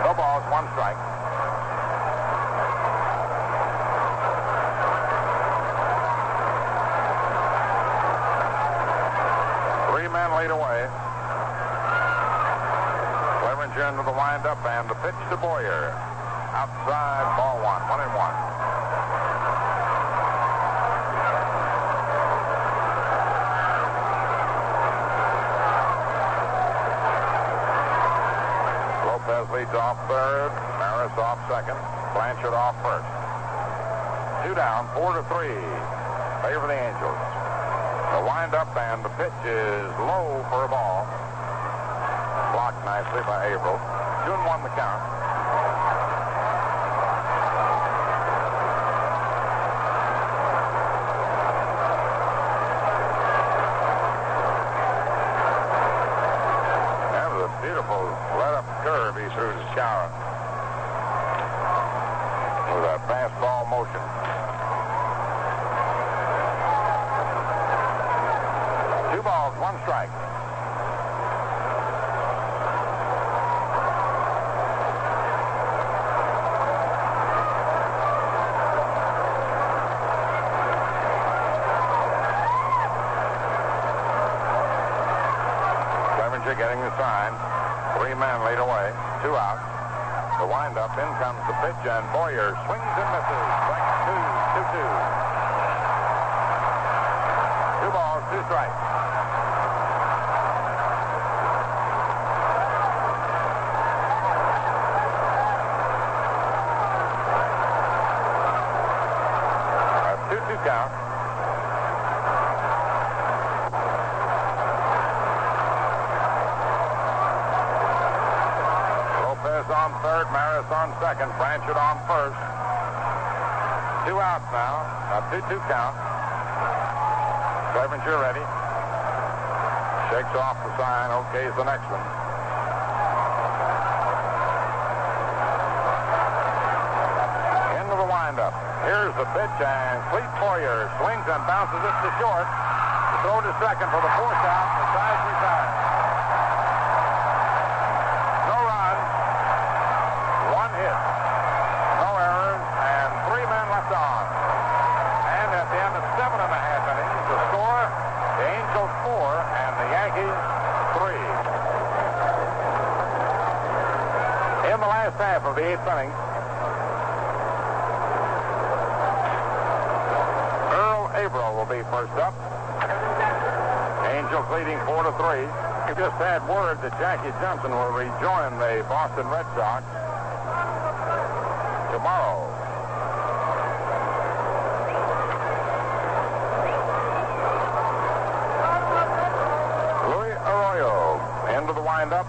B: No balls, 1 strike. Three men lead away. Clearinger into the windup and the pitch to Boyer. Outside, ball 1. 1-1. Lopez leads off third. Maris off second. Blanchard off first. 2 down, 4-3. Favor the Angels. The windup and the pitch is low for a ball. Blocked nicely by Averill. 2-1 the count. Beautiful let-up curve he threw to Skowron with a fastball motion. Two balls, 1 strike. Clearinger getting the sign. 3 men lead away. 2 out. The windup. In comes the pitch, and Boyer swings and misses. Strike 2, 2-2. 2 balls, 2 strikes. A 2-2 count. On third, Maris on second, Blanchard on first. 2 outs now. A 2-2 count. Clearinger ready. Shakes off the sign. Okays the next one. Into the windup. Here's the pitch, and Clete Boyer swings and bounces it to short. The throw to second for the 4th out. The side's retired. No runs. 1 hit, no errors, and 3 men left on. And at the end of 7.5 innings, the score, the Angels 4 and the Yankees 3. In the last half of the 8th inning, Earl Averill will be first up. Angels leading 4-3. We just had word that Jackie Johnson will rejoin the Boston Red Sox tomorrow. Luis Arroyo into the windup.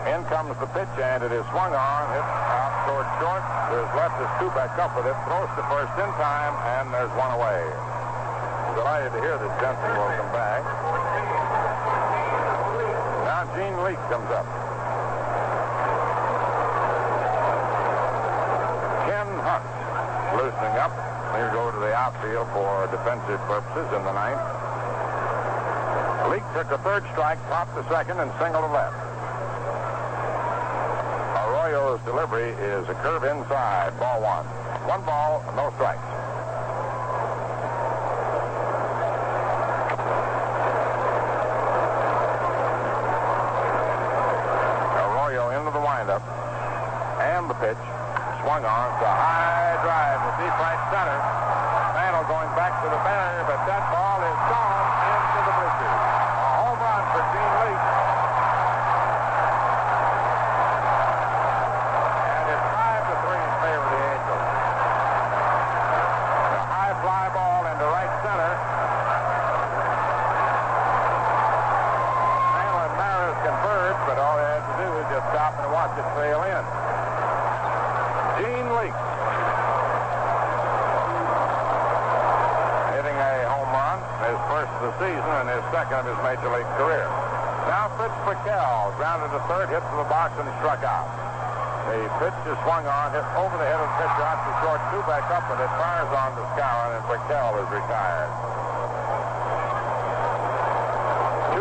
B: In comes the pitch, and it is swung on. Hit out toward short. There's left is Kubek up with it. Throws to first in time, and there's 1 away. Delighted to hear that Jensen will come back. Now Gene Leake comes up. Ken Hunt loosening up. He'll go to the outfield for defensive purposes in the ninth. Leake took a third strike, popped the second, and singled to left. Arroyo's delivery is a curve inside, ball one. 1 ball, no strikes. Arroyo into the windup, and the pitch. Swung on. It's a high drive to deep right center. Mantle going back to the barrier, but that ball is gone into the bleachers. A home run for Gene Leake. And it's 5-3 in favor of the Angels. A high fly ball into right center. Mantle and Maris converged, but all they had to do was just stop and watch it sail in. Gene Leake hitting a home run, his first of the season and his second of his major league career. Now Fritz Pickel grounded to third, hit to the box, and struck out. The pitch is swung on, hit over the head of the pitcher out to short, two back up, and it fires on to Skowron, and Pickel is retired.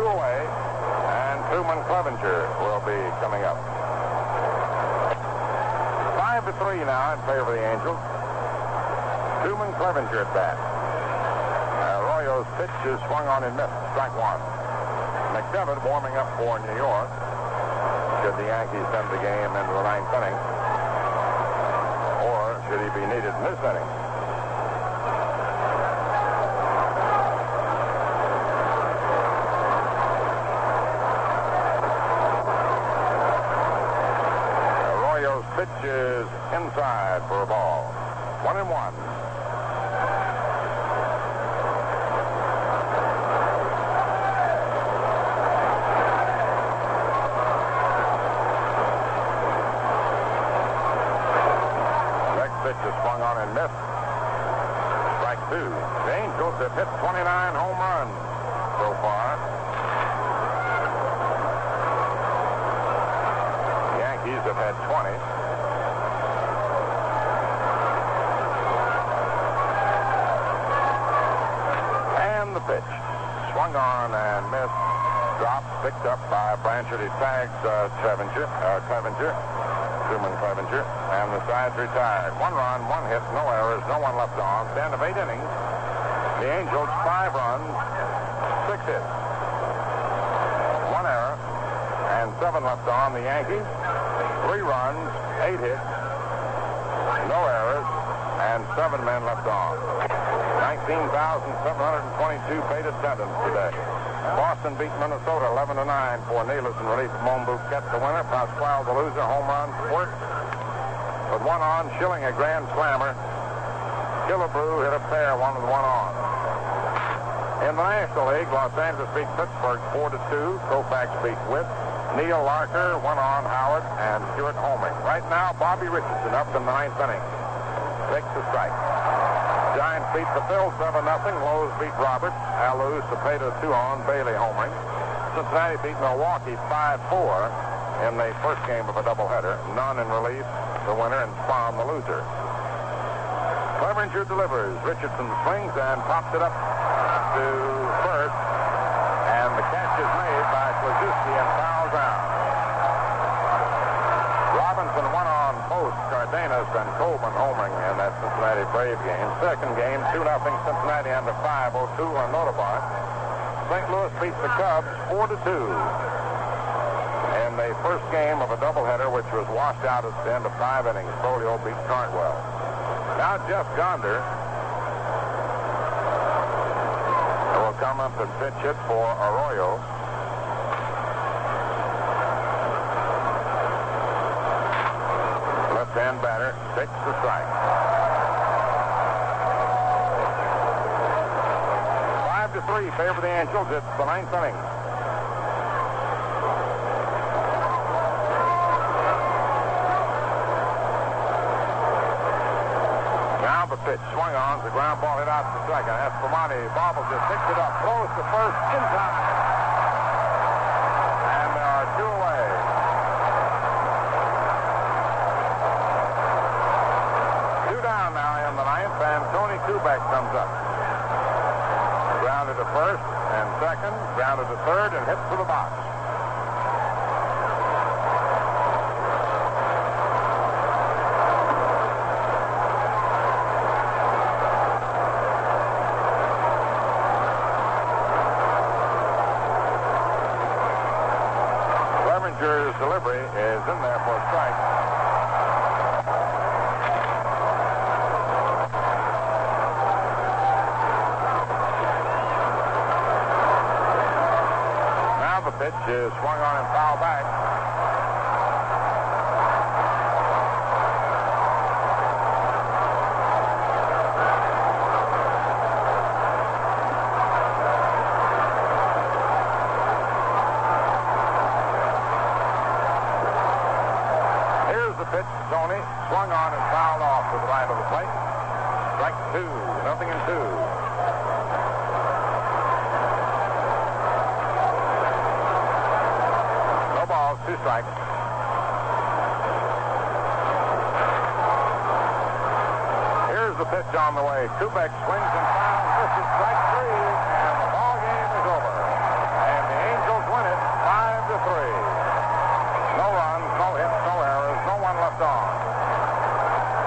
B: 2 away, and Truman Clevenger will be coming up. 5-3 now in favor of the Angels. Truman Clevenger at bat. Arroyo's pitch is swung on and missed. Strike one. McDevitt warming up for New York. Should the Yankees send the game into the ninth inning? Or should he be needed in this inning? Pitch is inside for a ball. 1-1. Next pitch is swung on and missed. Strike 2. The Angels have hit 29 home runs so far. The Yankees have had 20. The pitch. Swung on and missed. Dropped, picked up by Blanchard. He tags Clevenger, Truman Clevenger, and the side's retired. 1 run, 1 hit, no errors, no one left on. Stand of 8 innings. The Angels, 5 runs, 6 hits. 1 error, and 7 left on. The Yankees, 3 runs, 8 hits, no errors, and 7 men left on. 19,722 paid attendance today. Boston beat Minnesota 11-9 for Nelis in relief. Monbouk kept the winner. Pasquale the loser. Home run worked. With 1 on, Schilling a grand slammer. Killebrew hit a pair, 1 with 1 on. In the National League, Los Angeles beat Pittsburgh 4-2. Koufax beat Witt. Neil Larker, 1 on Howard, and Stuart Holming. Right now, Bobby Richardson up in the 9th inning. Takes the strike. Giants beat the Phils 7-0. Lowe's beat Roberts. Alou, Cepeda 2 on. Bailey homering. Cincinnati beat Milwaukee 5-4 in the first game of a doubleheader. Nunn in relief, the winner, and Spahn the loser. Clevenger delivers. Richardson swings and pops it up to first. And the catch is made by Klajewski and fouls out. Robinson 1 on post. Cardenas and Coleman homering in that Cincinnati Brave game. Second game, 2-0 Cincinnati under 5. O'Toole and Notabart. St. Louis beats the Cubs 4-2 in the first game of a doubleheader, which was washed out at the end of 5 innings. Folio beat Cardwell. Now Jeff Gonder will come up and pitch hit for Arroyo. Left-hand batter takes the strike. 5-3 favor the Angels. It's the 9th inning. Now the pitch. Swung on. The ground ball hit out to second. Espumante bobbles it, picks it up, throws to first in time. And there are two away. Two down now in the ninth, and Tony Kubek comes up. Grounded to first and second, grounded to third, and hits to the box. Clevenger's delivery is in there for a strike. The pitch is swung on and foul back. Here's the pitch to Tony. Swung on and fouled off to the right of the plate. Strike two. 0-2. Two strikes. Here's the pitch on the way. Kubek swings and fouls. This is strike three, and the ball game is over. And the Angels win it 5-3. No runs, no hits, no errors, no one left on.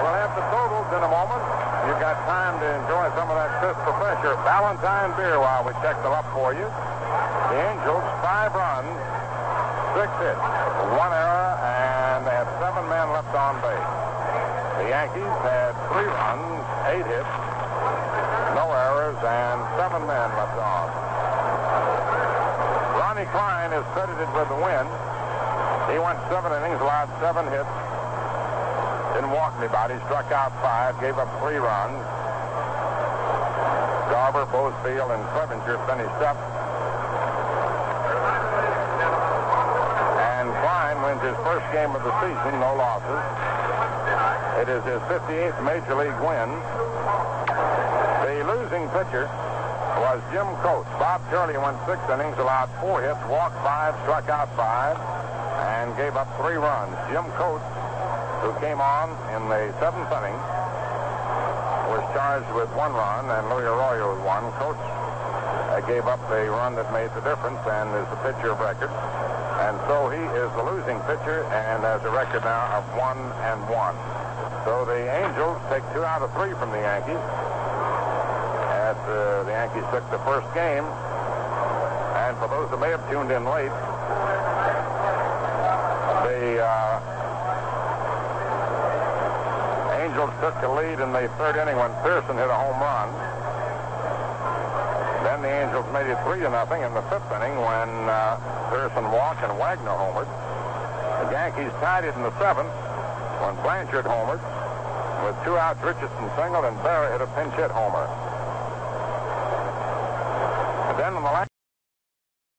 B: We'll have the totals in a moment. You've got time to enjoy some of that crisp, refresher Valentine beer while we check them up for you. The Angels, 5 runs. 6 hits, 1 error, and they have 7 men left on base. The Yankees had 3 runs, 8 hits, no errors, and 7 men left on. Ronnie Klein is credited with the win. He went 7 innings, allowed 7 hits, didn't walk anybody, struck out 5, gave up 3 runs. Garber, Bozefield, and Clevenger finished up. Klein wins his first game of the season, no losses. It is his 58th Major League win. The losing pitcher was Jim Coates. Bob Turley went 6 innings, allowed 4 hits, walked 5, struck out 5, and gave up 3 runs. Jim Coates, who came on in the 7th inning, was charged with 1 run, and Louis Arroyo with 1. Coates gave up the run that made the difference and is the pitcher of record. And so he is the losing pitcher and has a record now of 1-1. So the Angels take 2 out of 3 from the Yankees. As the Yankees took the first game. And for those that may have tuned in late, the Angels took the lead in the 3rd inning when Pearson hit a home run. Then the Angels made it 3-0 in the 5th inning when Pearson walked and Wagner homered. The Yankees tied it in the 7th when Blanchard homered. With 2 outs, Richardson singled and Berra hit a pinch hit homer.